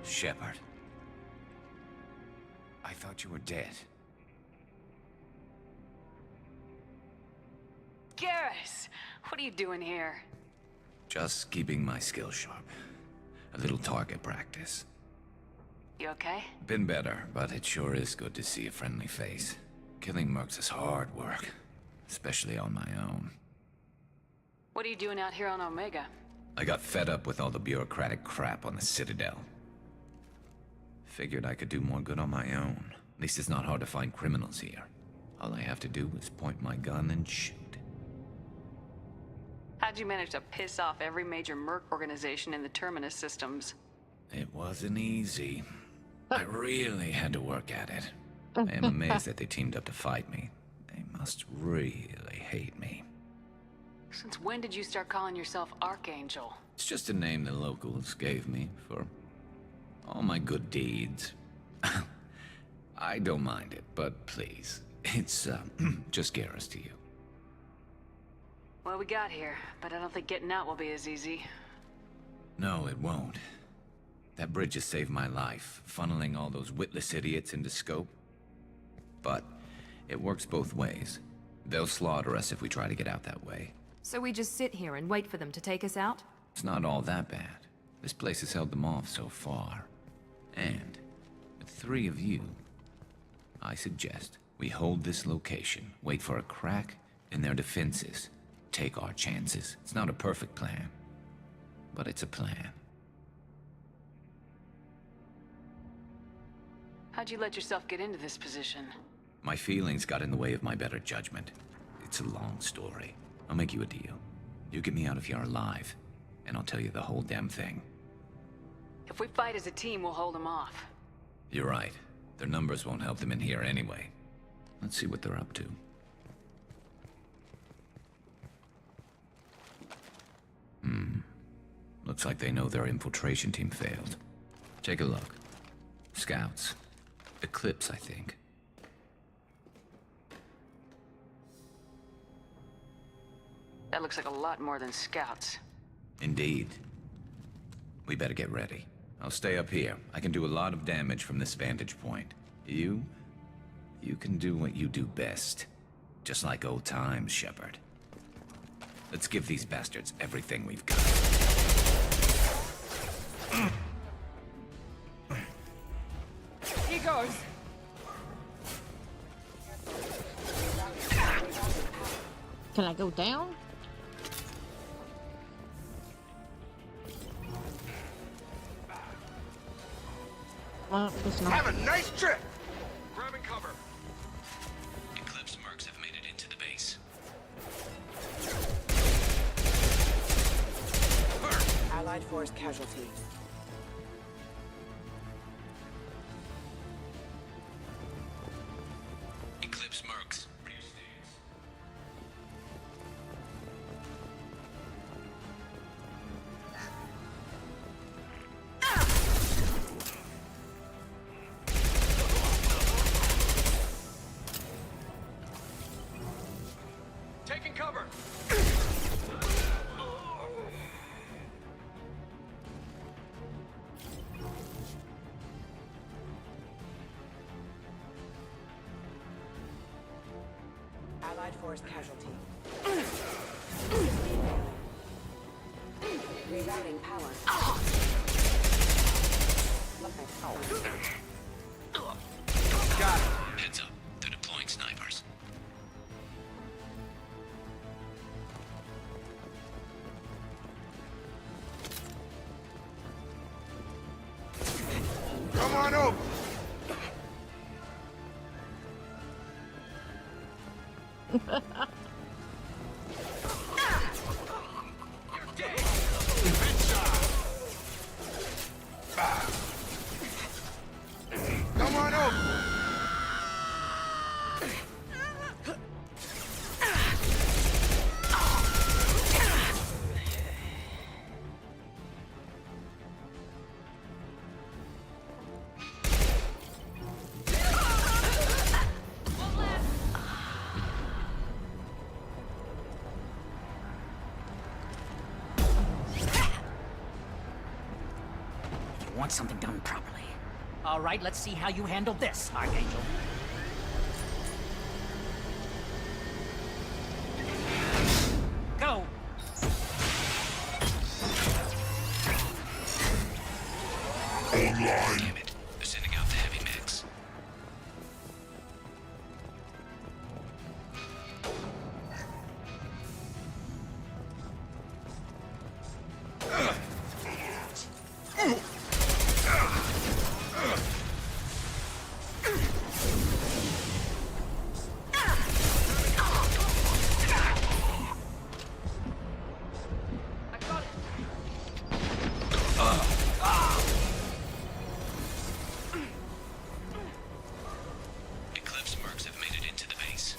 Shepard. I thought you were dead. Garrus! What are you doing here? Just keeping my skills sharp. A little target practice. You okay? Been better, but it sure is good to see a friendly face. Killing mercs is hard work, especially on my own. What are you doing out here on Omega? I got fed up with all the bureaucratic crap on the Citadel. Figured I could do more good on my own. At least it's not hard to find criminals here. All I have to do is point my gun and shoot. How'd you manage to piss off every major merc organization in the Terminus systems? It wasn't easy. I really had to work at it. I am amazed that they teamed up to fight me. They must really hate me. Since when did you start calling yourself Archangel? It's just a name the locals gave me for all my good deeds. I don't mind it, but please, it's just Garrus to you. Well, we got here, but I don't think getting out will be as easy. No, it won't. That bridge has saved my life, funneling all those witless idiots into scope. But it works both ways. They'll slaughter us if we try to get out that way. So we just sit here and wait for them to take us out? It's not all that bad. This place has held them off so far. And with 3 of you, I suggest we hold this location, wait for a crack in their defenses, take our chances. It's not a perfect plan, but it's a plan. How'd you let yourself get into this position? My feelings got in the way of my better judgment. It's a long story. I'll make you a deal. You get me out of here alive, and I'll tell you the whole damn thing. If we fight as a team, we'll hold them off. You're right. Their numbers won't help them in here anyway. Let's see what they're up to. Looks like they know their infiltration team failed. Take a look. Scouts. Eclipse, I think. That looks like a lot more than scouts. Indeed. We better get ready. I'll stay up here. I can do a lot of damage from this vantage point. You can do what you do best. Just like old times, Shepard. Let's give these bastards everything we've got. He goes. Can I go down? Well, it's not. Have a nice trip! Grabbing cover. Eclipse mercs have made it into the base. Allied force casualty. Eclipse mercs. Taking cover! Allied force casualty. Rerouting power. Got it. Heads up. They're deploying snipers. Come on over! Come on over! You want something done properly. All right, let's see how you handle this, Archangel. Go! Online. Damn it. They're sending out the heavy mix. Eclipse mercs have made it into the base.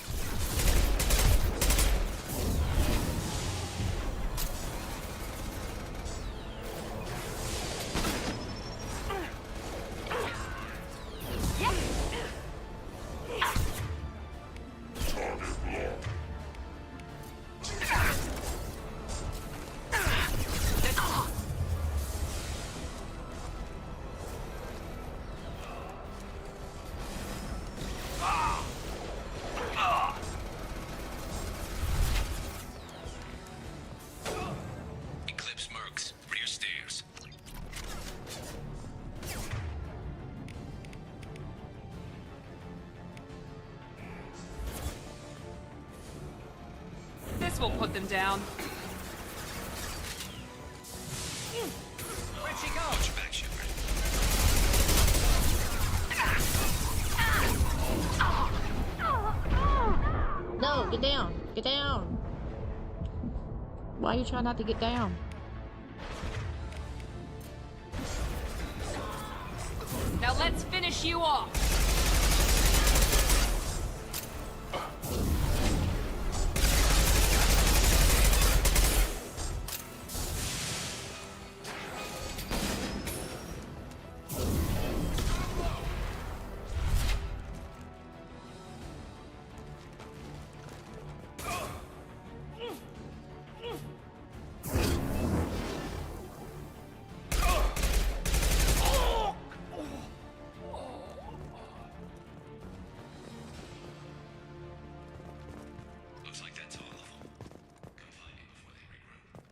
Eclipse mercs, rear stairs. This will put them down. Where'd she go? Watch your back, Shepard. No, get down. Get down. Why are you trying not to get down? Now let's finish you off. Looks like that's all of them. Come find me before they regroup.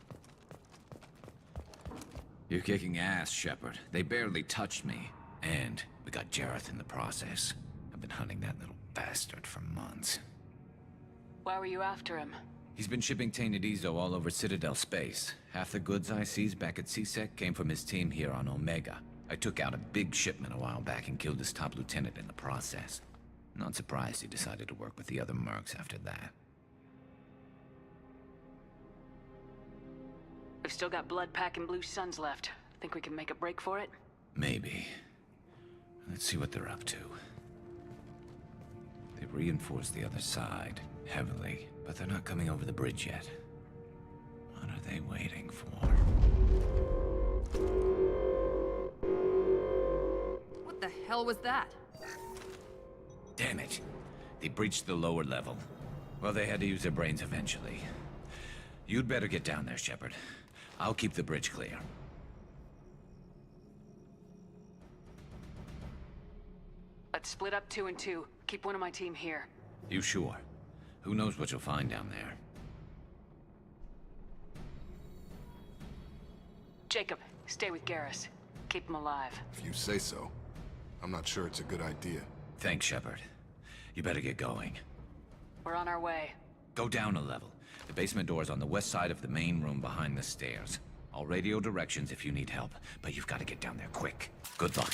You're kicking ass, Shepard. They barely touched me. And we got Jareth in the process. I've been hunting that little bastard for months. Why were you after him? He's been shipping tainted Ezo all over Citadel space. Half the goods I seized back at CSEC came from his team here on Omega. I took out a big shipment a while back and killed his top lieutenant in the process. Not surprised he decided to work with the other mercs after that. We've still got blood pack and blue suns left. Think we can make a break for it? Maybe. Let's see what they're up to. They reinforced the other side, heavily, but they're not coming over the bridge yet. What are they waiting for? What the hell was that? Damn it. They breached the lower level. Well, they had to use their brains eventually. You'd better get down there, Shepard. I'll keep the bridge clear. Let's split up 2 and 2. Keep one of my team here. You sure? Who knows what you'll find down there? Jacob, stay with Garrus. Keep him alive. If you say so. I'm not sure it's a good idea. Thanks, Shepard. You better get going. We're on our way. Go down a level. The basement door's on the west side of the main room behind the stairs. I'll radio directions if you need help, but you've got to get down there quick. Good luck.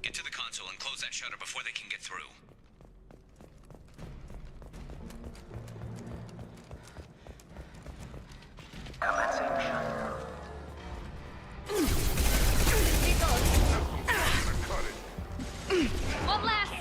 Get to the console and close that shutter before they can get through. Commencing shutdown. One last.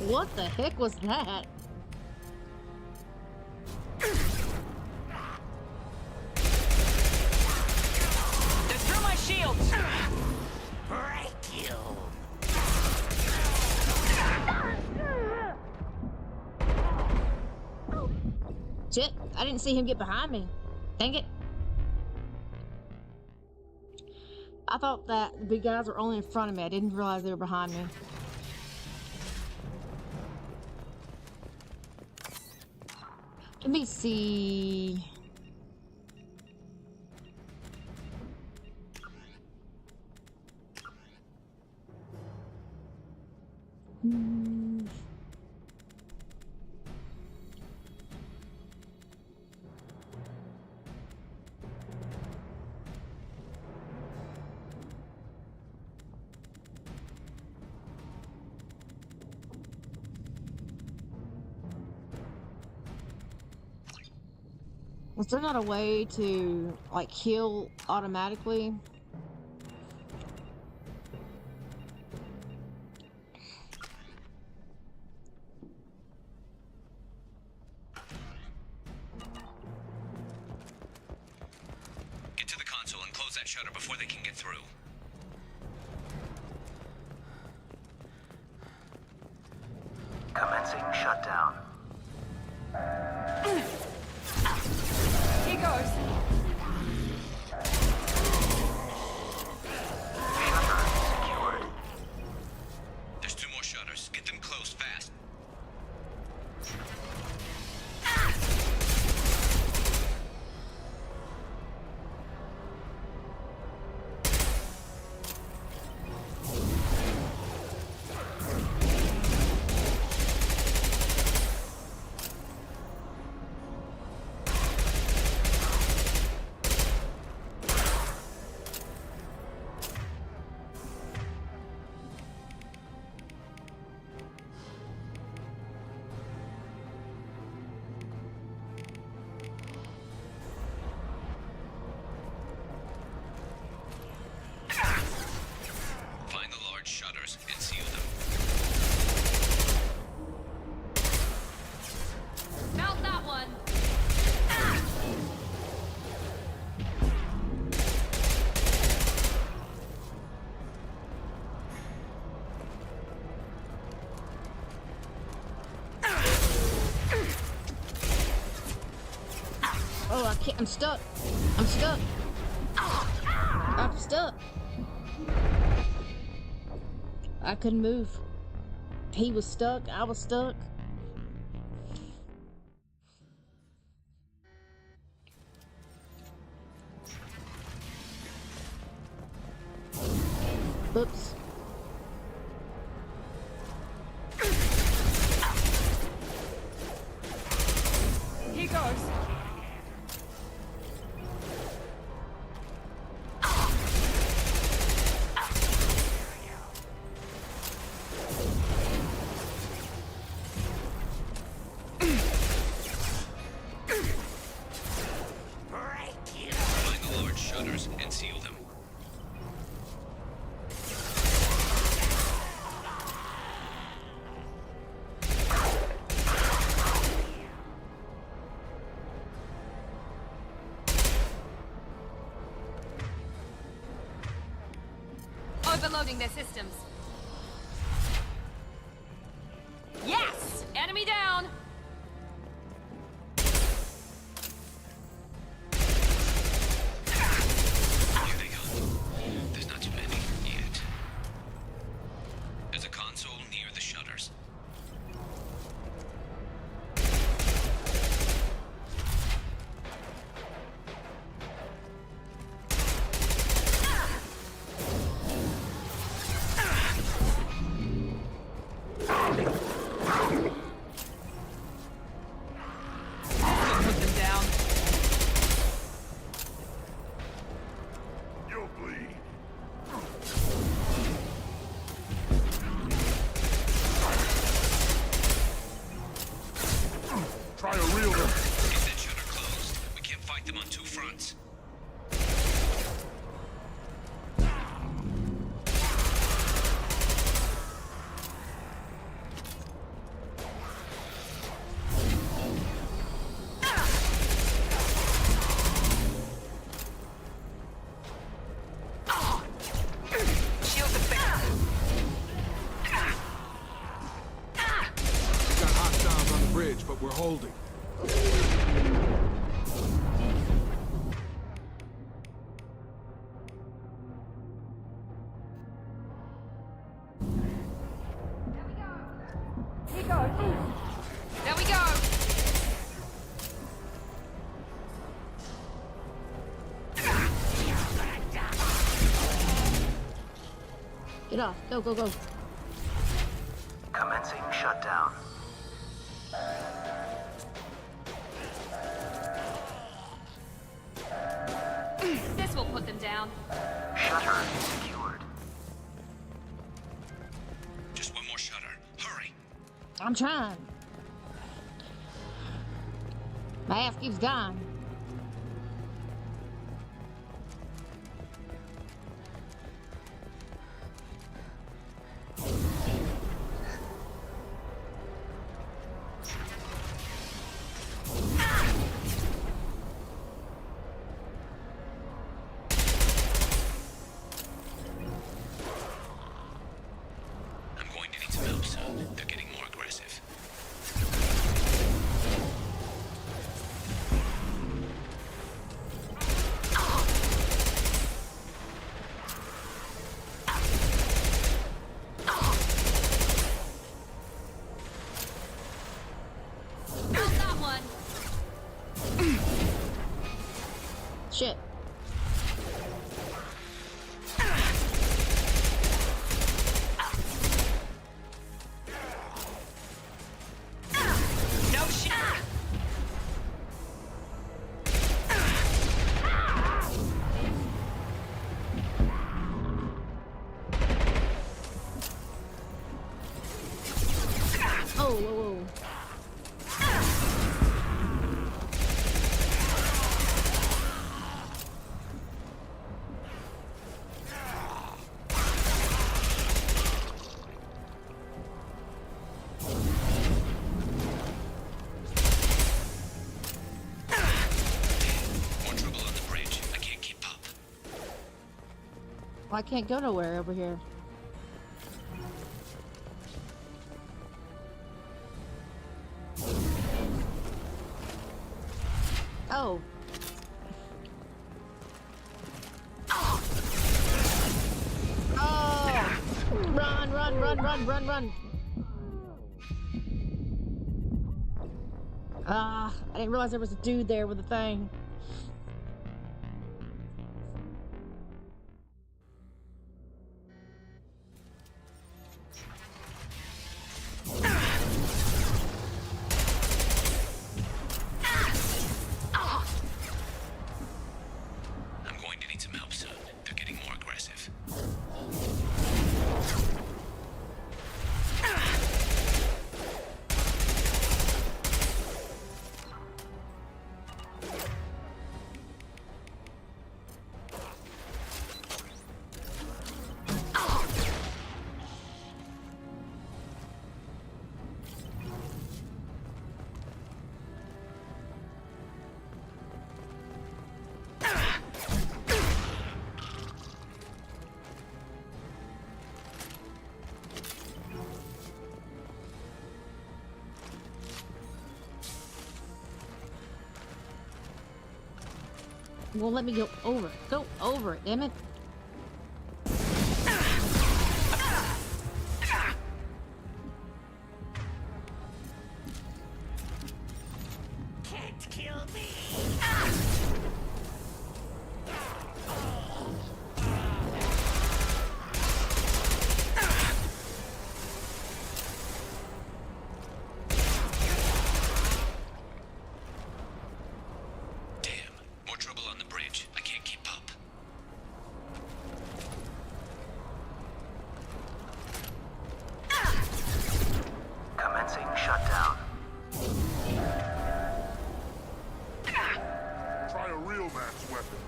What the heck was that? They're through my shields! Break you! Shit, I didn't see him get behind me. Dang it. I thought that the big guys were only in front of me. I didn't realize they were behind me. Let me see. Was there not a way to, like, heal automatically? Get to the console and close that shutter before they can get through. Commencing shutdown. Here goes. Shepard secured. There's 2 more shutters. Get them closed fast. Oh, I can't. I'm stuck. I'm stuck. I'm stuck. I couldn't move. He was stuck. I was stuck. Oops. Here goes. Find the large shutters and seal them. Overloading their systems. Yes! Enemy down! Here they come. There's not too many yet. There's a console near the shutters. Put them down. You'll bleed. Try a real one. Get that shutter closed. We can't fight them on two fronts. Shield defense. We got hostiles on the bridge, but we're holding. There we go. Get off. Go, go, go. Commencing shutdown. This will put them down. Shutter secured. Just one more shutter. Hurry. I'm trying. My ass keeps dying. I'm going to need some help soon. They're getting more aggressive. Got that one. Shit. No shit. Oh, whoa, whoa. More trouble on the bridge. I can't keep up. Well, I can't go nowhere over here. Oh, Run. I didn't realize there was a dude there with a thing. I'm going to need some help soon. They're getting more aggressive. Won't let me go over. Go over it, damn it. Can't kill me. More trouble on the bridge. I can't keep up. Commencing shutdown. Try a real man's weapon.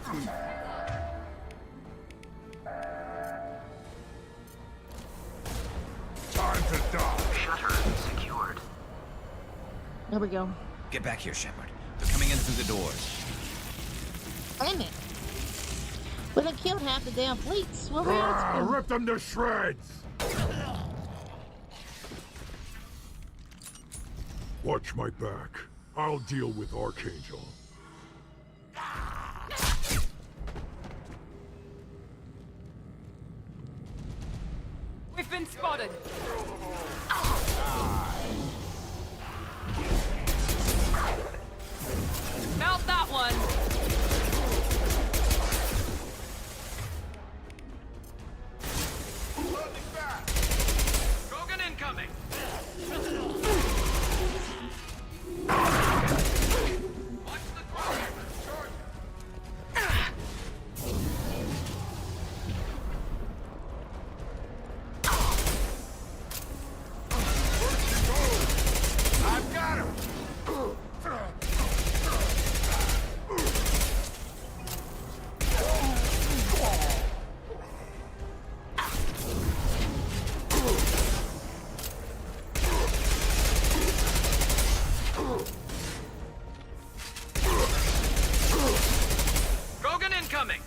Time to die. Shutter secured. There we go. Get back here, Shepard. They're coming in through the doors. Damn it. We done killed half the damn fleets. Well, Rip them to shreds! Watch my back. I'll deal with Archangel. We've been spotted. Melt that one. Krogan incoming! Watch the target! I've got him! Krogan incoming!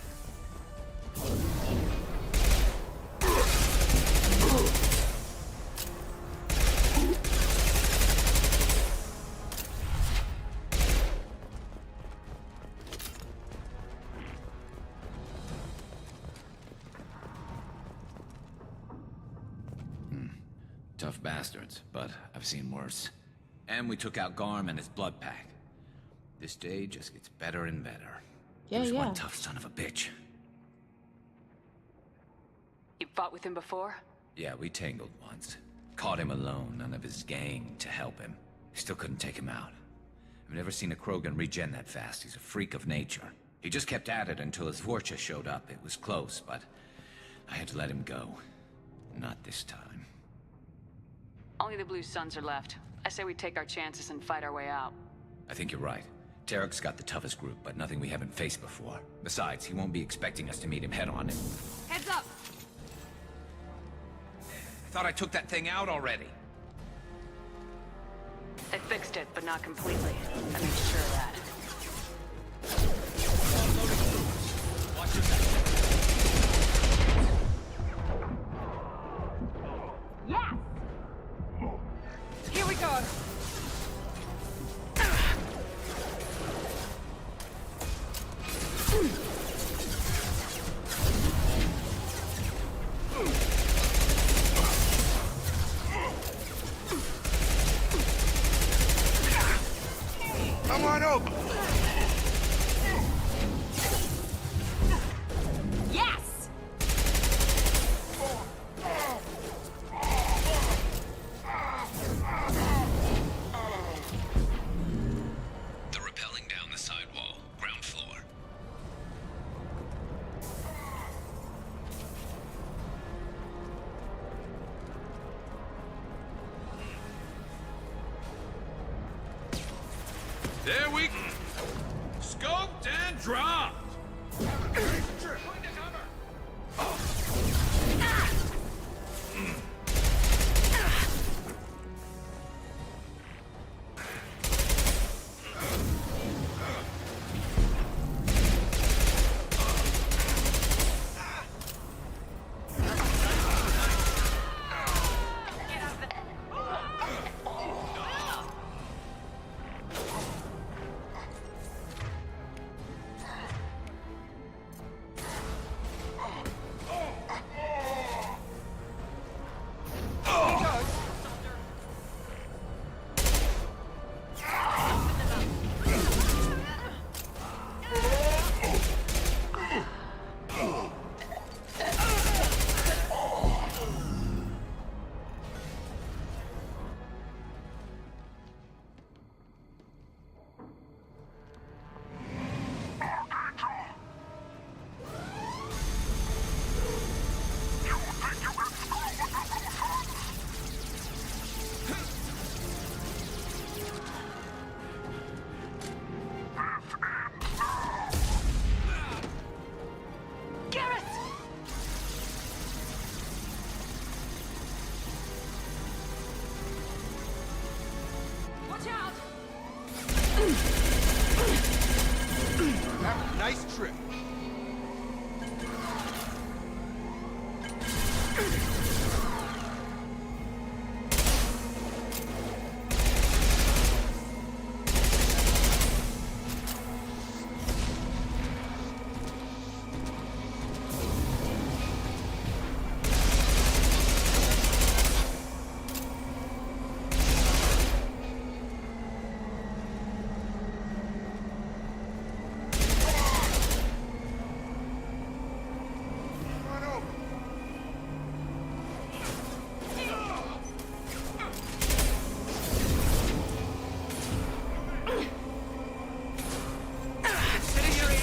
Tough bastards, but I've seen worse. And we took out Garm and his blood pack. This day just gets better and better. He was one tough son of a bitch. You fought with him before? Yeah, we tangled once. Caught him alone, none of his gang to help him. Still couldn't take him out. I've never seen a Krogan regen that fast. He's a freak of nature. He just kept at it until his Vorcha showed up. It was close, but I had to let him go. Not this time. Only the Blue Suns are left. I say we take our chances and fight our way out. I think you're right. Tarek's got the toughest group, but nothing we haven't faced before. Besides, he won't be expecting us to meet him head-on. Heads up! I thought I took that thing out already. They fixed it, but not completely. I made sure of that. Watch your back. Yeah! Here we go. Come on over! Yes! They're rappelling down the side wall, ground floor. There we go. Scoped and dropped. Nice trip.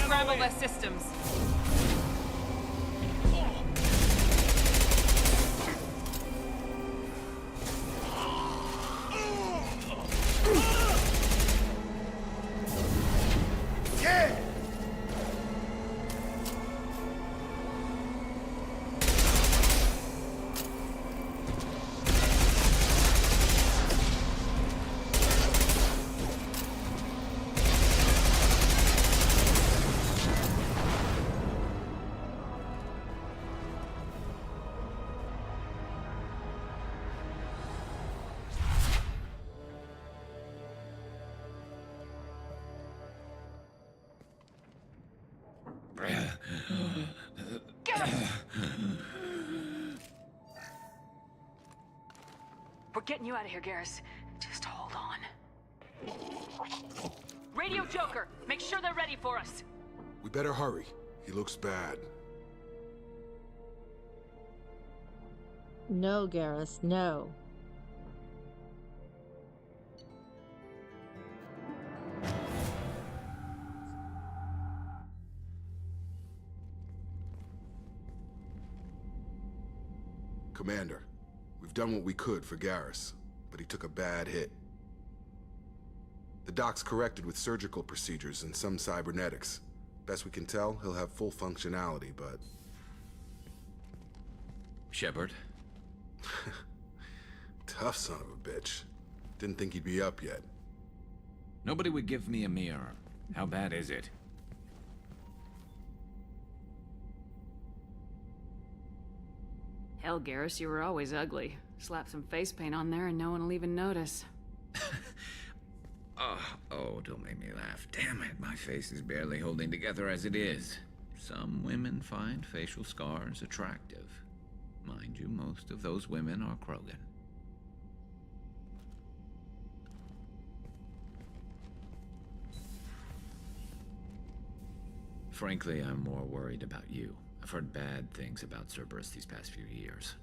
Scramble their systems. We're getting you out of here, Garrus. Just hold on. Radio Joker, make sure they're ready for us. We better hurry. He looks bad. No, Garrus, no. Commander, we've done what we could for Garrus, but he took a bad hit. The doc's corrected with surgical procedures and some cybernetics. Best we can tell, he'll have full functionality, but... Shepard? Tough son of a bitch. Didn't think he'd be up yet. Nobody would give me a mirror. How bad is it? Hell, Garrus, you were always ugly. Slap some face paint on there and no one will even notice. Oh, don't make me laugh. Damn it, my face is barely holding together as it is. Some women find facial scars attractive. Mind you, most of those women are Krogan. Frankly, I'm more worried about you. I've heard bad things about Cerberus these past few years.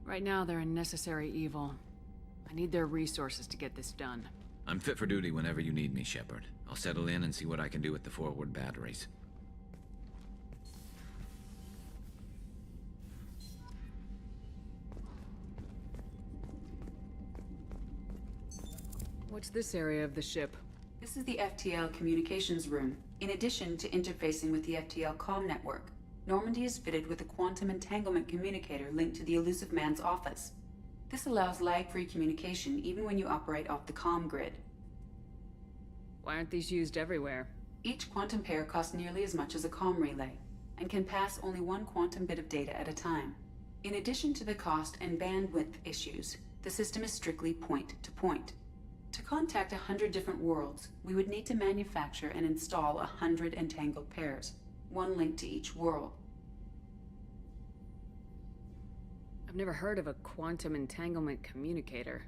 Right now, they're a necessary evil. I need their resources to get this done. I'm fit for duty whenever you need me, Shepard. I'll settle in and see what I can do with the forward batteries. What's this area of the ship? This is the FTL communications room. In addition to interfacing with the FTL comm network, Normandy is fitted with a quantum entanglement communicator linked to the Elusive Man's office. This allows lag-free communication even when you operate off the comm grid. Why aren't these used everywhere? Each quantum pair costs nearly as much as a comm relay, and can pass only one quantum bit of data at a time. In addition to the cost and bandwidth issues, the system is strictly point-to-point. To contact 100 different worlds, we would need to manufacture and install 100 entangled pairs, one linked to each world. I've never heard of a quantum entanglement communicator.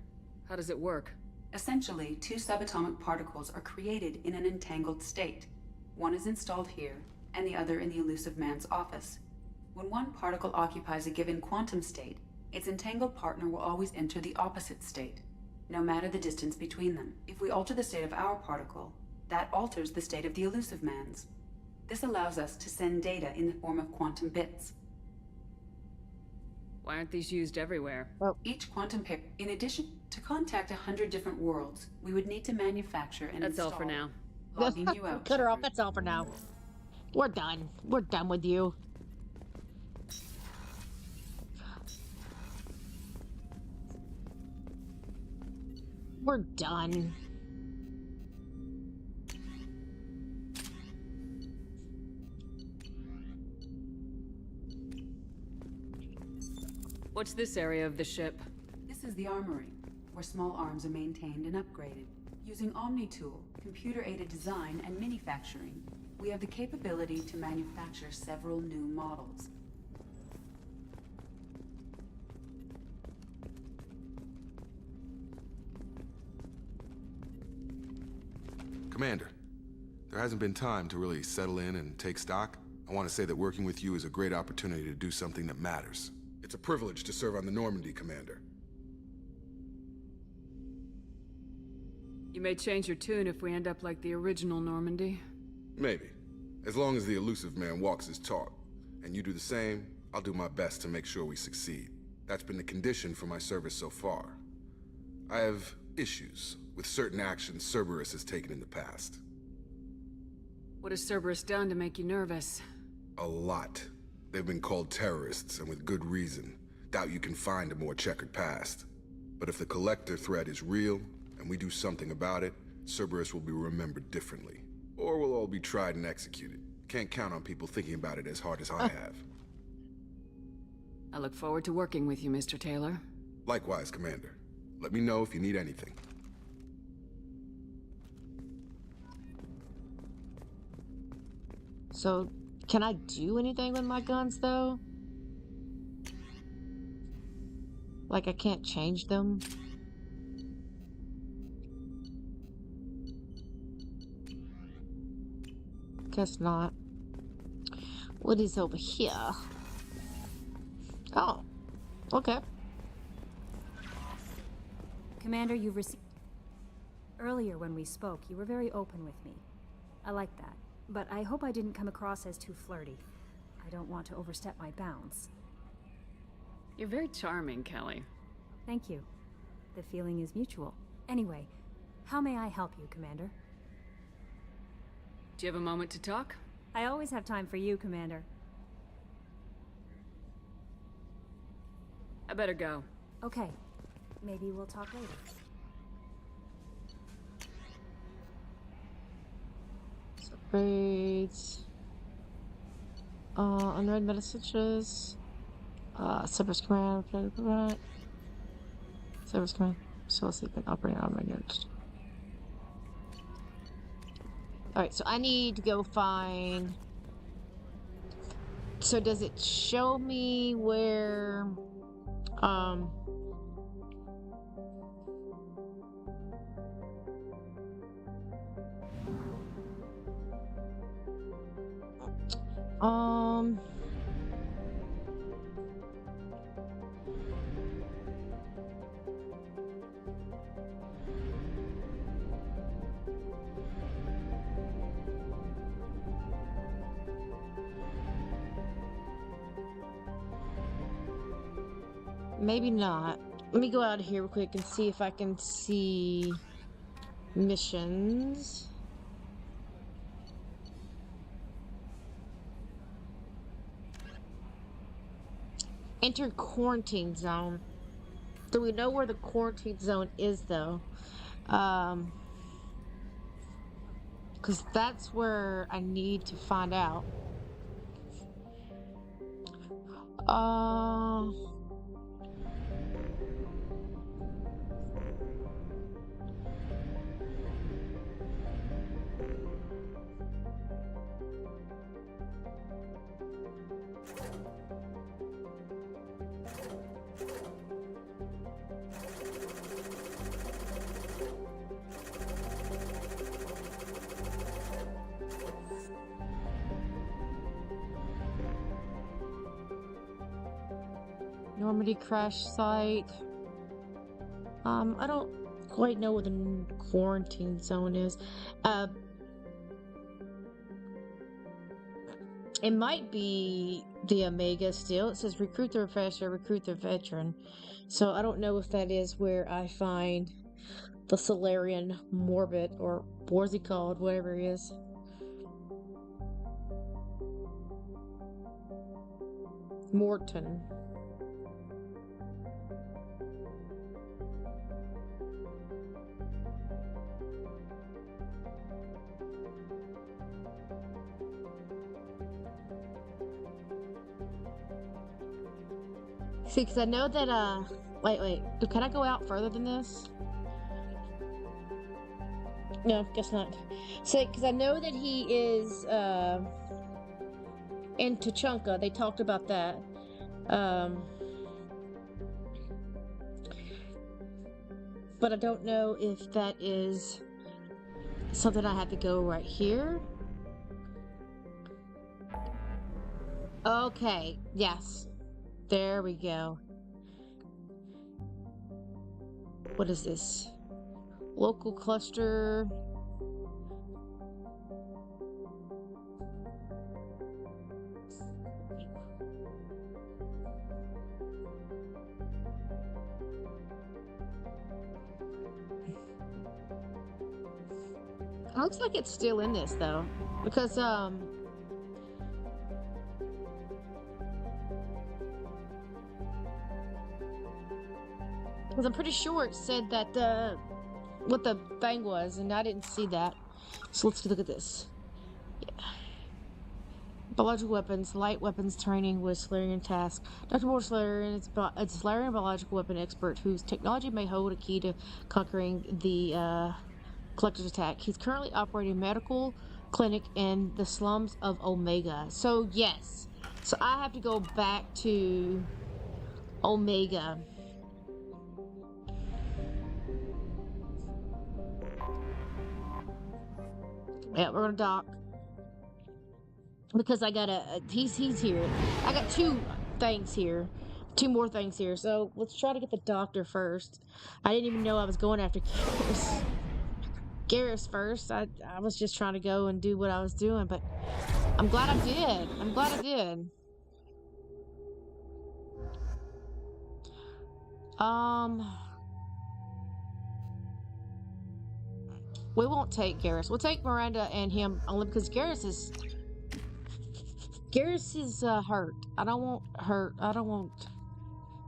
How does it work? Essentially, two subatomic particles are created in an entangled state. One is installed here, and the other in the Elusive Man's office. When one particle occupies a given quantum state, its entangled partner will always enter the opposite state, no matter the distance between them. If we alter the state of our particle, that alters the state of the Elusive Man's. This allows us to send data in the form of quantum bits. Why aren't these used everywhere? Each quantum pair, in addition to contact 100 different worlds, we would need to manufacture and That's install. all for now. Logging you out. Cut her off. That's all for now. We're done. We're done with you. We're done. What's this area of the ship? This is the armory, where small arms are maintained and upgraded. Using Omni-Tool, computer-aided design, and manufacturing, we have the capability to manufacture several new models. Commander, there hasn't been time to really settle in and take stock. I want to say that working with you is a great opportunity to do something that matters. It's a privilege to serve on the Normandy, Commander. You may change your tune if we end up like the original Normandy. Maybe. As long as the Elusive Man walks his talk, and you do the same, I'll do my best to make sure we succeed. That's been the condition for my service so far. I have issues with certain actions Cerberus has taken in the past. What has Cerberus done to make you nervous? A lot. They've been called terrorists, and with good reason. Doubt you can find a more checkered past. But if the Collector threat is real, and we do something about it, Cerberus will be remembered differently. Or we'll all be tried and executed. Can't count on people thinking about it as hard as I have. I look forward to working with you, Mr. Taylor. Likewise, Commander. Let me know if you need anything. So, can I do anything with my guns, though? Like, I can't change them? Guess not. What is over here? Oh, okay. Commander, you've received... Earlier when we spoke, you were very open with me. I like that. But I hope I didn't come across as too flirty. I don't want to overstep my bounds. You're very charming, Kelly. Thank you. The feeling is mutual. Anyway, how may I help you, Commander? Do you have a moment to talk? I always have time for you, Commander. I better go. Okay. Maybe we'll talk later. Upgrades. Unread messages. Cerberus command. Cerberus command. Still sleeping. Operating on my notes. Alright, so I need to go find... So does it show me where... maybe not. Let me go out here real quick and see if I can see missions. Enter quarantine zone. Do we know where the quarantine zone is, though? Because that's where I need to find out. Normandy crash site. I don't quite know where the quarantine zone is. It might be the Omega still. It says recruit the refresher, recruit the veteran. So I don't know if that is where I find the Salarian Morbid, or what's he called, whatever he is. Morton. See, because I know that, wait, can I go out further than this? No, guess not. See, because I know that he is, in Tuchanka. They talked about that. But I don't know if that is something I have to go right here. Okay, yes. There we go. What is this? Local cluster. It looks like it's still in this though, because I'm pretty sure it said that what the thing was, and I didn't see that. So let's look at this. Yeah. Biological weapons, light weapons training with Salarian task. Dr. Morris Salarian is a Salarian biological weapon expert whose technology may hold a key to conquering the collector's attack. He's currently operating a medical clinic in the slums of Omega. So yes, so I have to go back to Omega. Yeah, we're gonna dock. Because I gotta, he's here. I got two things here. Two more things here. So let's try to get the doctor first. I didn't even know I was going after Garrus first. I was just trying to go and do what I was doing, but I'm glad I did. I'm glad I did. We won't take Garrus. We'll take Miranda and him only because Garrus is hurt. I don't want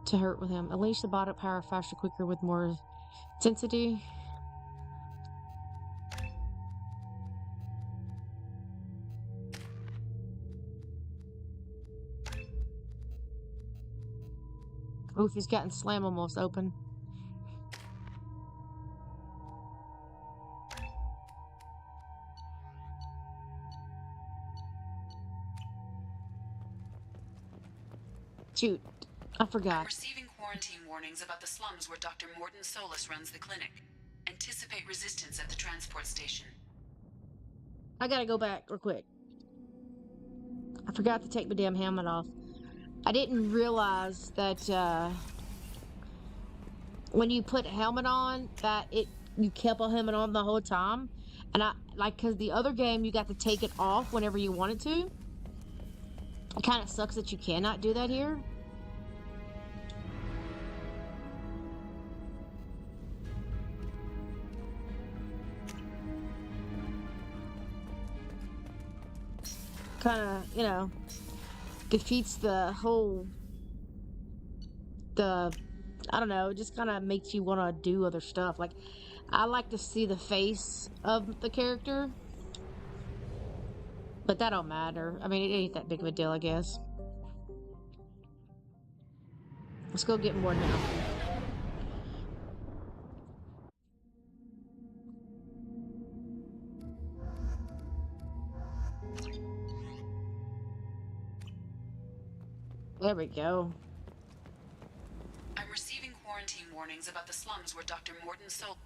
to hurt with him. Unleash the bottom power faster, quicker, with more intensity. Oof, he's gotten slam almost open. Shoot, I forgot. I'm receiving quarantine warnings about the slums where Dr. Morton Solus runs the clinic. Anticipate resistance at the transport station. I gotta go back real quick. I forgot to take my damn helmet off. I didn't realize that when you put a helmet on, that you kept a helmet on the whole time. And cause the other game you got to take it off whenever you wanted to. It kind of sucks that you cannot do that here. kind of, you know, defeats the whole, I don't know, it just kind of makes you want to do other stuff. Like, I like to see the face of the character, but that don't matter. I mean, it ain't that big of a deal, I guess. Let's go get more now. There we go. I'm receiving quarantine warnings about the slums where Dr. Morton sold.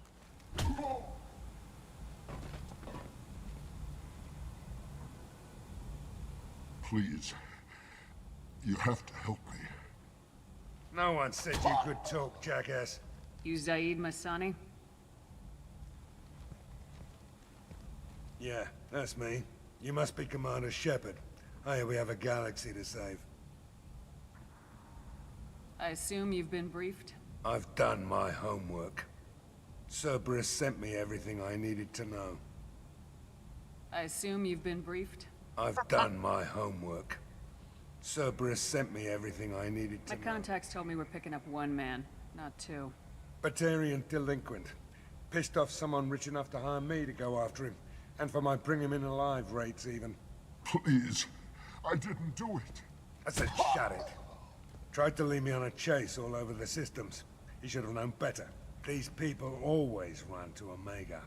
Please. You have to help me. No one said you could talk, jackass. You Zaid Masani? Yeah, that's me. You must be Commander Shepard. Hey, we have a galaxy to save. I assume you've been briefed? I've done my homework. Cerberus sent me everything I needed to know. I assume you've been briefed? I've done my homework. Cerberus sent me everything I needed to know. My contacts told me we're picking up one man, not two. Batarian delinquent. Pissed off someone rich enough to hire me to go after him. And for my bring him in alive rates, even. Please. I didn't do it. I said shut it. Tried to lead me on a chase all over the systems. He should have known better. These people always run to Omega.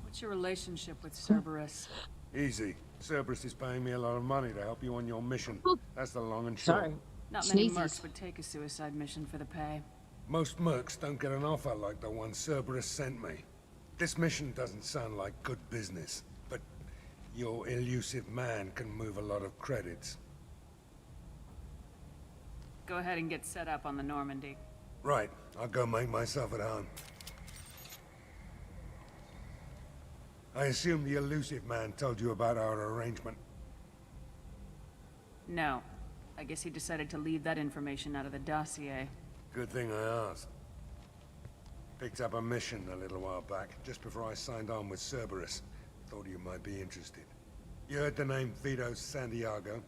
What's your relationship with Cerberus? Easy. Cerberus is paying me a lot of money to help you on your mission. That's the long and short. Sorry. Not many mercs would take a suicide mission for the pay. Most mercs don't get an offer like the one Cerberus sent me. This mission doesn't sound like good business, but your elusive man can move a lot of credits. Go ahead and get set up on the Normandy. Right. I'll go make myself at home. I assume the elusive man told you about our arrangement. No. I guess he decided to leave that information out of the dossier. Good thing I asked. Picked up a mission a little while back, just before I signed on with Cerberus. Thought you might be interested. You heard the name Vito Santiago?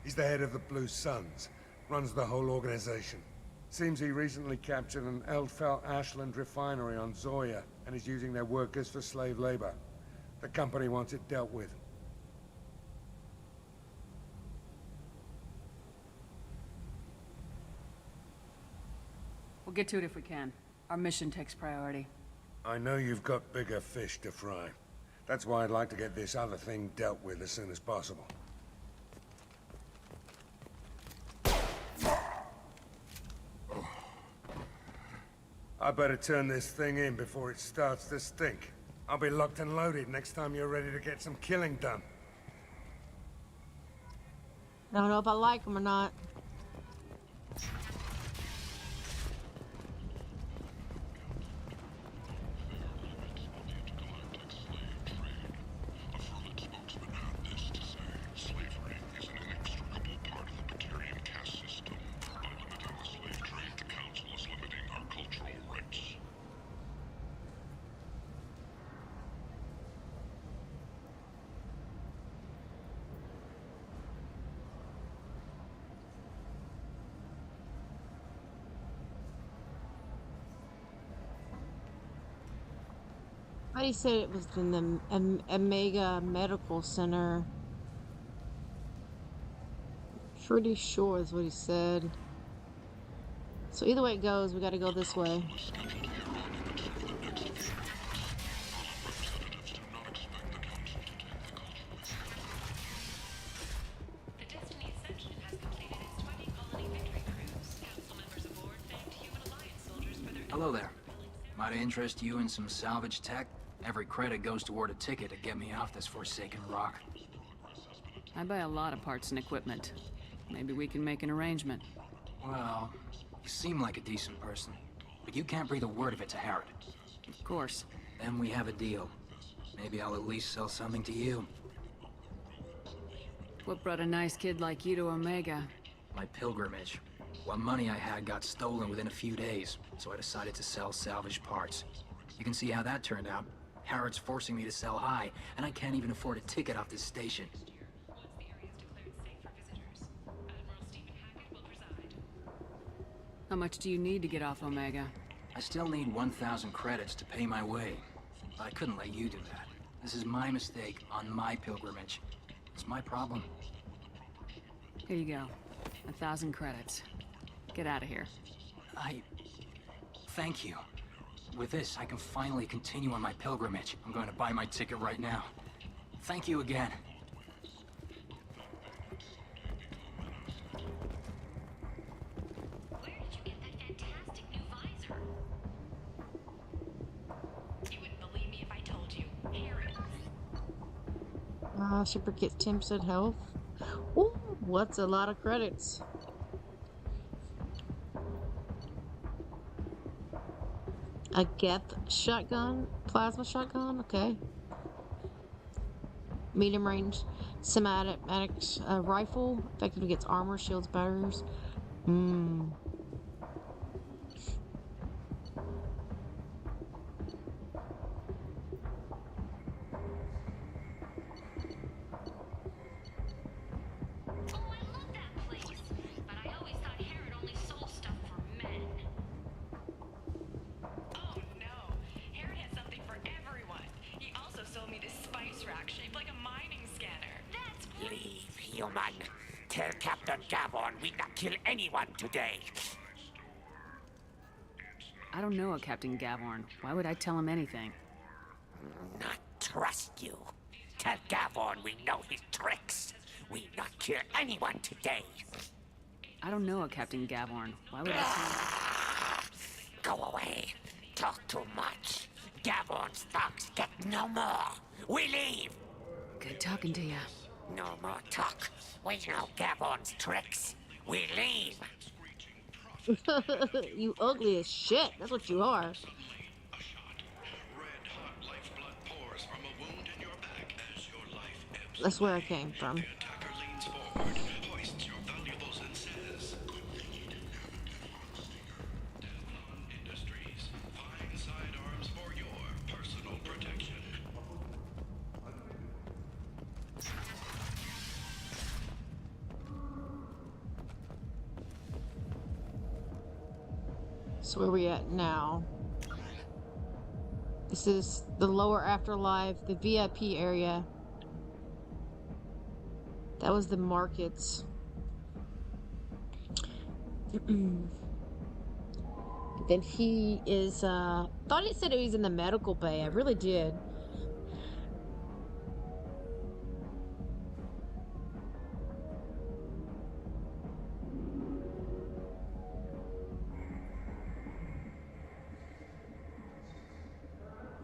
He's the head of the Blue Suns. Runs the whole organization. Seems he recently captured an Eldfell Ashland refinery on Zoya, and is using their workers for slave labor. The company wants it dealt with. We'll get to it if we can. Our mission takes priority. I know you've got bigger fish to fry. That's why I'd like to get this other thing dealt with as soon as possible. I better turn this thing in before it starts to stink. I'll be locked and loaded next time you're ready to get some killing done. I don't know if I like them or not. But he said it was in the Omega Medical Center. Pretty sure is what he said. So either way it goes, we gotta go this way. Hello there. Might I interest you in some salvage tech? Every credit goes toward a ticket to get me off this forsaken rock. I buy a lot of parts and equipment. Maybe we can make an arrangement. Well, you seem like a decent person, but you can't breathe a word of it to Harrod. Of course. Then we have a deal. Maybe I'll at least sell something to you. What brought a nice kid like you to Omega? My pilgrimage. What money I had got stolen within a few days, so I decided to sell salvaged parts. You can see how that turned out. Harrod's forcing me to sell high, and I can't even afford a ticket off this station. How much do you need to get off Omega? I still need 1,000 credits to pay my way. But I couldn't let you do that. This is my mistake on my pilgrimage. It's my problem. Here you go. 1,000 credits. Get out of here. Thank you. With this, I can finally continue on my pilgrimage. I'm going to buy my ticket right now. Thank you again. Where did you get that fantastic new visor? You wouldn't believe me if I told you. Harry. Shepard gets 10% health. Ooh, what's a lot of credits? A Geth shotgun? Plasma shotgun? Okay. Medium range semi-automatic rifle. Effective against armor, shields, barriers. Tell Captain Gavon we not kill anyone today. I don't know a Captain Gavorn. Why would I tell him anything? Not trust you. Tell Gavon we know his tricks. We not kill anyone today. I don't know a Captain Gavorn. Why would I tell him? Go away. Talk too much. Gavon's thugs get no more. We leave. Good talking to you. No more talk. We know Gavon's tricks. We leave. You ugly as shit. That's what you are. That's where I came from. So where are we at now? This is the lower afterlife, the VIP area. That was the markets. Then he is, thought it said he was in the medical bay. I really did.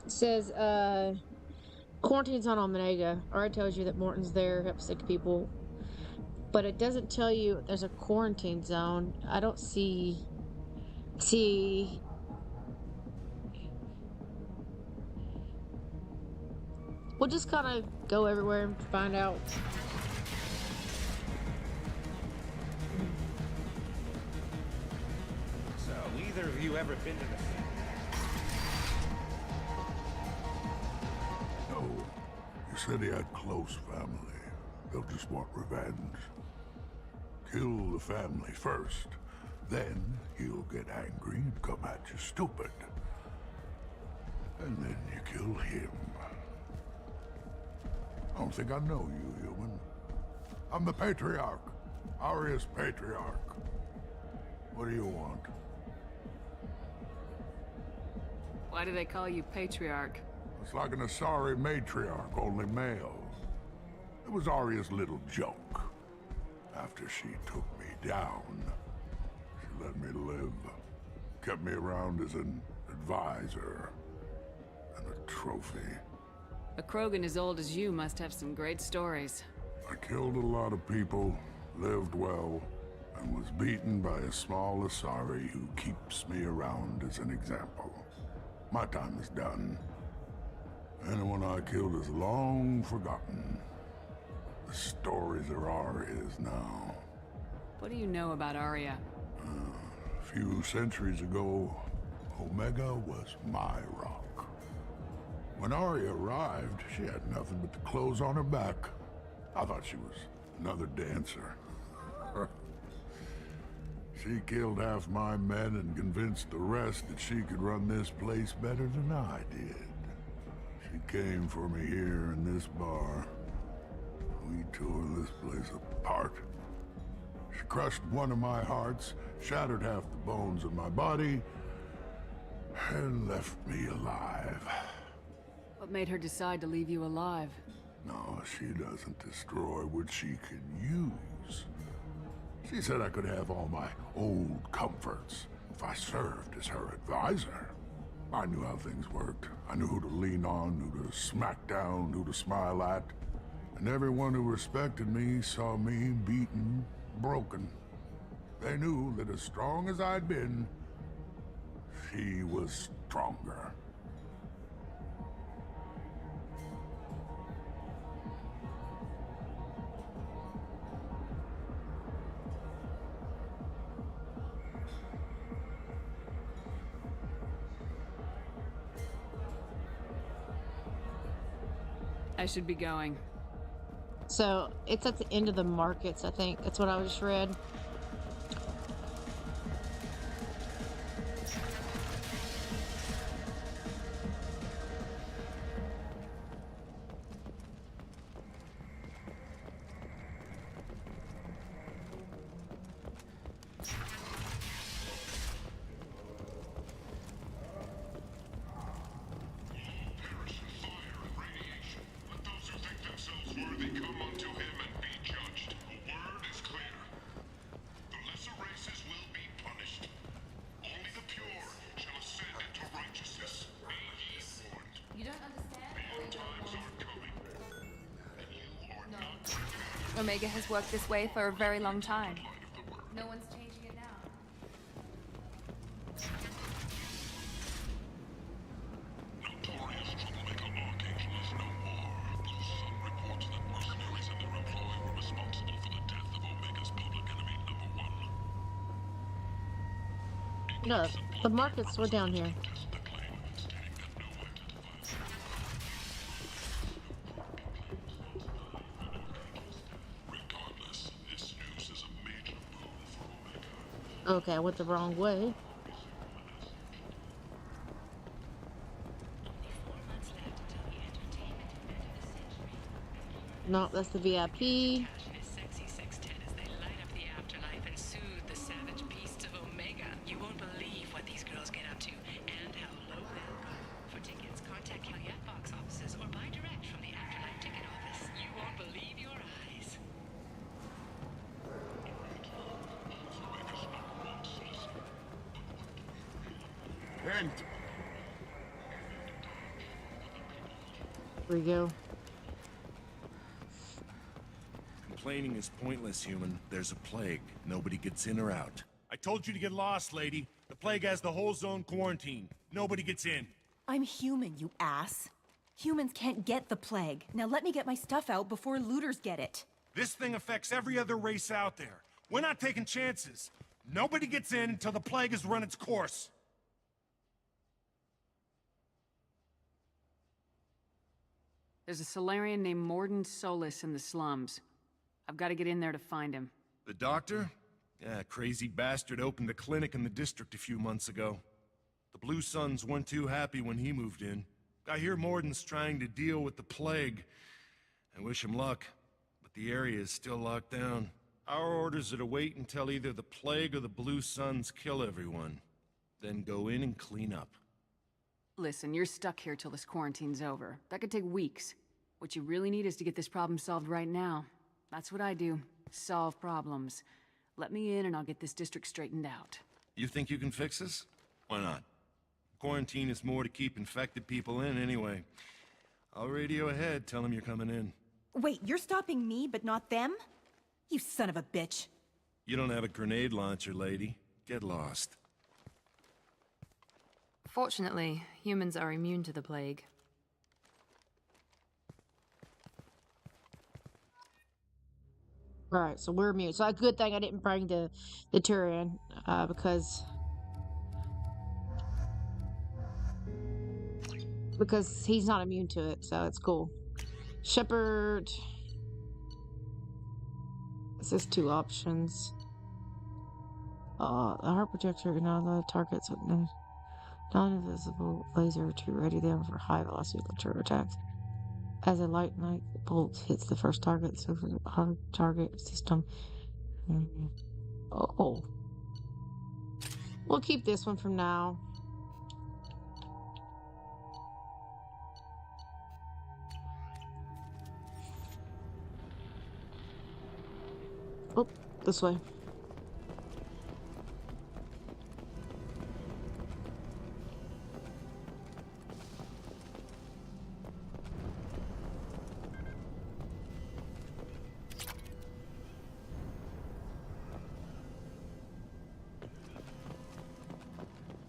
It says, quarantine's on Omega. Already tells you that Morton's there, helps sick people. But it doesn't tell you there's a quarantine zone. I don't see... We'll just kind of go everywhere and find out. So, either of you ever been to the... No. You said he had close family. They'll just want revenge. Kill the family first. Then he'll get angry and come at you stupid. And then you kill him. I don't think I know you, human. I'm the Patriarch. Arius Patriarch. What do you want? Why do they call you Patriarch? It's like an Asari matriarch, only male. It was Arya's little joke. After she took me down, she let me live. Kept me around as an advisor and a trophy. A Krogan as old as you must have some great stories. I killed a lot of people, lived well, and was beaten by a small Asari who keeps me around as an example. My time is done. Anyone I killed is long forgotten. The stories are Arya's now. What do you know about Arya? A few centuries ago, Omega was my rock. When Arya arrived, she had nothing but the clothes on her back. I thought she was another dancer. She killed half my men and convinced the rest that she could run this place better than I did. She came for me here in this bar. We tore this place apart. She crushed one of my hearts, shattered half the bones of my body, and left me alive. What made her decide to leave you alive? No, she doesn't destroy what she can use. She said I could have all my old comforts if I served as her advisor. I knew how things worked. I knew who to lean on, who to smack down, who to smile at. And everyone who respected me saw me beaten, broken. They knew that as strong as I'd been, she was stronger. I should be going. So it's at the end of the markets, I think. That's what I just read. Omega has worked this way for a very long time. No one's changing it now. No, the markets were down here. Okay, I went the wrong way. No, that's the VIP. Sexy sextet as they light up the afterlife and soothe the savage beasts of Omega. You won't believe what these girls get up to and how low they'll go. For tickets, contact Calumet box offices or buy direct from the afterlife ticket office. You won't believe your eyes. And Here we go. Complaining is pointless, human. There's a plague. Nobody gets in or out. I told you to get lost, lady. The plague has the whole zone quarantined. Nobody gets in. I'm human, you ass. Humans can't get the plague. Now let me get my stuff out before looters get it. This thing affects every other race out there. We're not taking chances. Nobody gets in until the plague has run its course. There's a Solarian named Morden Solis in the slums. I've got to get in there to find him. The doctor? Yeah, crazy bastard opened a clinic in the district a few months ago. The Blue Suns weren't too happy when he moved in. I hear Morden's trying to deal with the plague. I wish him luck, but the area is still locked down. Our orders are to wait until either the plague or the Blue Suns kill everyone. Then go in and clean up. Listen, you're stuck here till this quarantine's over. That could take weeks. What you really need is to get this problem solved right now. That's what I do. Solve problems. Let me in and I'll get this district straightened out. You think you can fix this? Why not? Quarantine is more to keep infected people in anyway. I'll radio ahead, tell them you're coming in. Wait, you're stopping me, but not them? You son of a bitch. You don't have a grenade launcher, lady. Get lost. Fortunately, humans are immune to the plague. Alright, so we're immune. So a good thing I didn't bring the Turian, because because he's not immune to it, so it's cool. Shepard. It says 2 options. The heart projector and other targets with non-invisible laser to ready them for high velocity lateral attacks. As a light bolt hits the first target, so for the heart target system. Oh. We'll keep this one from now. Oh, this way.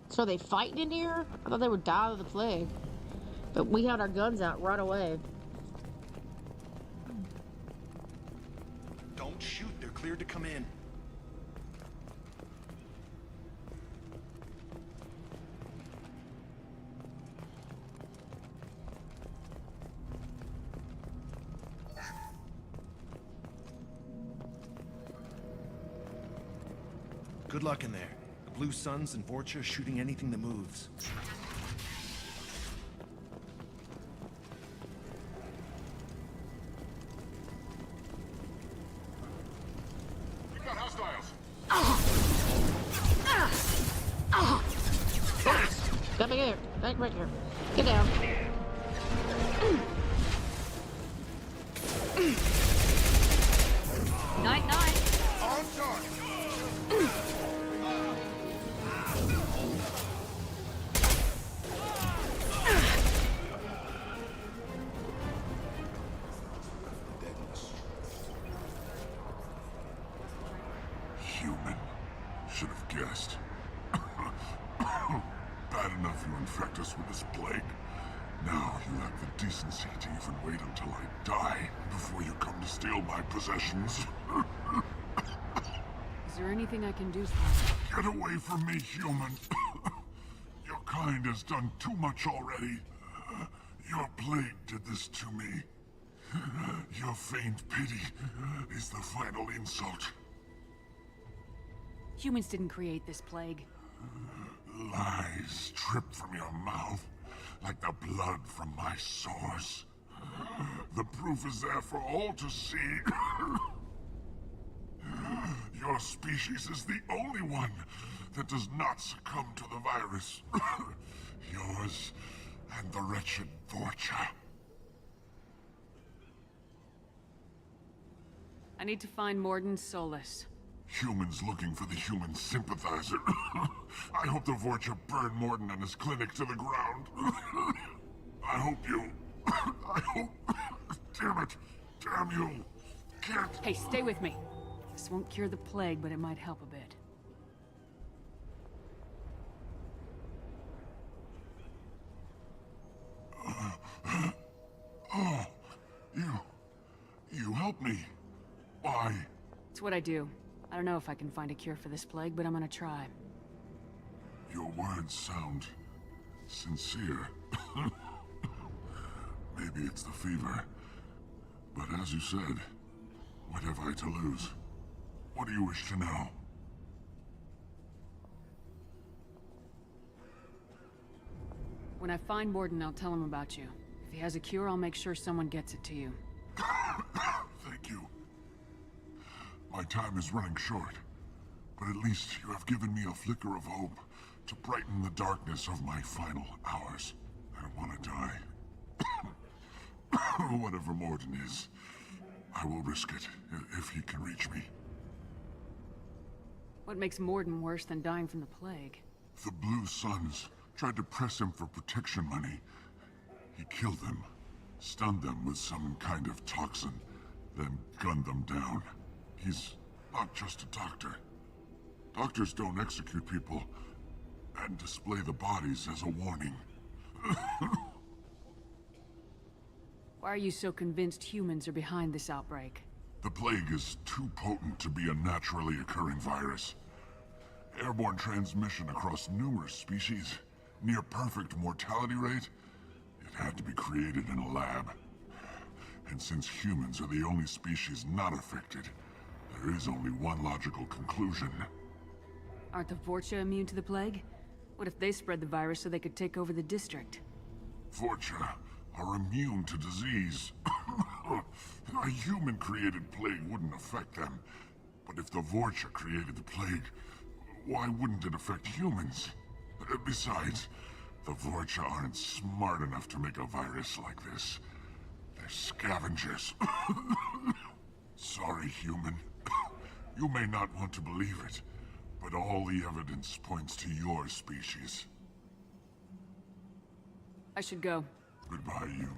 So are they fighting in here? I thought they would die of the plague. But we had our guns out right away. Don't shoot, they're cleared to come in. Good luck in there. The Blue Suns and Vorcha shooting anything that moves. We got hostiles. Come here. Right here. Get down. Night. On target. Human. Should have guessed. Bad enough you infect us with this plague. Now you lack the decency to even wait until I die before you come to steal my possessions. Is there anything I can do for you? Get away from me, human. Your kind has done too much already. Your plague did this to me. Your feigned pity is the final insult. Humans didn't create this plague. Lies drip from your mouth like the blood from my sores. The proof is there for all to see. Your species is the only one that does not succumb to the virus. Yours and the wretched Vorcha. I need to find Morden Solus. Humans looking for the human sympathizer. I hope the Vorcha burn Morden and his clinic to the ground. I hope you... I hope... Damn it. Damn you. Can't... Hey, stay with me. This won't cure the plague, but it might help a bit. Oh, you helped me. Why? It's what I do. I don't know if I can find a cure for this plague, but I'm gonna try. Your words sound sincere. Maybe it's the fever. But as you said, what have I to lose? What do you wish to know? When I find Morden, I'll tell him about you. If he has a cure, I'll make sure someone gets it to you. Thank you. My time is running short, but at least you have given me a flicker of hope to brighten the darkness of my final hours. I don't want to die. Whatever Morden is, I will risk it if he can reach me. What makes Morden worse than dying from the plague? The Blue Suns tried to press him for protection money. He killed them, stunned them with some kind of toxin, then gunned them down. He's not just a doctor. Doctors don't execute people and display the bodies as a warning. Why are you so convinced humans are behind this outbreak? The plague is too potent to be a naturally occurring virus. Airborne transmission across numerous species, near perfect mortality rate. had to be created in a lab. And since humans are the only species not affected, there is only one logical conclusion. Aren't the Vorcha immune to the plague? What if they spread the virus so they could take over the district? Vorcha are immune to disease. A human-created plague wouldn't affect them. But if the Vorcha created the plague, why wouldn't it affect humans? Besides, the Vorcha aren't smart enough to make a virus like this. They're scavengers. Sorry, human. You may not want to believe it, but all the evidence points to your species. I should go. Goodbye, human.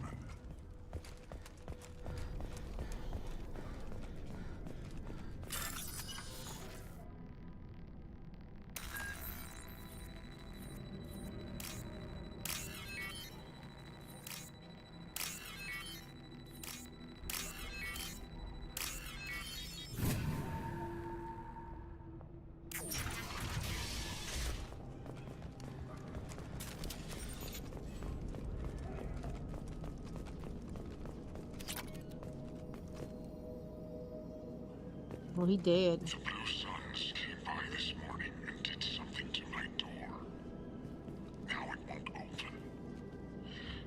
Well, he did. The Blue Suns came by this morning and did something to my door. Now it won't open.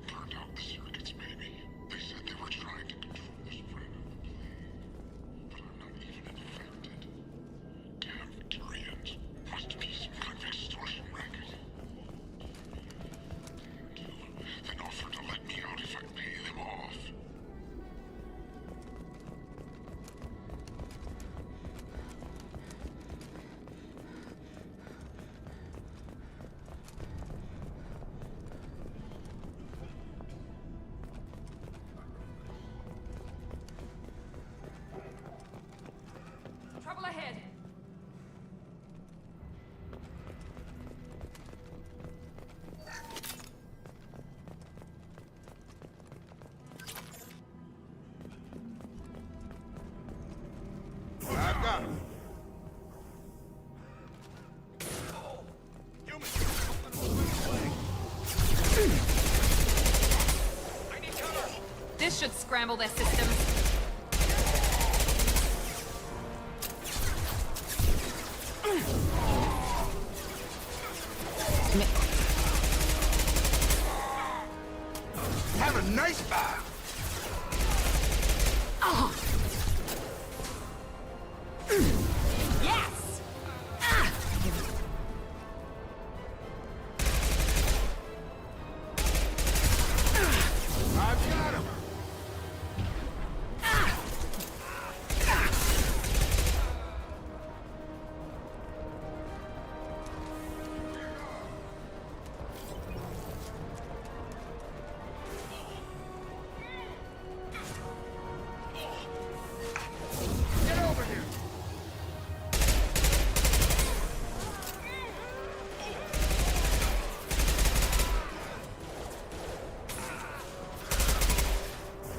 Turned out the circuits, maybe. They said they were trying to control the spread of the plague. But I'm not even infected. Damn Turians. Must be some kind of extortion racket. Then offered to let me out if I pay them off. Trouble ahead! I've got him. This should scramble their systems. Have a nice bar. Oh. Yes! I've got him. Get over here.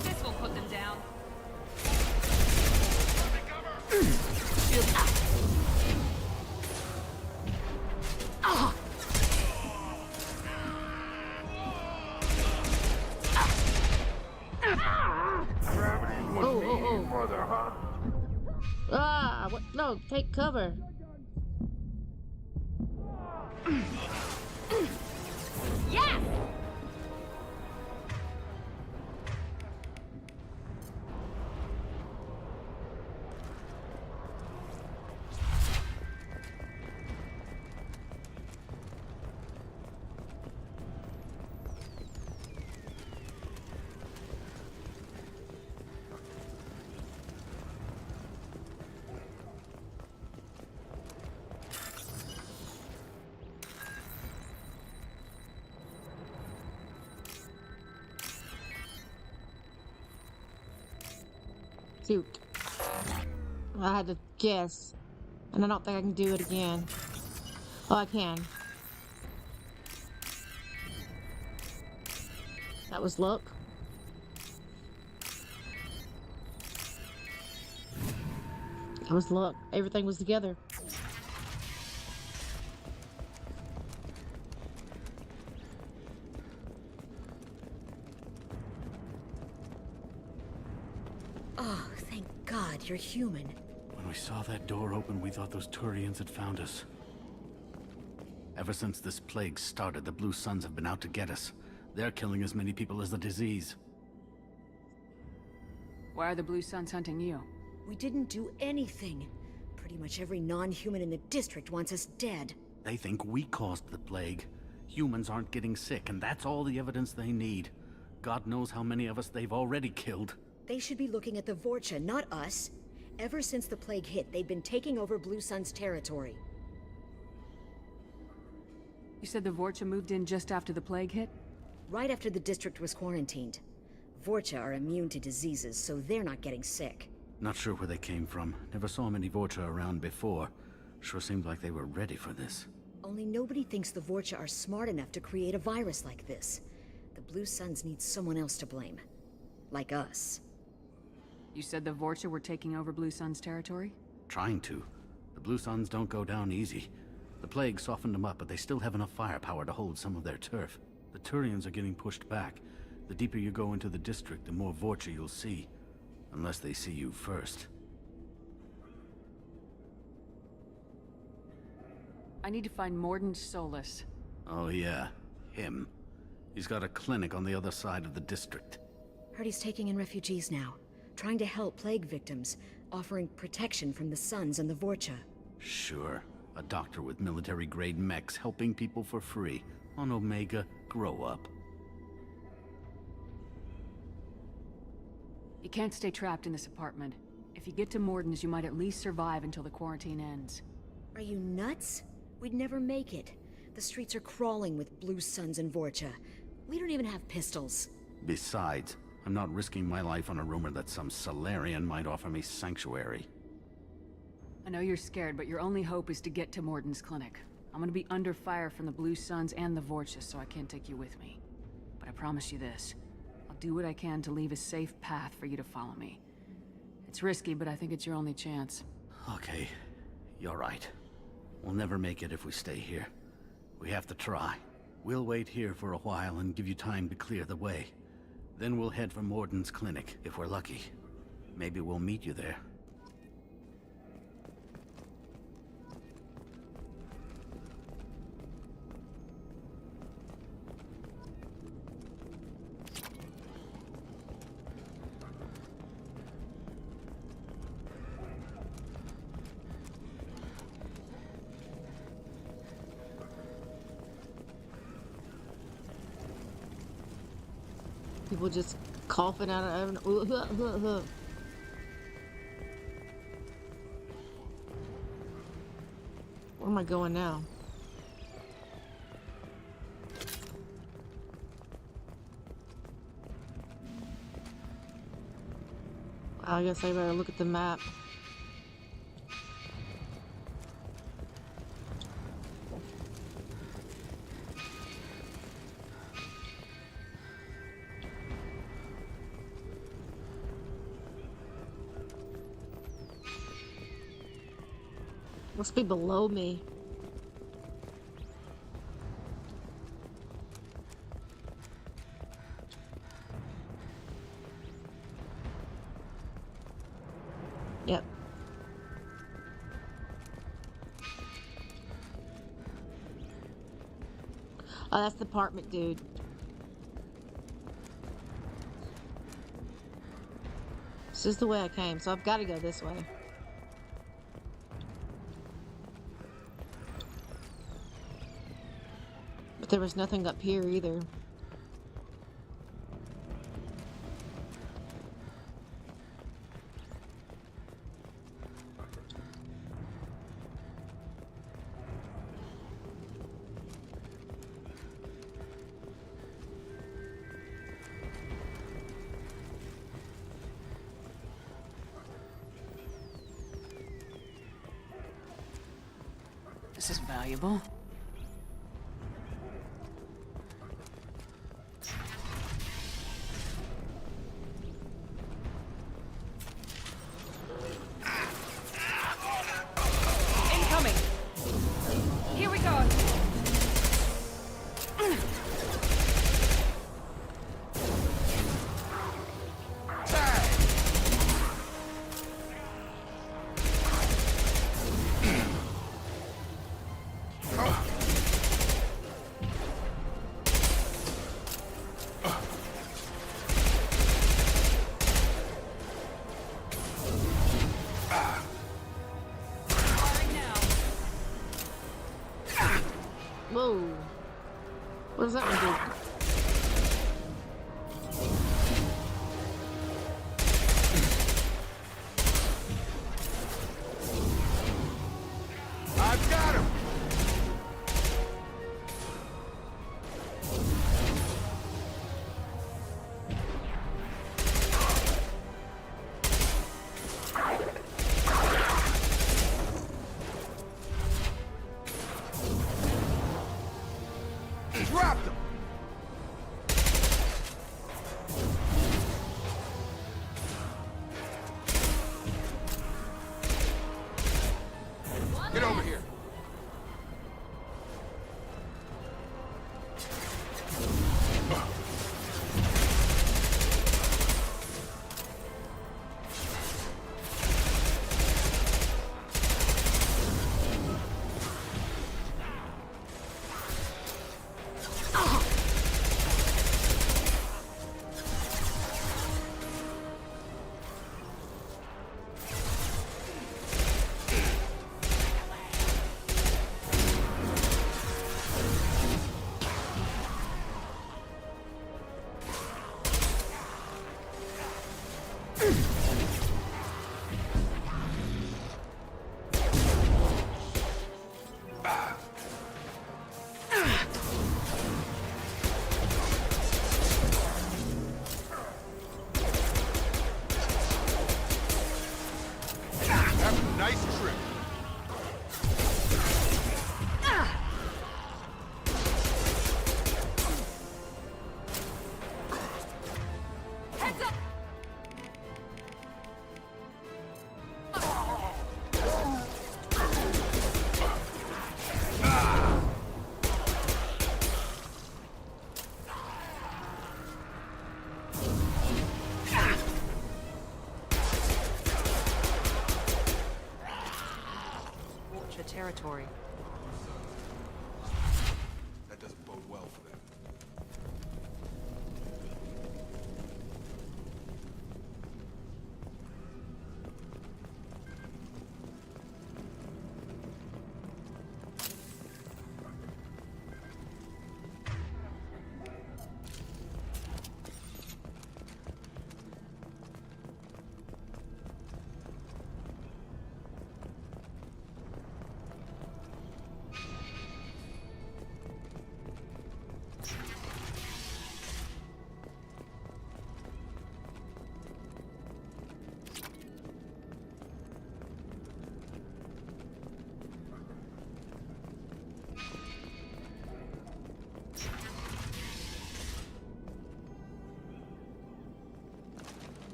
This will put them down. Shield up. Oh. Oh. Mother, huh? Ah, what? No, take cover. Yes! Shoot. I had to guess. And I don't think I can do it again. Oh, I can. That was luck. That was luck. Everything was together. you're human. When we saw that door open, we thought those Turians had found us. Ever since this plague started, the Blue Suns have been out to get us. They're killing as many people as the disease. Why are the Blue Suns hunting you? We didn't do anything. Pretty much every non-human in the district wants us dead. They think we caused the plague. Humans aren't getting sick, and that's all the evidence they need. God knows how many of us they've already killed. They should be looking at the Vorcha, not us. Ever since the plague hit, they've been taking over Blue Sun's territory. You said the Vorcha moved in just after the plague hit? Right after the district was quarantined. Vorcha are immune to diseases, so they're not getting sick. Not sure where they came from. Never saw many Vorcha around before. Sure seemed like they were ready for this. Only nobody thinks the Vorcha are smart enough to create a virus like this. The Blue Suns need someone else to blame. Like us. You said the Vorcha were taking over Blue Sun's territory? Trying to. The Blue Suns don't go down easy. The plague softened them up, but they still have enough firepower to hold some of their turf. The Turians are getting pushed back. The deeper you go into the district, the more Vorcha you'll see. Unless they see you first. I need to find Mordin Solus. Oh yeah, him. He's got a clinic on the other side of the district. Heard he's taking in refugees now. Trying to help plague victims. Offering protection from the Suns and the Vorcha. Sure. A doctor with military-grade mechs helping people for free. On Omega, grow up. You can't stay trapped in this apartment. If you get to Mordin's, you might at least survive until the quarantine ends. Are you nuts? We'd never make it. The streets are crawling with Blue Suns and Vorcha. We don't even have pistols. Besides, I'm not risking my life on a rumor that some Salarian might offer me sanctuary. I know you're scared, but your only hope is to get to Mordin's clinic. I'm gonna be under fire from the Blue Suns and the Vorcha, so I can't take you with me. But I promise you this. I'll do what I can to leave a safe path for you to follow me. It's risky, but I think it's your only chance. Okay, you're right. We'll never make it if we stay here. We have to try. We'll wait here for a while and give you time to clear the way. Then we'll head for Mordin's clinic, if we're lucky. Maybe we'll meet you there. People just coughing out of Where am I going now? I guess I better look at the map. Must be below me. Yep. Oh, that's the apartment, dude. This is the way I came, so I've got to go this way. But there was nothing up here either. This is valuable. Incoming! Here we go! Whoa. What does that one do? I've got him! Dropped him! Get over here. Nice trip. Heads up! Territory. That doesn't bode well for them.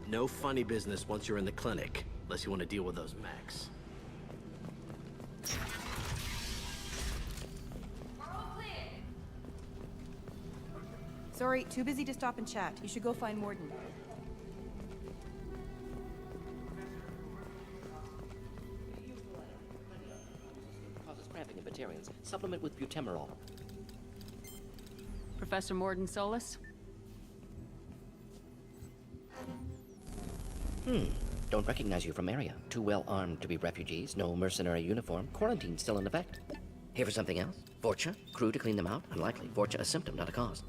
No funny business once you're in the clinic, unless you want to deal with those mechs. Sorry, too busy to stop and chat. You should go find Morden. Causes cramping in Batarians. Supplement with butemerol. Professor Morden Solus? Don't recognize you from area. Too well armed to be refugees, no mercenary uniform, quarantine still in effect. Here for something else? Vorcha? Crew to clean them out? Unlikely. Vorcha a symptom, not a cause.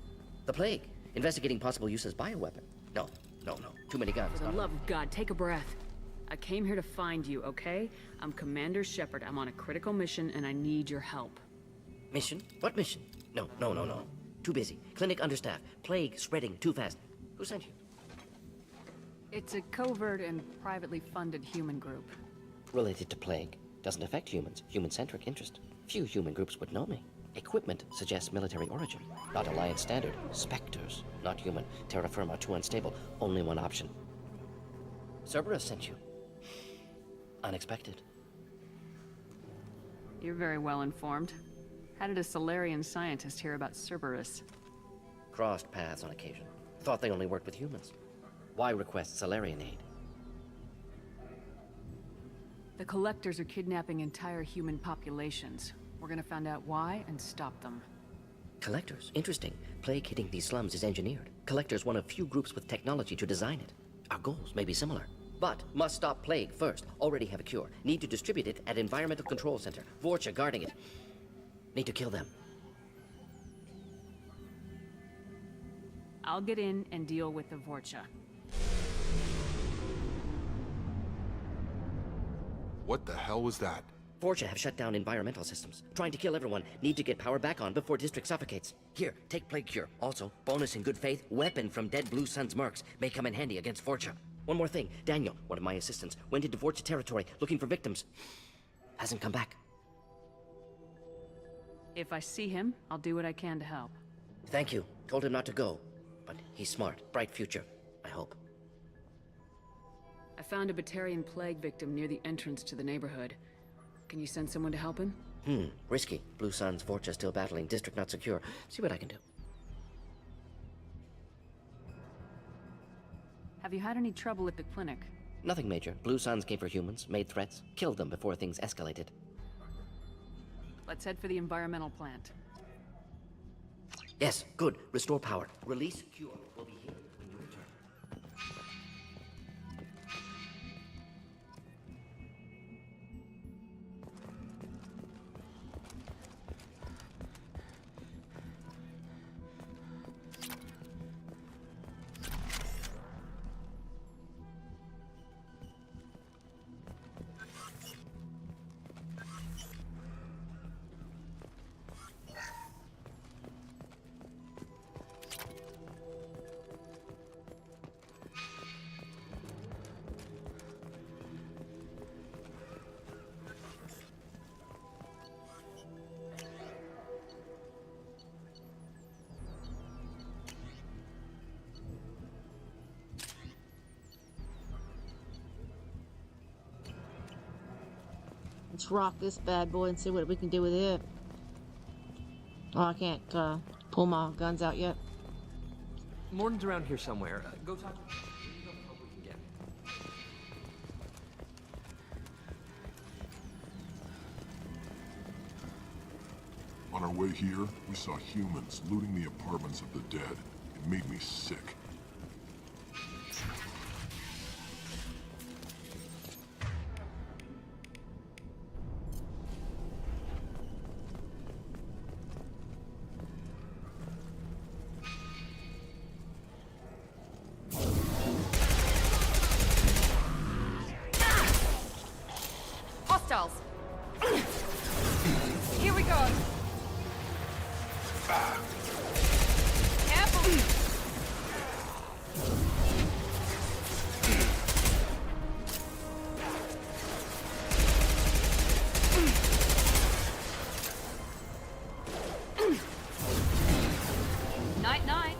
The plague. Investigating possible use as bioweapon. No. Too many guns. For the love of God, take a breath. I came here to find you, okay? I'm Commander Shepard. I'm on a critical mission and I need your help. Mission? What mission? No. Too busy. Clinic understaffed. Plague spreading too fast. Who sent you? It's a covert and privately funded human group. Related to plague? Doesn't affect humans. Human-centric interest. Few human groups would know me. Equipment suggests military origin. Not Alliance standard. Spectres. Not human. Terra firma, too unstable. Only one option. Cerberus sent you. Unexpected. You're very well informed. How did a Solarian scientist hear about Cerberus? Crossed paths on occasion. Thought they only worked with humans. Why request Solarian aid? The Collectors are kidnapping entire human populations. We're gonna find out why and stop them. Collectors? Interesting. Plague hitting these slums is engineered. Collectors one of few groups with technology to design it. Our goals may be similar. But must stop plague first. Already have a cure. Need to distribute it at Environmental Control Center. Vorcha guarding it. Need to kill them. I'll get in and deal with the Vorcha. What the hell was that? Vorcha have shut down environmental systems. Trying to kill everyone. Need to get power back on before district suffocates. Here, take plague cure. Also, bonus in good faith, weapon from dead Blue Sun's mercs. May come in handy against Vorcha. One more thing. Daniel, one of my assistants, went into Vorcha territory looking for victims. Hasn't come back. If I see him, I'll do what I can to help. Thank you. Told him not to go. But he's smart. Bright future. I hope. I found a Batarian plague victim near the entrance to the neighborhood. Can you send someone to help him? Risky. Blue Sun's Vorcha still battling. District not secure. See what I can do. Have you had any trouble at the clinic? Nothing major. Blue Suns came for humans, made threats, killed them before things escalated. Let's head for the environmental plant. Yes, good. Restore power. Release cure. We'll be here when you return. Let's rock this bad boy and see what we can do with it. Oh, I can't pull my guns out yet. Morden's around here somewhere. Go talk to him. We need help we can get. On our way here, we saw humans looting the apartments of the dead. It made me sick. Hostiles! Here we go! Careful! Night, night!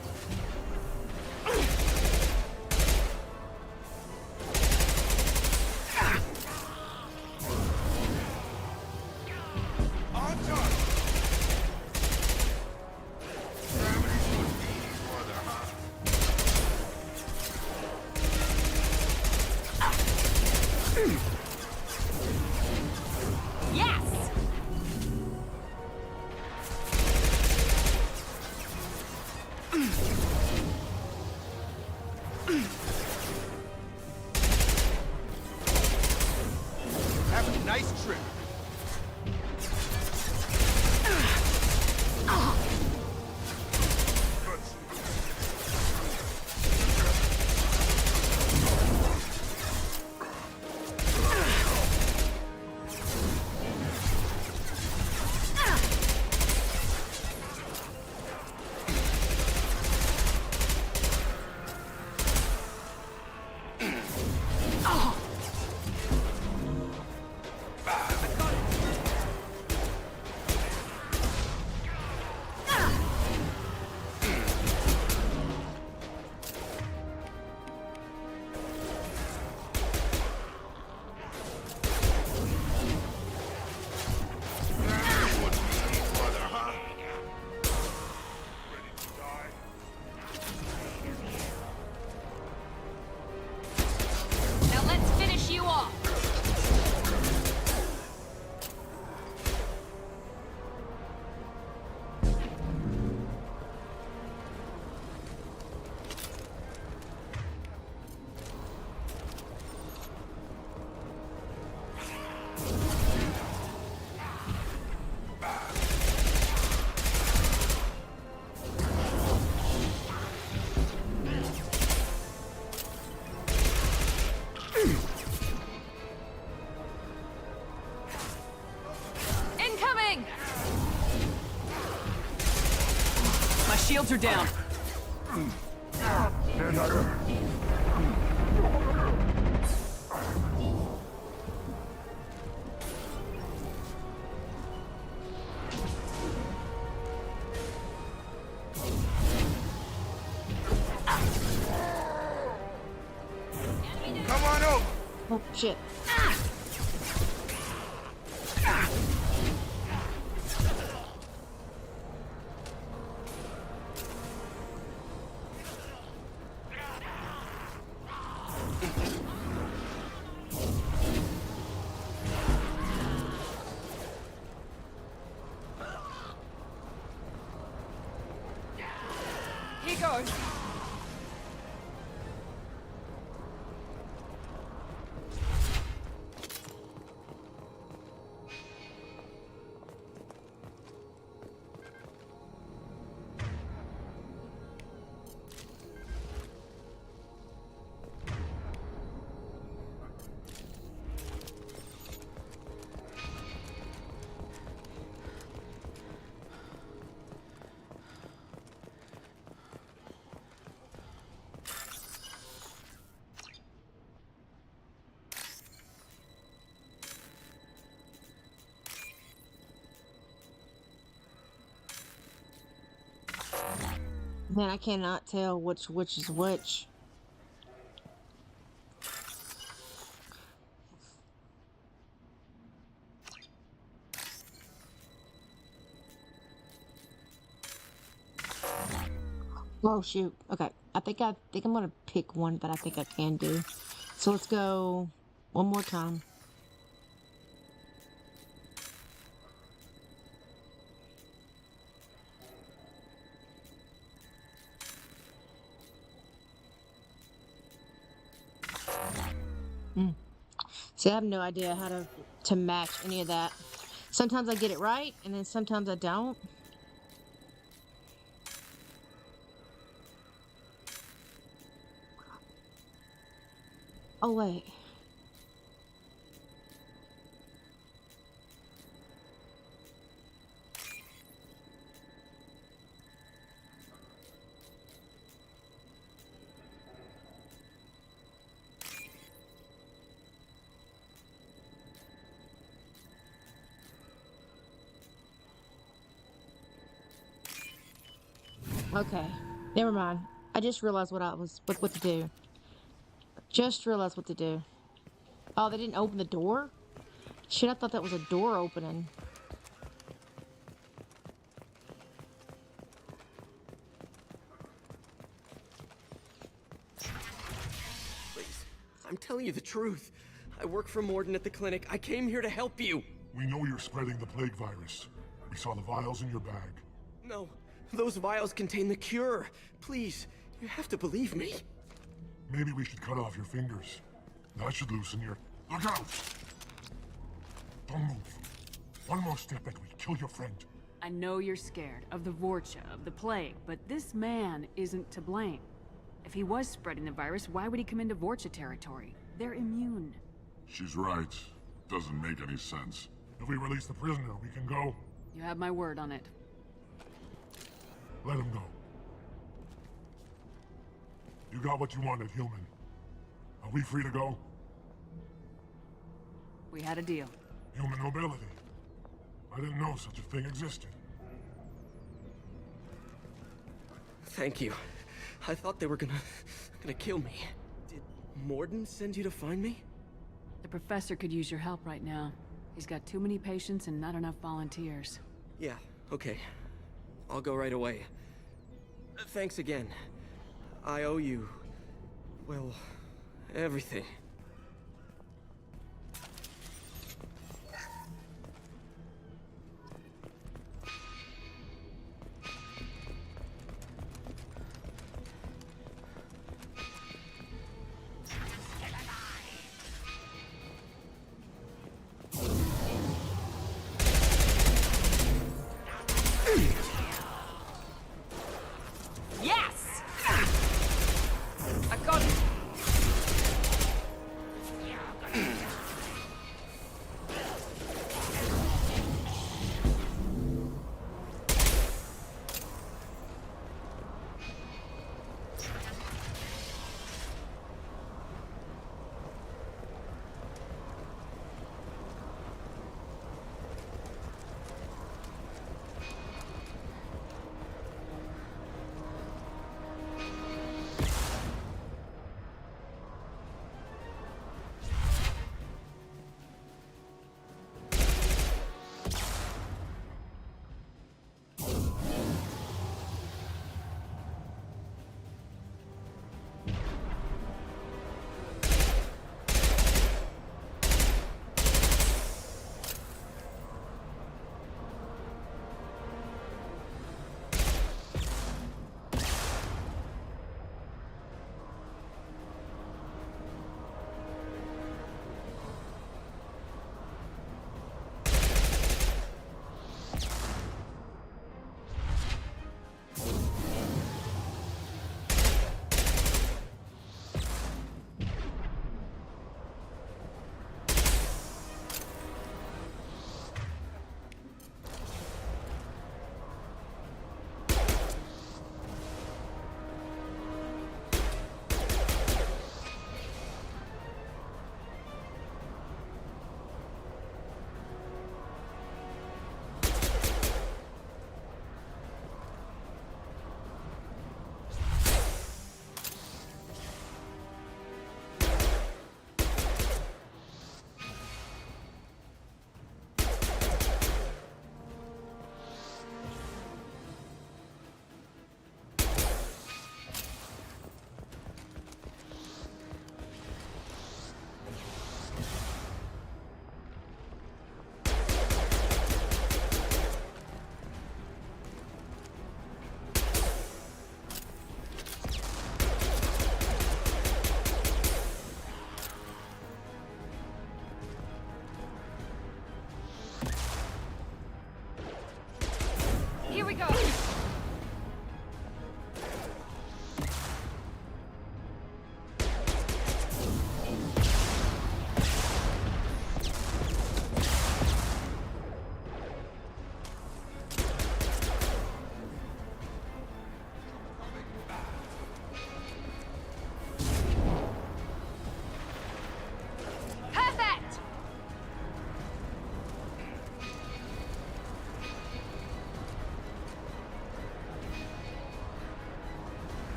Yes! Have a nice trip. Shields are down. Come on over. Oh, shit. He goes. Man, I cannot tell which is which. Oh shoot. Okay. I think I'm gonna pick one that I think I can do. So let's go one more time. See, I have no idea how to match any of that. Sometimes I get it right, and then sometimes I don't. Oh, wait. Okay, never mind. I just realized what to do. Just realized what to do. Oh, they didn't open the door? Shit, I thought that was a door opening. Please, I'm telling you the truth. I work for Morden at the clinic. I came here to help you. We know you're spreading the plague virus. We saw the vials in your bag. No, those vials contain the cure. Please, you have to believe me. Maybe we should cut off your fingers. That should loosen your... Look out! Don't move. One more step and we kill your friend. I know you're scared of the Vorcha, of the plague, but this man isn't to blame. If he was spreading the virus, why would he come into Vorcha territory? They're immune. She's right. Doesn't make any sense. If we release the prisoner, we can go. You have my word on it. Let him go. You got what you wanted, human. Are we free to go? We had a deal. Human mobility. I didn't know such a thing existed. Thank you. I thought they were gonna kill me. Did Morden send you to find me? The professor could use your help right now. He's got too many patients and not enough volunteers. Yeah, okay. I'll go right away. Thanks again. I owe you... well, everything. Yes! I got it!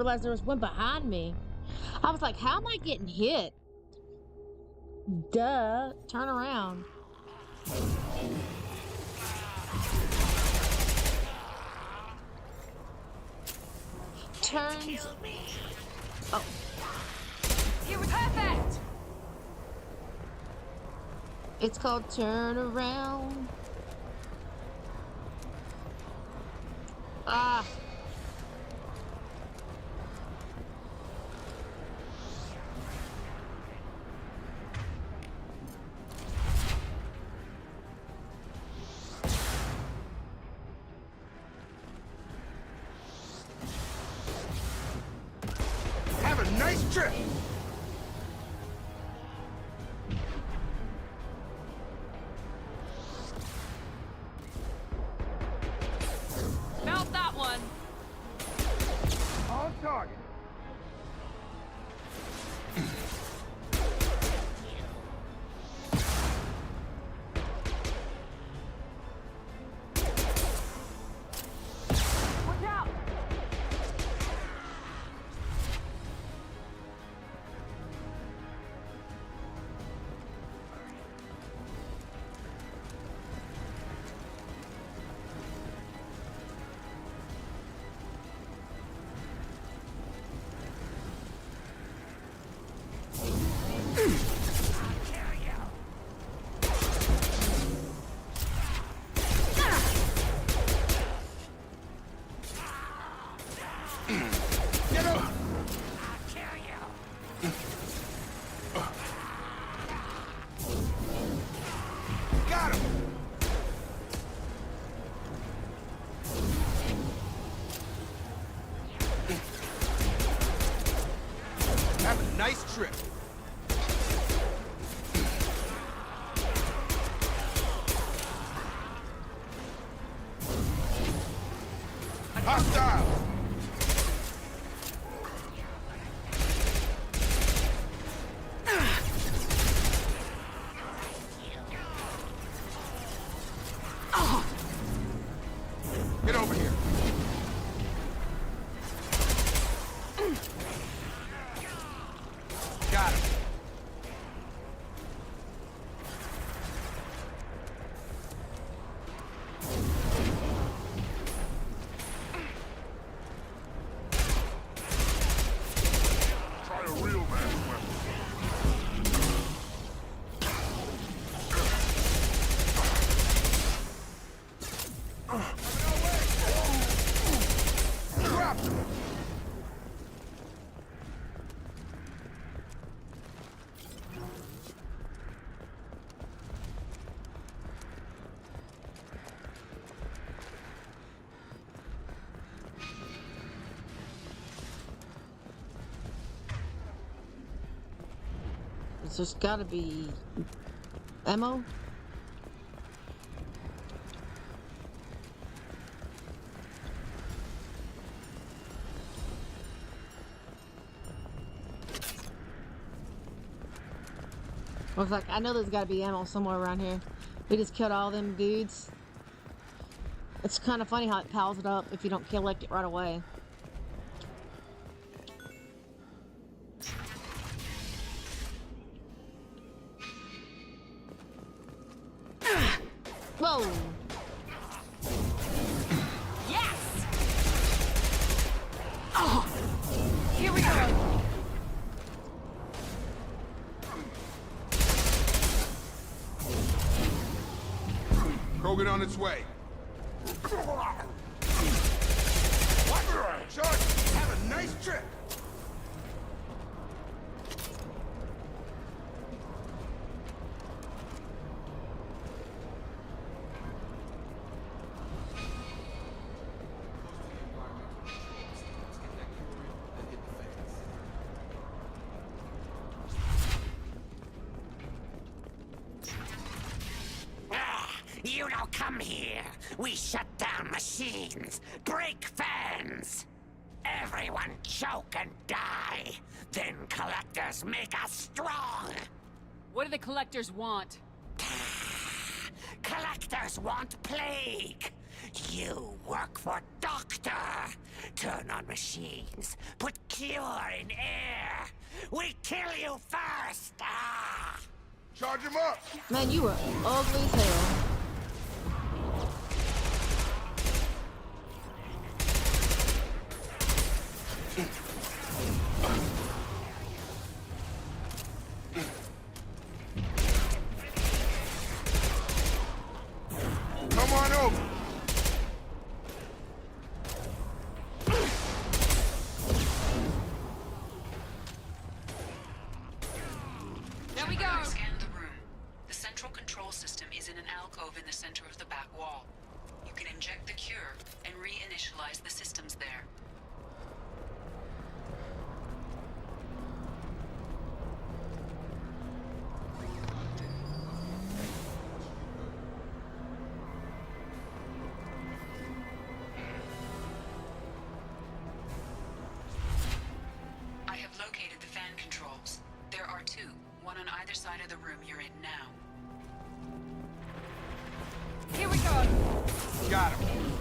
realized there was one behind me. I was like, how am I getting hit? Duh. Turn around. Turns. Oh. It was perfect! It's called Turn Around. Ah. Have a nice trip! Felt that one! On target. Watch out! Get up! Got him! Have a nice trip. Hostile! Get over here. Got him. Try a real man's weapon. Dropped him. It's just gotta be ammo. I was like, I know there's gotta be ammo somewhere around here. We just killed all them dudes. It's kind of funny how it piles it up if you don't collect it right away. Whoa! Yes! Oh! Here we go! Krogan on its way. What? Charge! Have a nice trip! You don't come here. We shut down machines, break fans. Everyone choke and die. Then collectors make us strong. What do the collectors want? Collectors want plague. You work for Doctor. Turn on machines. Put cure in air. We kill you first. Ah! Charge him up! Man, you were ugly as hell. Come on over! There we go. Scan the room. The central control system is in an alcove in the center of the back wall. You can inject the cure and reinitialize the systems there. I have located the fan controls. There are two, one on either side of the room you're in now. Here we go. Got him.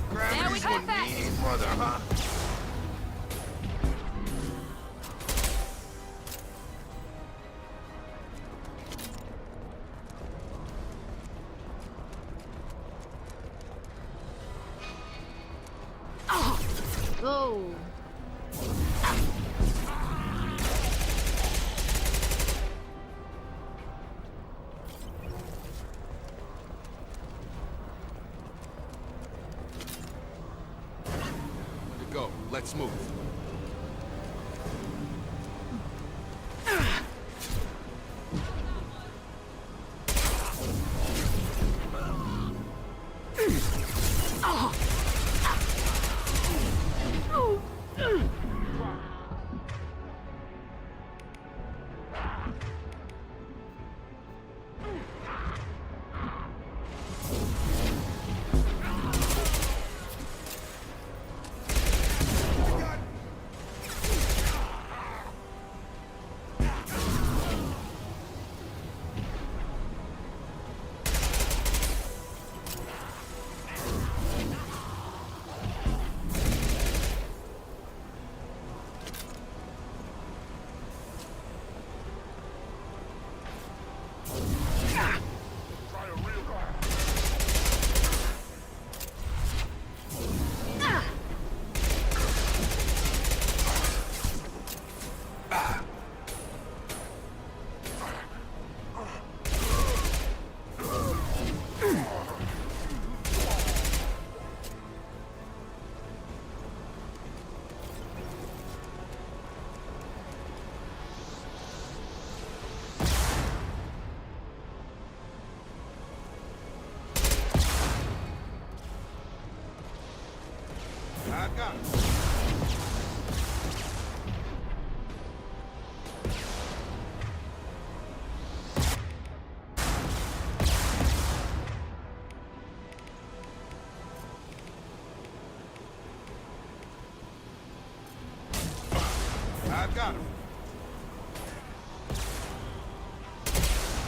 Gravity's one mean mother, huh? Oh. To go. Let's move. I got it. I've got him.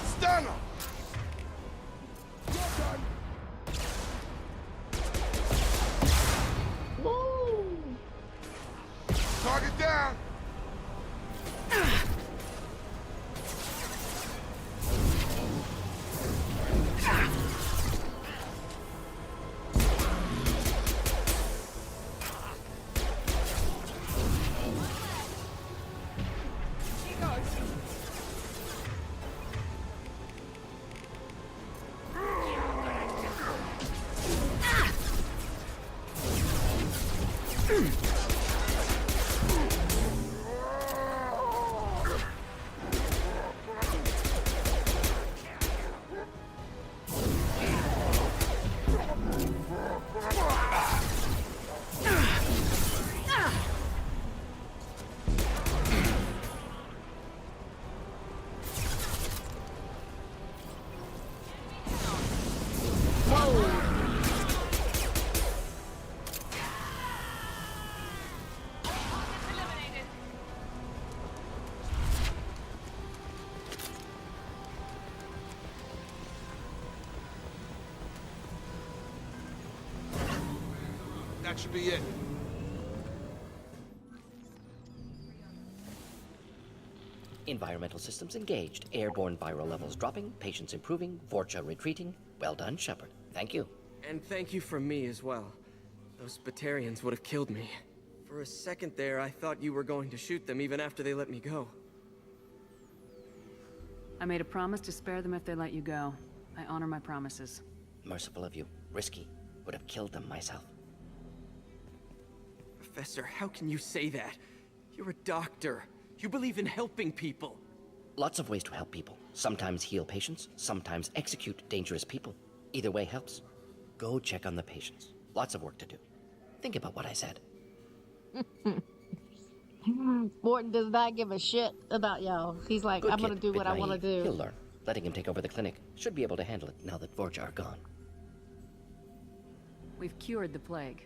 Stun him! You're done. Woo! Target down! That should be it. Environmental systems engaged. Airborne viral levels dropping. Patients improving. Vorcha retreating. Well done, Shepard. Thank you. And thank you from me as well. Those Batarians would have killed me. For a second there, I thought you were going to shoot them even after they let me go. I made a promise to spare them if they let you go. I honor my promises. Merciful of you. Risky. Would have killed them myself. Professor, how can you say that? You're a doctor. You believe in helping people. Lots of ways to help people. Sometimes heal patients, sometimes execute dangerous people. Either way helps. Go check on the patients. Lots of work to do. Think about what I said. Morton does not give a shit about y'all. He's like, Good I'm gonna kid, do bit what I want to naive. do. He'll learn. Letting him take over the clinic should be able to handle it now that Vorcha are gone. We've cured the plague.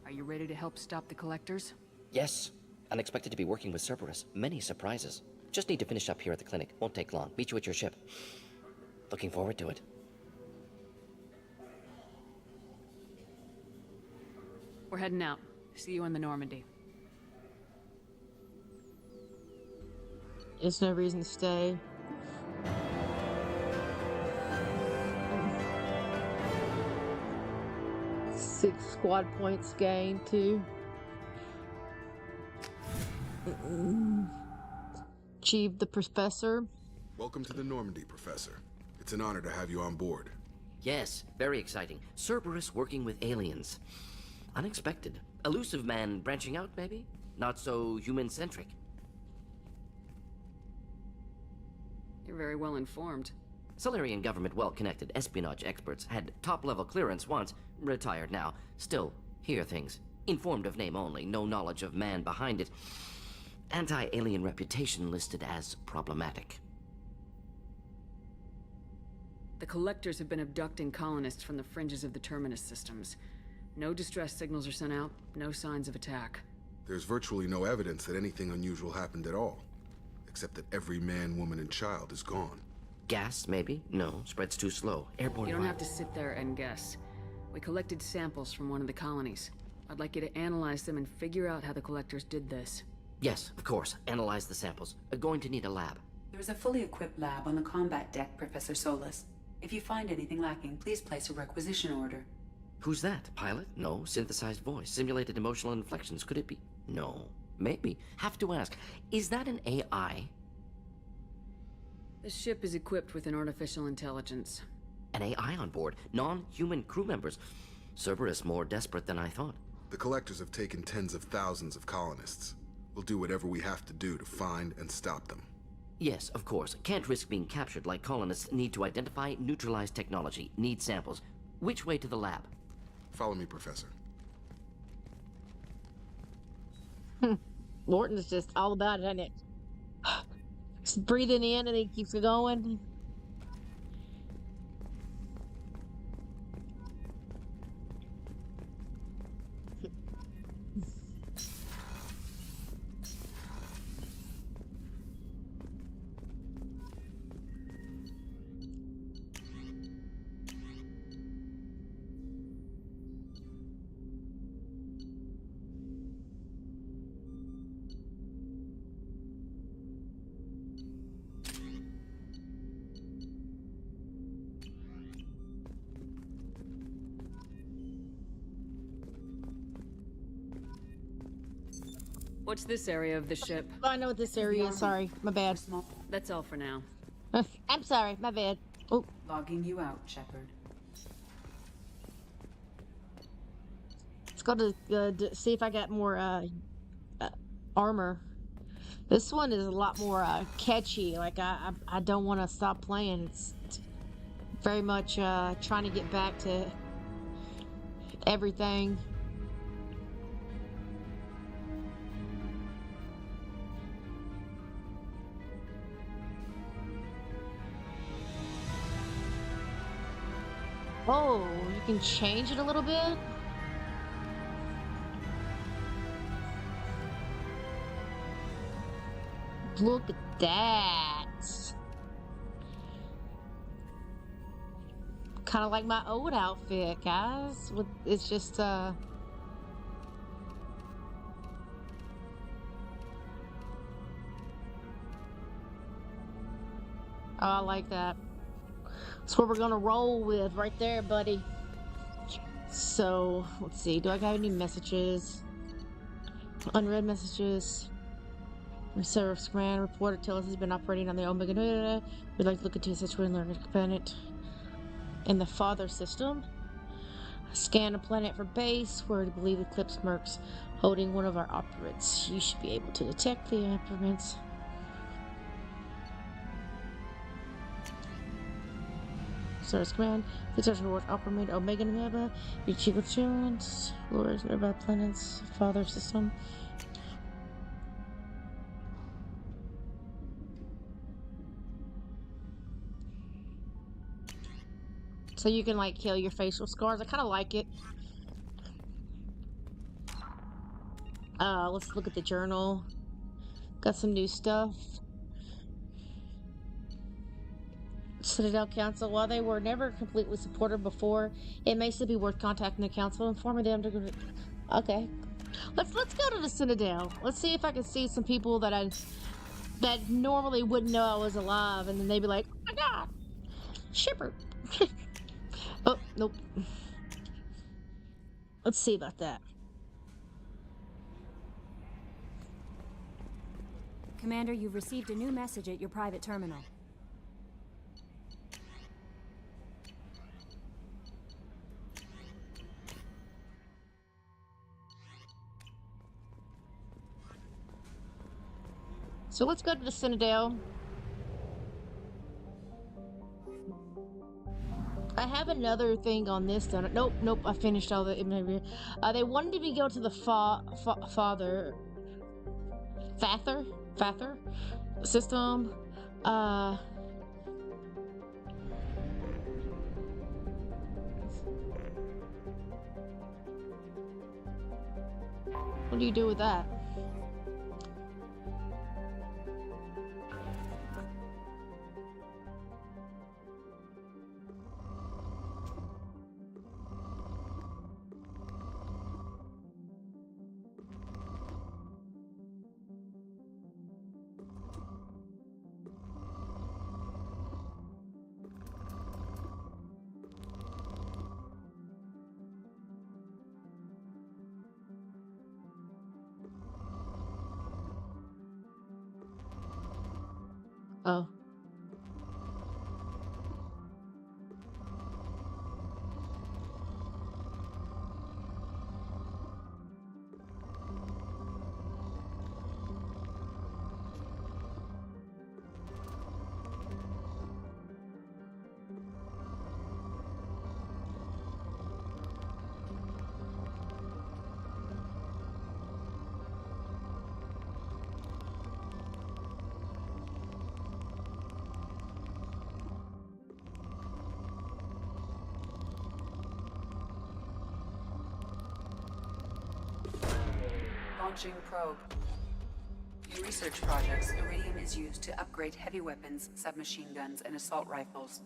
Are you ready to help stop the collectors? Yes. Unexpected to be working with Cerberus. Many surprises. Just need to finish up here at the clinic. Won't take long. Meet you at your ship. Looking forward to it. We're heading out. See you in the Normandy. There's no reason to stay. Six squad points gained too. Achieved the professor. Welcome to the Normandy, Professor. It's an honor to have you on board. Yes, very exciting. Cerberus working with aliens. Unexpected. Elusive man branching out, maybe? Not so human-centric. You're very well informed. Solarian government well-connected espionage experts had top-level clearance once, retired now. Still, hear things. Informed of name only, no knowledge of man behind it. Anti-alien reputation listed as problematic. The collectors have been abducting colonists from the fringes of the terminus systems. No distress signals are sent out, no signs of attack. There's virtually no evidence that anything unusual happened at all. Except that every man, woman, and child is gone. Gas, maybe? No, spreads too slow. Airborne You don't have to virus. sit there and guess. We collected samples from one of the colonies. I'd like you to analyze them and figure out how the collectors did this. Yes, of course. Analyze the samples. Going to need a lab. There is a fully equipped lab on the combat deck, Professor Solis. If you find anything lacking, please place a requisition order. Who's that? Pilot? No. Synthesized voice. Simulated emotional inflections. Could it be? No. Maybe. Have to ask. Is that an AI? The ship is equipped with an artificial intelligence. An AI on board? Non-human crew members? Cerberus more desperate than I thought. The collectors have taken tens of thousands of colonists. We'll do whatever we have to do to find and stop them. Yes, of course. Can't risk being captured like colonists need to identify, neutralize technology, need samples. Which way to the lab? Follow me, Professor. Morton's just all about it, isn't it? Just breathing in and he keeps going. What's this area of the ship? I know what this area is. Sorry, my bad. That's all for now. I'm sorry, my bad. Oh, Logging you out, Shepard. let's go to see if I got more armor. This one is a lot more catchy. Like I don't want to stop playing. It's very much trying to get back to everything. Oh, you can change it a little bit? Look at that. Kind of like my old outfit, guys. It's just Oh, I like that. That's what we're gonna roll with right there, buddy. So, let's see. Do I got any messages? Unread messages. Reserve Scan reporter tells us he's been operating on the Omega. We'd like to look into his situation and learn a component in the father system. Scan a planet for base where we believe Eclipse Mercs holding one of our operates. You should be able to detect the implements. Service command. The search for operate Omega Neba. Reach equal chance. Lures nearby planets. Father system. So you can like kill your facial scars. I kind of like it. Let's look at the journal. Got some new stuff. Citadel Council, while they were never completely supported before, it may still be worth contacting the council, informing them to. Okay, let's go to the Citadel. Let's see if I can see some people that normally wouldn't know I was alive, and then they'd be like, "Oh my God, Shepard." Oh nope. Let's see about that. Commander, you've received a new message at your private terminal. So let's go to the Citadel. I have another thing on this done. Nope, I finished all the imagery. They wanted me to go to the Father system. What do you do with that? Oh. Launching probe. In research projects, iridium is used to upgrade heavy weapons, submachine guns, and assault rifles.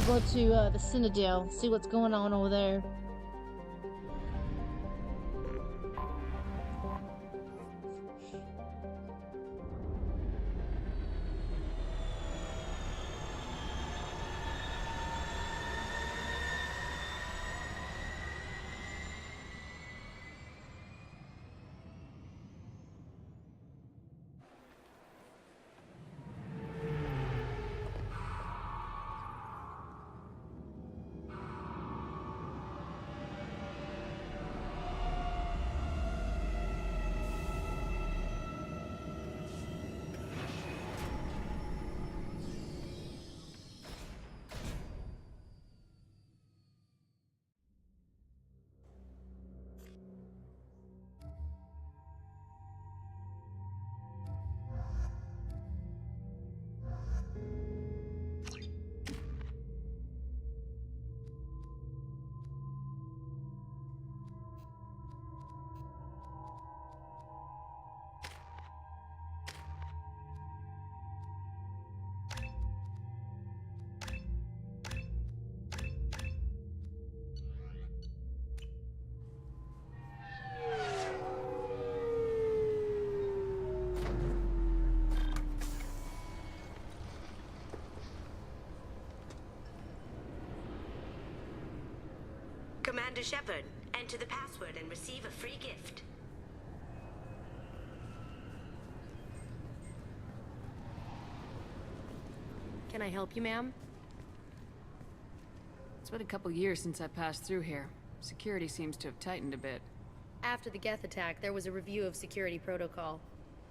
Go to the Citadel, see what's going on over there. Commander Shepard. Enter the password and receive a free gift. Can I help you, ma'am? It's been a couple years since I passed through here. Security seems to have tightened a bit. After the Geth attack, there was a review of security protocol.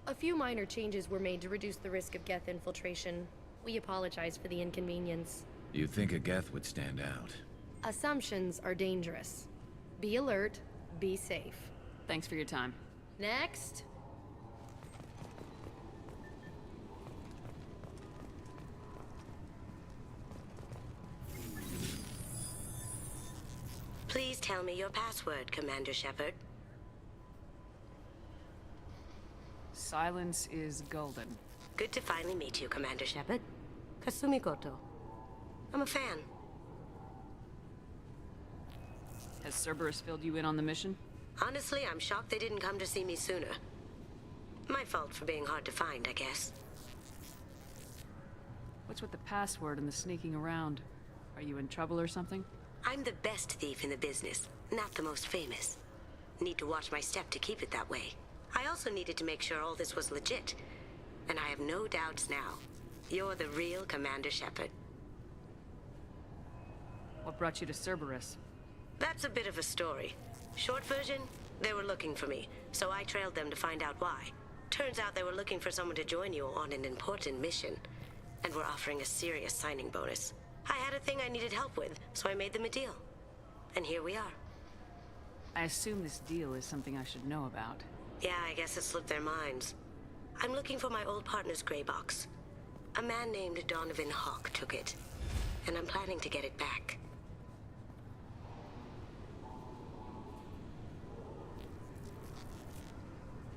A few minor changes were made to reduce the risk of Geth infiltration. We apologize for the inconvenience. You'd think a Geth would stand out. Assumptions are dangerous. Be alert, be safe. Thanks for your time. Next. Please tell me your password, Commander Shepard. Silence is golden. Good to finally meet you, Commander Shepard. Kasumi Koto. I'm a fan. Has Cerberus filled you in on the mission? Honestly, I'm shocked they didn't come to see me sooner. My fault for being hard to find, I guess. What's with the password and the sneaking around? Are you in trouble or something? I'm the best thief in the business, not the most famous. Need to watch my step to keep it that way. I also needed to make sure all this was legit. And I have no doubts now. You're the real Commander Shepard. What brought you to Cerberus? That's a bit of a story. Short version, they were looking for me, so I trailed them to find out why. Turns out they were looking for someone to join you on an important mission, and were offering a serious signing bonus. I had a thing I needed help with, so I made them a deal. And here we are. I assume this deal is something I should know about. Yeah, I guess it slipped their minds. I'm looking for my old partner's gray box. A man named Donovan Hawk took it, and I'm planning to get it back.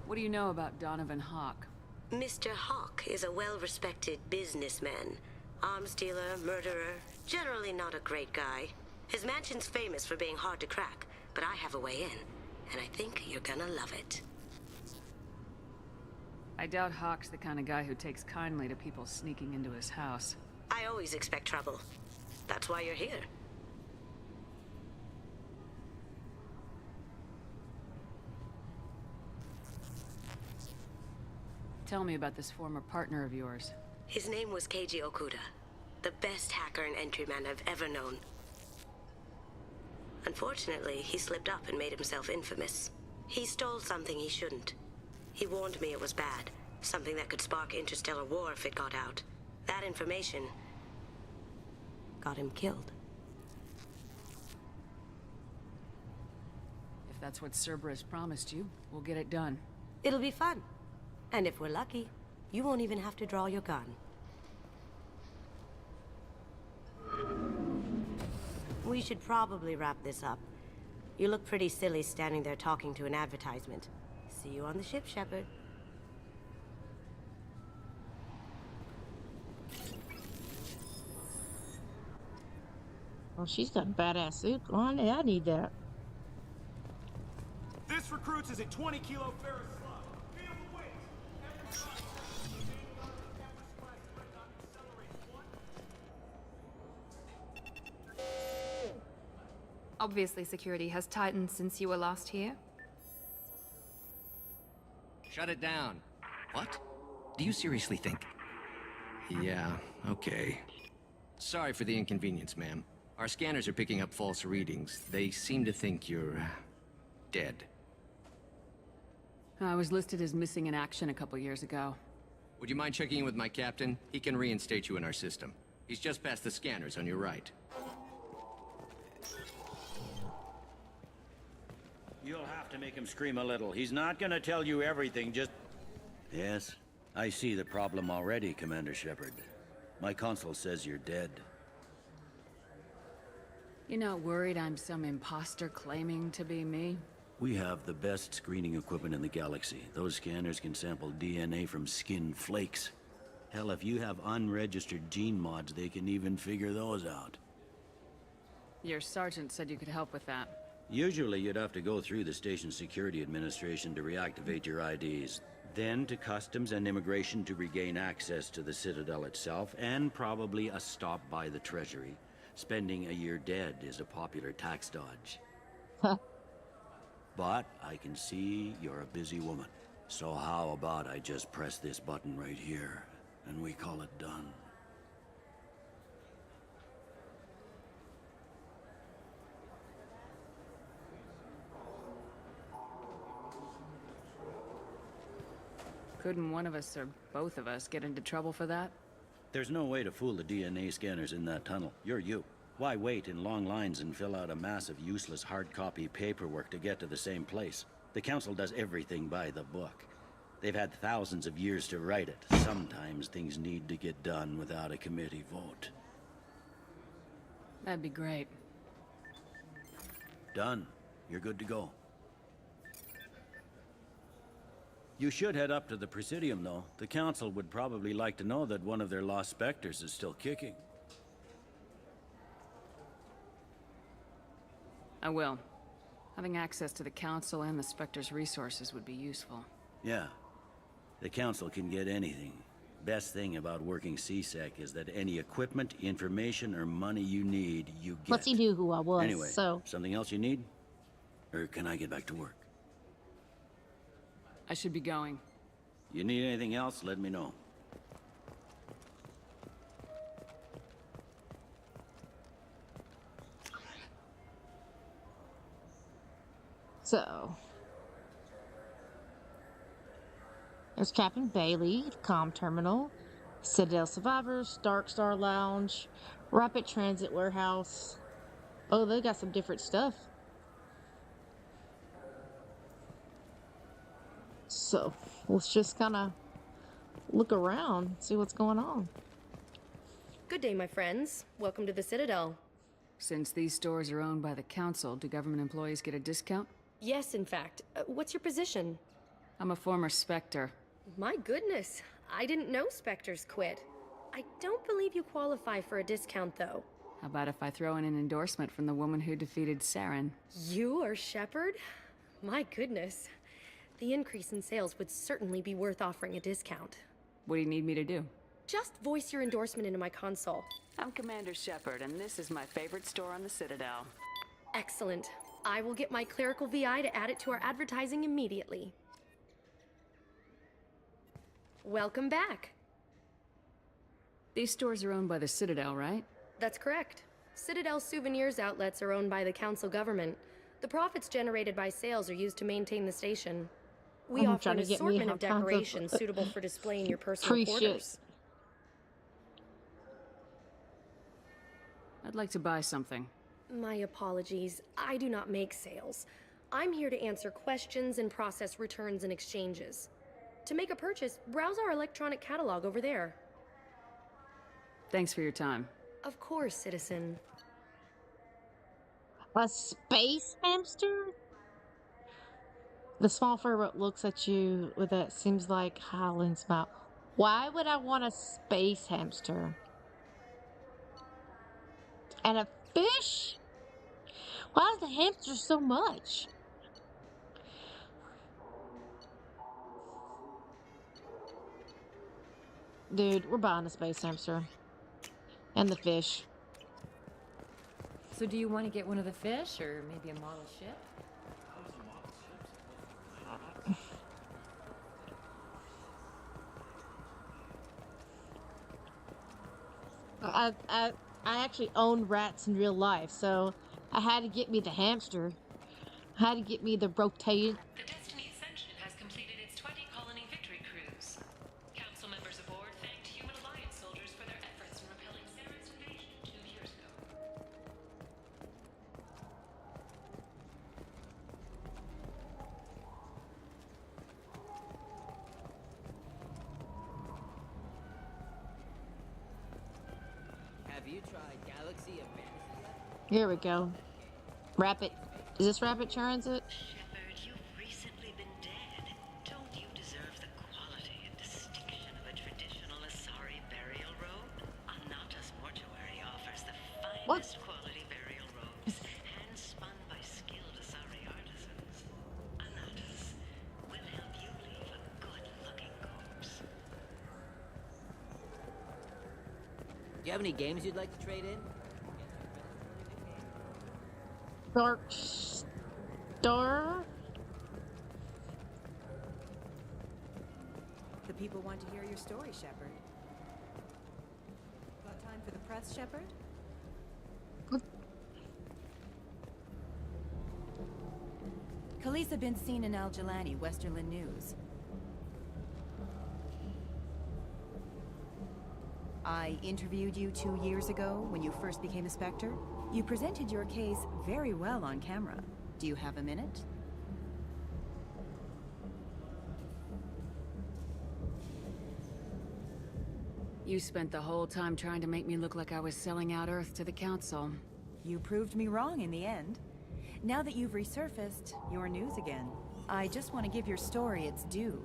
What do you know about Donovan Hawk? Mr. Hawk is a well-respected businessman. Arms dealer, murderer, generally not a great guy. His mansion's famous for being hard to crack, but I have a way in, and I think you're gonna love it. I doubt Hawk's the kind of guy who takes kindly to people sneaking into his house. I always expect trouble. That's why you're here. Tell me about this former partner of yours. His name was Keiji Okuda, the best hacker and entryman I've ever known. Unfortunately, he slipped up and made himself infamous. He stole something he shouldn't. He warned me it was bad, something that could spark interstellar war if it got out. That information got him killed. If that's what Cerberus promised you, we'll get it done. It'll be fun. And if we're lucky, you won't even have to draw your gun. We should probably wrap this up. You look pretty silly standing there talking to an advertisement. See you on the ship, Shepard. Well, she's got a badass suit on. I need that. This recruits is a 20-kilo ferrous slug. Feel the weight. Obviously, security has tightened since you were last here. Shut it down. What? Do you seriously think? Yeah, okay. Sorry for the inconvenience, ma'am. Our scanners are picking up false readings. They seem to think you're dead. I was listed as missing in action a couple years ago. Would you mind checking in with my captain? He can reinstate you in our system. He's just past the scanners on your right. You'll have to make him scream a little. He's not gonna tell you everything, just... Yes, I see the problem already, Commander Shepard. My console says you're dead. You're not worried I'm some imposter claiming to be me? We have the best screening equipment in the galaxy. Those scanners can sample DNA from skin flakes. Hell, if you have unregistered gene mods, they can even figure those out. Your sergeant said you could help with that. Usually you'd have to go through the station security administration to reactivate your IDs. Then to customs and immigration to regain access to the Citadel itself, and probably a stop by the Treasury. Spending a year dead is a popular tax dodge. But I can see you're a busy woman. So how about I just press this button right here, and we call it done? Couldn't one of us or both of us get into trouble for that? There's no way to fool the DNA scanners in that tunnel. You're you. Why wait in long lines and fill out a massive useless hard copy paperwork to get to the same place? The Council does everything by the book. They've had thousands of years to write it. Sometimes things need to get done without a committee vote. That'd be great. Done. You're good to go. You should head up to the Presidium, though. The Council would probably like to know that one of their lost Spectres is still kicking. I will. Having access to the Council and the Spectre's resources would be useful. Yeah. The Council can get anything. Best thing about working CSEC is that any equipment, information, or money you need, you get. Plus, he knew who I was, Anyway, so... something else you need? Or can I get back to work? I should be going. You need anything else, let me know. So... there's Captain Bailey, comm terminal, Citadel Survivors, Dark Star Lounge, Rapid Transit Warehouse. Oh, they got some different stuff. So, let's just kind of look around, see what's going on. Good day, my friends. Welcome to the Citadel. Since these stores are owned by the Council, do government employees get a discount? Yes, in fact. What's your position? I'm a former Spectre. My goodness, I didn't know Spectres quit. I don't believe you qualify for a discount, though. How about if I throw in an endorsement from the woman who defeated Saren? You are Shepard? My goodness. The increase in sales would certainly be worth offering a discount. What do you need me to do? Just voice your endorsement into my console. I'm Commander Shepard, and this is my favorite store on the Citadel. Excellent. I will get my clerical VI to add it to our advertising immediately. Welcome back. These stores are owned by the Citadel, right? That's correct. Citadel souvenirs outlets are owned by the Council government. The profits generated by sales are used to maintain the station. We offer an assortment of decorations suitable for displaying your personal quarters. I'd like to buy something. My apologies. I do not make sales. I'm here to answer questions and process returns and exchanges. To make a purchase, browse our electronic catalog over there. Thanks for your time. Of course, citizen. A space hamster? The small fur looks at you with that seems like Highland smile. Why would I want a space hamster? And a fish? Why is the hamster so much? Dude, we're buying a space hamster. And the fish. So do you want to get one of the fish, or maybe a model ship? I actually own rats in real life, so I had to get me the hamster. I had to get me the rotated. The Destiny Ascension has completed its 20-colony victory cruise. Council members aboard thanked Human Alliance soldiers for their efforts in repelling Saren's invasion 2 years ago. Have you tried Galaxy of Fantasy yet? Here we go. Rapid. Is this Rapid Transit? Shepard, you've recently been dead. Don't you deserve the quality and distinction of a traditional Asari burial robe? Anata's mortuary offers the finest quality burial robes, hand-spun by skilled Asari artisans. Anata's will help you leave a good-looking corpse. Do you have any games you'd like to trade in? Door. The people want to hear your story, Shepard. Got time for the press, Shepard? Khaleesa been seen in Al Jalani, Westerland News. I interviewed you 2 years ago when you first became a Spectre. You presented your case very well on camera. Do you have a minute? You spent the whole time trying to make me look like I was selling out Earth to the Council. You proved me wrong in the end. Now that you've resurfaced, you're news again. I just want to give your story its due.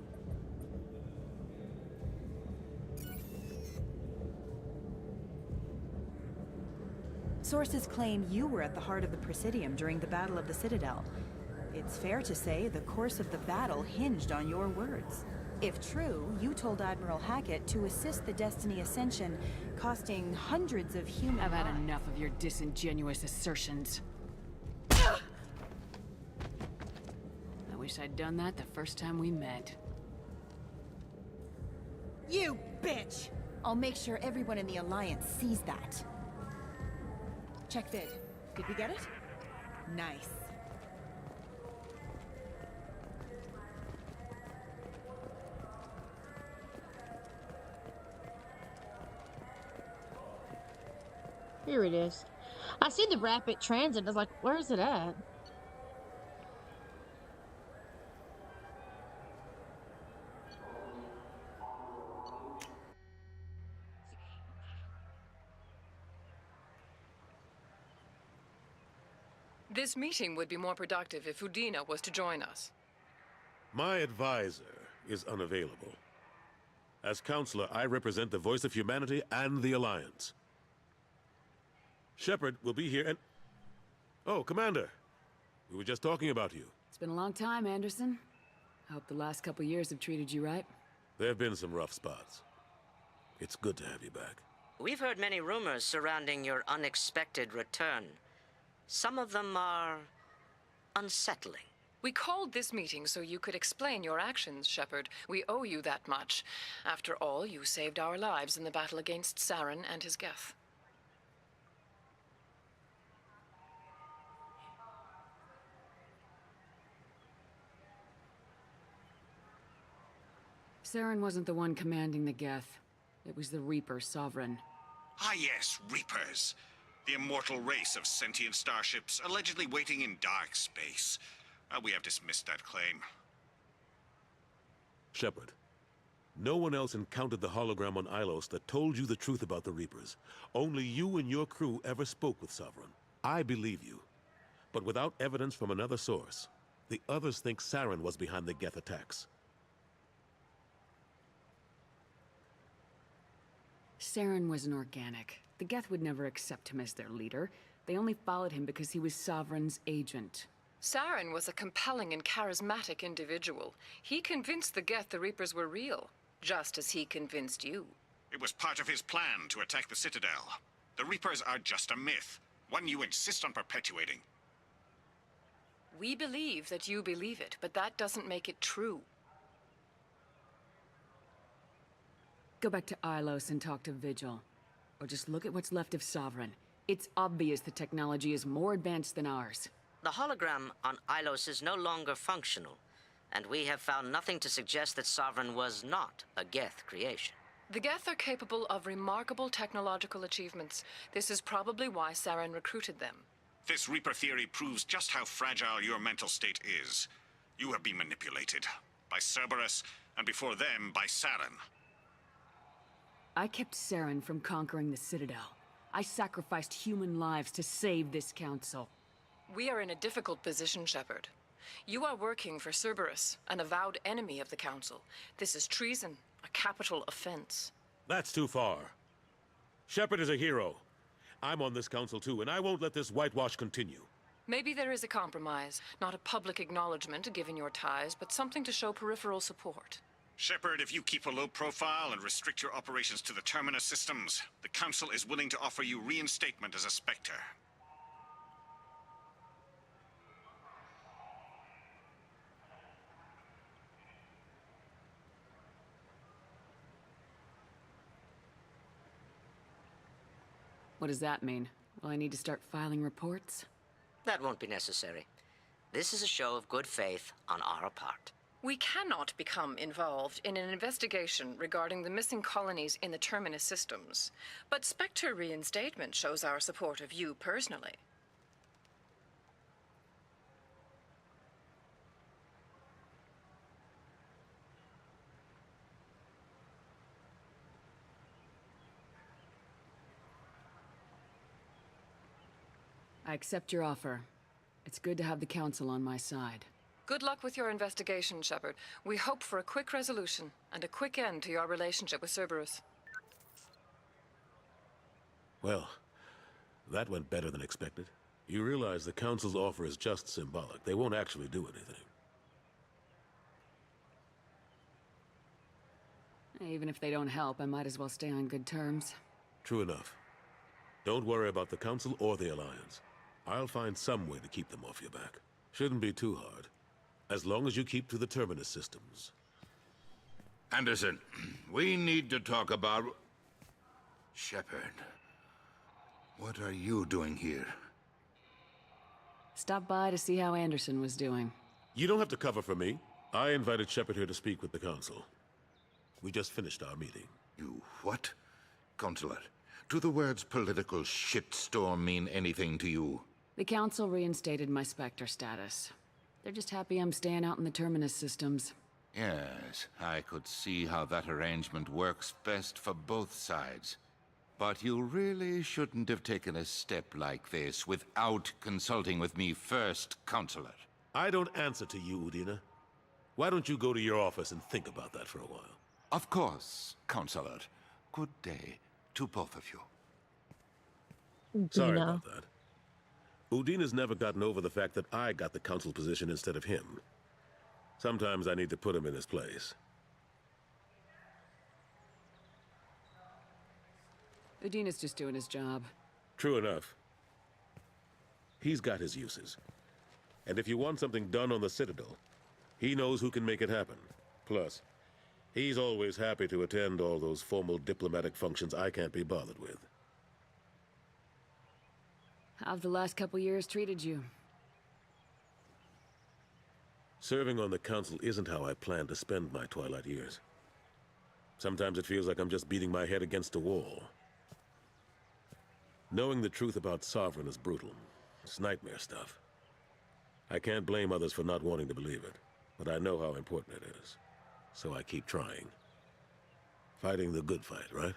Sources claim you were at the heart of the Presidium during the Battle of the Citadel. It's fair to say the course of the battle hinged on your words. If true, you told Admiral Hackett to assist the Destiny Ascension, costing hundreds of human lives. I've had enough of your disingenuous assertions. I wish I'd done that the first time we met. You bitch! I'll make sure everyone in the Alliance sees that. Check vid. Did we get it? Nice. Here it is. I see the rapid transit. I was like, where is it at? This meeting would be more productive if Udina was to join us. My advisor is unavailable. As counselor, I represent the voice of humanity and the Alliance. Shepard will be here and... Oh, Commander. We were just talking about you. It's been a long time, Anderson. I hope the last couple years have treated you right. There have been some rough spots. It's good to have you back. We've heard many rumors surrounding your unexpected return. Some of them are unsettling. We called this meeting so you could explain your actions, Shepard. We owe you that much. After all, you saved our lives in the battle against Saren and his Geth. Saren wasn't the one commanding the Geth. It was the Reaper Sovereign. Ah yes, Reapers. The immortal race of sentient starships allegedly waiting in dark space. We have dismissed that claim. Shepard, no one else encountered the hologram on Ilos that told you the truth about the Reapers. Only you and your crew ever spoke with Sovereign. I believe you. But without evidence from another source, the others think Saren was behind the Geth attacks. Saren was an organic. The Geth would never accept him as their leader. They only followed him because he was Sovereign's agent. Saren was a compelling and charismatic individual. He convinced the Geth the Reapers were real, just as he convinced you. It was part of his plan to attack the Citadel. The Reapers are just a myth, one you insist on perpetuating. We believe that you believe it, but that doesn't make it true. Go back to Ilos and talk to Vigil. Or just look at what's left of Sovereign. It's obvious the technology is more advanced than ours. The hologram on Ilos is no longer functional, and we have found nothing to suggest that Sovereign was not a Geth creation. The Geth are capable of remarkable technological achievements. This is probably why Saren recruited them. This Reaper theory proves just how fragile your mental state is. You have been manipulated. By Cerberus, and before them, by Saren. I kept Saren from conquering the Citadel. I sacrificed human lives to save this council. We are in a difficult position, Shepard. You are working for Cerberus, an avowed enemy of the Council. This is treason, a capital offense. That's too far. Shepard is a hero. I'm on this council too, and I won't let this whitewash continue. Maybe there is a compromise. Not a public acknowledgement given your ties, but something to show peripheral support. Shepard, if you keep a low profile and restrict your operations to the Terminus systems, the Council is willing to offer you reinstatement as a Spectre. What does that mean? Will I need to start filing reports? That won't be necessary. This is a show of good faith on our part. We cannot become involved in an investigation regarding the missing colonies in the Terminus systems, but Spectre reinstatement shows our support of you personally. I accept your offer. It's good to have the Council on my side. Good luck with your investigation, Shepard. We hope for a quick resolution and a quick end to your relationship with Cerberus. Well, that went better than expected. You realize the Council's offer is just symbolic. They won't actually do anything. Even if they don't help, I might as well stay on good terms. True enough. Don't worry about the Council or the Alliance. I'll find some way to keep them off your back. Shouldn't be too hard. As long as you keep to the Terminus systems. Anderson, we need to talk about... Shepard. What are you doing here? Stop by to see how Anderson was doing. You don't have to cover for me. I invited Shepard here to speak with the Council. We just finished our meeting. You what? Consular, do the words political shitstorm mean anything to you? The Council reinstated my Spectre status. They're just happy I'm staying out in the Terminus systems. Yes, I could see how that arrangement works best for both sides. But you really shouldn't have taken a step like this without consulting with me first, Counselor. I don't answer to you, Udina. Why don't you go to your office and think about that for a while? Of course, Counselor. Good day to both of you. Sorry about that. Udina's never gotten over the fact that I got the Council position instead of him. Sometimes I need to put him in his place. Udina's just doing his job. True enough. He's got his uses. And if you want something done on the Citadel, he knows who can make it happen. Plus, he's always happy to attend all those formal diplomatic functions I can't be bothered with. How've the last couple years treated you? Serving on the Council isn't how I plan to spend my twilight years. Sometimes it feels like I'm just beating my head against a wall. Knowing the truth about Sovereign is brutal. It's nightmare stuff. I can't blame others for not wanting to believe it, but I know how important it is. So I keep trying. Fighting the good fight, right?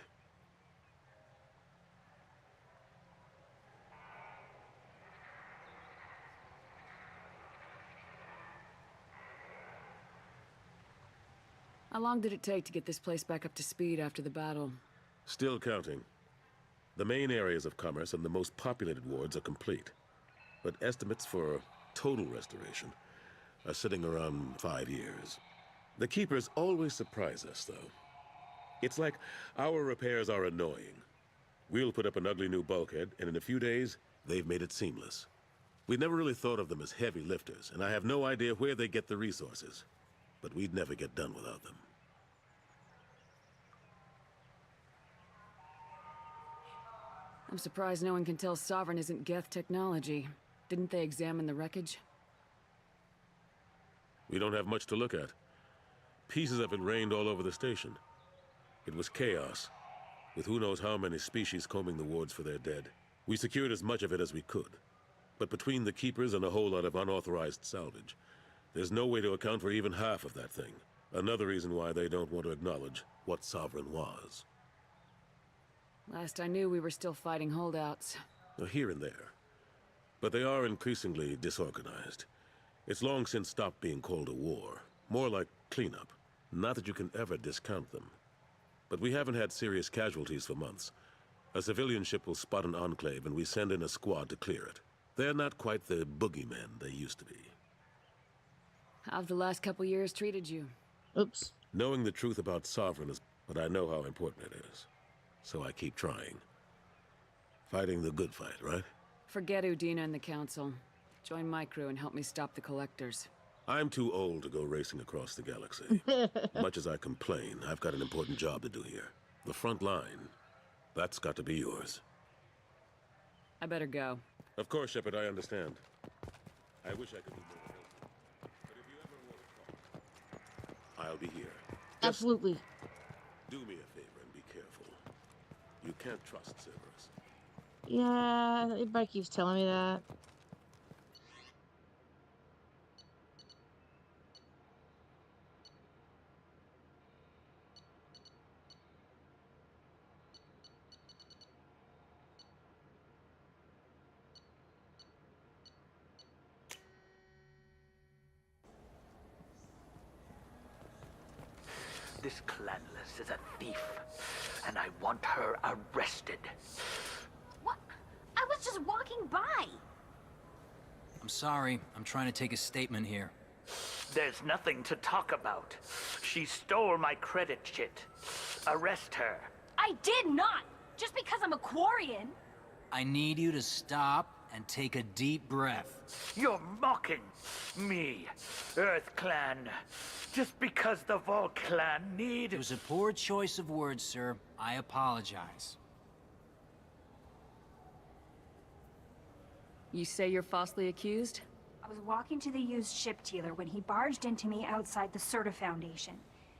How long did it take to get this place back up to speed after the battle? Still counting. The main areas of commerce and the most populated wards are complete. But estimates for total restoration are sitting around 5 years. The Keepers always surprise us, though. It's like our repairs are annoying. We'll put up an ugly new bulkhead, and in a few days, they've made it seamless. We never really thought of them as heavy lifters, and I have no idea where they get the resources. But we'd never get done without them. I'm surprised no one can tell Sovereign isn't Geth technology. Didn't they examine the wreckage? We don't have much to look at. Pieces of it rained all over the station. It was chaos, with who knows how many species combing the wards for their dead. We secured as much of it as we could. But between the Keepers and a whole lot of unauthorized salvage, there's no way to account for even half of that thing. Another reason why they don't want to acknowledge what Sovereign was. Last I knew, we were still fighting holdouts. Here and there. But they are increasingly disorganized. It's long since stopped being called a war. More like cleanup. Not that you can ever discount them. But we haven't had serious casualties for months. A civilian ship will spot an enclave and we send in a squad to clear it. They're not quite the boogeymen they used to be. How've the last couple years treated you? Oops. Knowing the truth about Sovereign is... but I know how important it is. So I keep trying. Fighting the good fight, right? Forget Udina and the Council. Join my crew and help me stop the Collectors. I'm too old to go racing across the galaxy. Much as I complain, I've got an important job to do here. The front line. That's got to be yours. I better go. Of course, Shepard, I understand. I wish I could be more helpful. But if you ever want to talk, I'll be here. Absolutely. Do me a favor and be careful. You can't trust Cerberus. Yeah, everybody keeps telling me that. This clanless is a thief, and I want her arrested. What? I was just walking by. I'm sorry. I'm trying to take a statement here. There's nothing to talk about. She stole my credit chit. Arrest her. I did not! Just because I'm a Quarian. I need you to stop and take a deep breath. You're mocking me, Earth Clan. Just because the Vol Clan need... It was a poor choice of words, sir. I apologize. You say you're falsely accused? I was walking to the used ship dealer when he barged into me outside the Serta Foundation.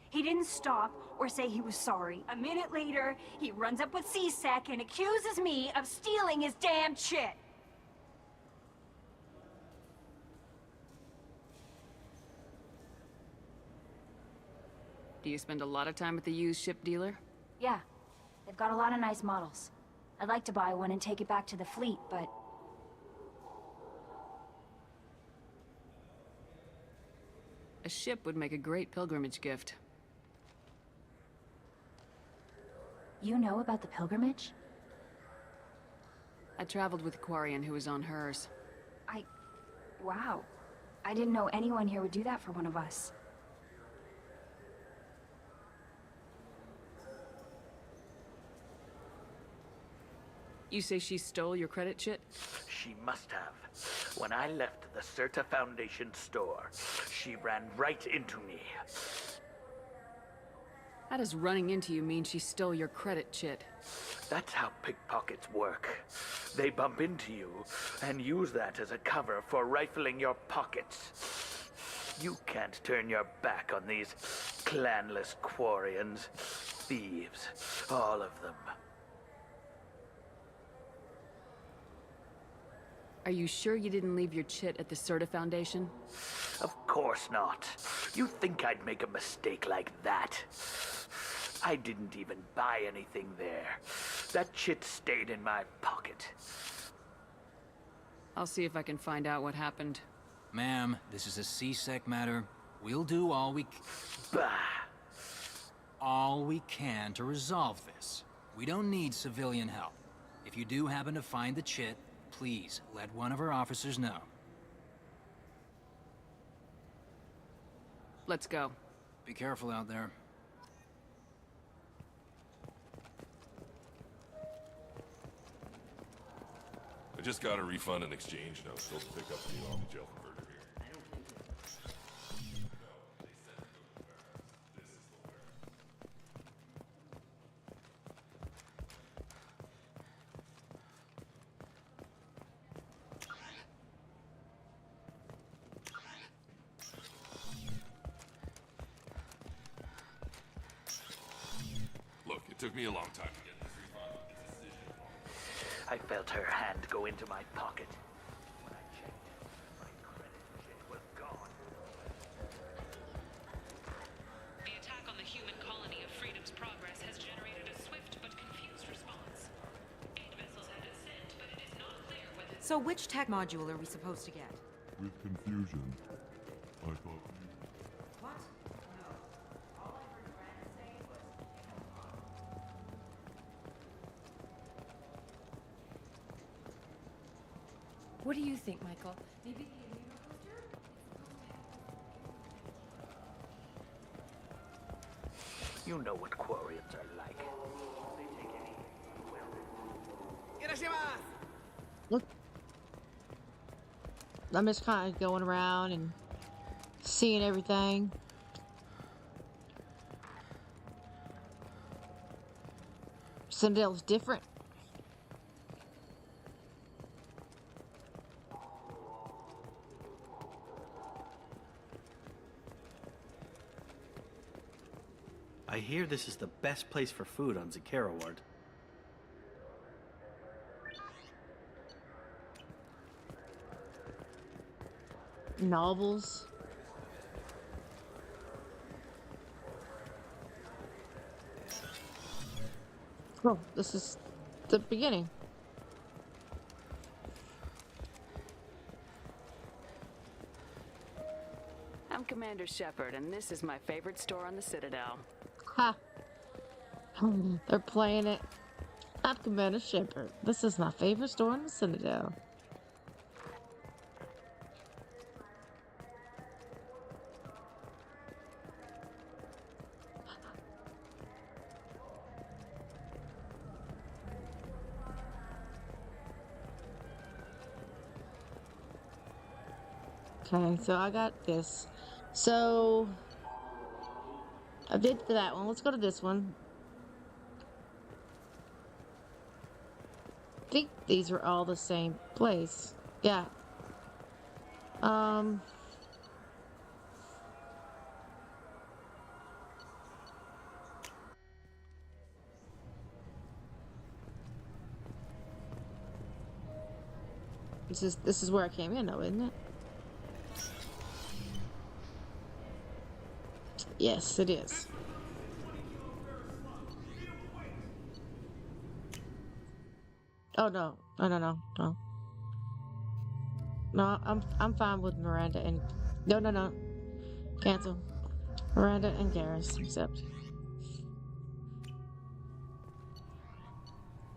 He didn't stop or say he was sorry. A minute later, he runs up with C-Sec and accuses me of stealing his damn shit. Do you spend a lot of time at the used ship dealer? Yeah, they've got a lot of nice models. I'd like to buy one and take it back to the fleet, but... A ship would make a great pilgrimage gift. You know about the pilgrimage? I traveled with a Quarian who was on hers. Wow. I didn't know anyone here would do that for one of us. You say she stole your credit chit? She must have. When I left the Serta Foundation store, she ran right into me. How does running into you mean she stole your credit chit? That's how pickpockets work. They bump into you and use that as a cover for rifling your pockets. You can't turn your back on these clanless Quarians. Thieves, all of them. Are you sure you didn't leave your chit at the Serta Foundation? Of course not. You think I'd make a mistake like that? I didn't even buy anything there. That chit stayed in my pocket. I'll see if I can find out what happened. Ma'am, this is a C-Sec matter. We'll do all we can to resolve this. We don't need civilian help. If you do happen to find the chit, please let one of our officers know. Let's go. Be careful out there. I just got a refund and exchange note. Supposed to pick up the new off-the-shelf converter here. Look, it took me a long time to get this refund. It's a decision. I felt her hand go into my pocket. When I checked, my credit chit was gone. The attack on the human colony of Freedom's Progress has generated a swift but confused response. 8 vessels had been sent, but it is not clear whether... So which tech module are we supposed to get? With confusion, I thought you... What? No. All I heard Brandon say was... What do you think, Michael? Maybe the immuno booster? You know what Quarians are like. They take anything well. Look. I'm just kind of going around and seeing everything. Citadel's different. I hear this is the best place for food on Zakera Ward. Novels. Oh, this is the beginning. I'm Commander Shepard, and this is my favorite store on the Citadel. Ha! They're playing it. I'm Commander Shepard. This is my favorite store on the Citadel. Okay, so I got this. So I did that one. Let's go to this one. I think these were all the same place. Yeah. This is where I came in, though, isn't it? Yes, it is. Oh no. No. No, I'm fine with Miranda and no. Cancel. Miranda and Garrus, accept.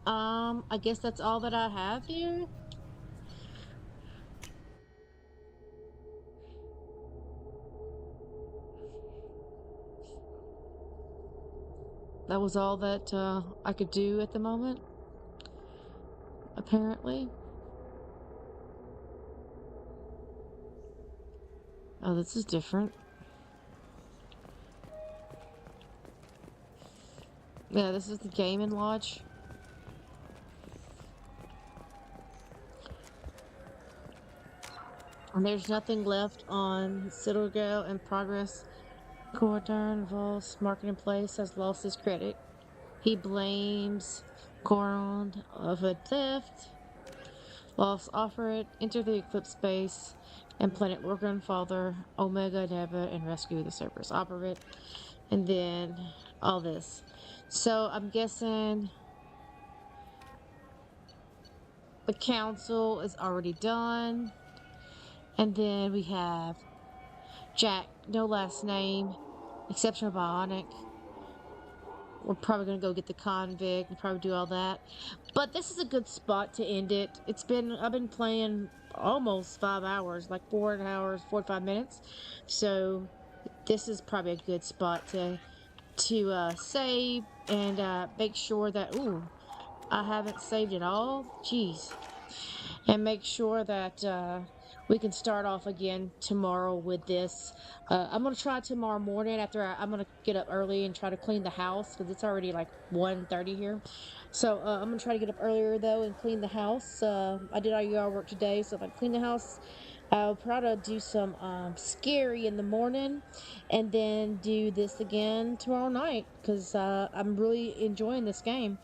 I guess that's all that I have here. That was all that I could do at the moment, apparently. Oh, this is different. Yeah, this is the gaming lodge. And there's nothing left on Citadel and progress. Cordon Vol's marketing place has lost his credit. He blames Coron of a theft. Lost offer it, enter the Eclipse space and planet War Grandfather, Omega Neva, and rescue the Cerberus operate. And then all this. So I'm guessing the council is already done. And then we have Jack, no last name, exceptional bionic. We're probably gonna go get the convict and probably do all that. But this is a good spot to end it. I've been playing almost 5 hours, like 4 hours, 45 minutes. So this is probably a good spot to save and make sure that, I haven't saved it all. Jeez. And make sure that we can start off again tomorrow with this. I'm going to try tomorrow morning after I'm going to get up early and try to clean the house because it's already like 1:30 here. So I'm going to try to get up earlier though and clean the house. I did all your work today, so if I clean the house, I'll probably do some scary in the morning and then do this again tomorrow night because I'm really enjoying this game.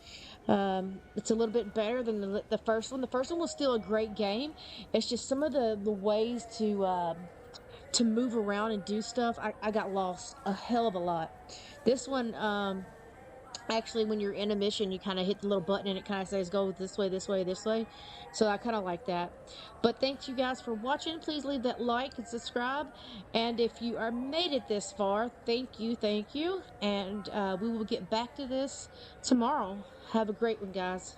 It's a little bit better than the first one. The first one was still a great game. It's just some of the ways to move around and do stuff. I got lost a hell of a lot. This one, actually, when you're in a mission, you kind of hit the little button and it kind of says go this way, this way, this way. So I kind of like that. But thanks you guys for watching. Please leave that like and subscribe. And if you are made it this far, thank you. And we will get back to this tomorrow. Have a great one, guys.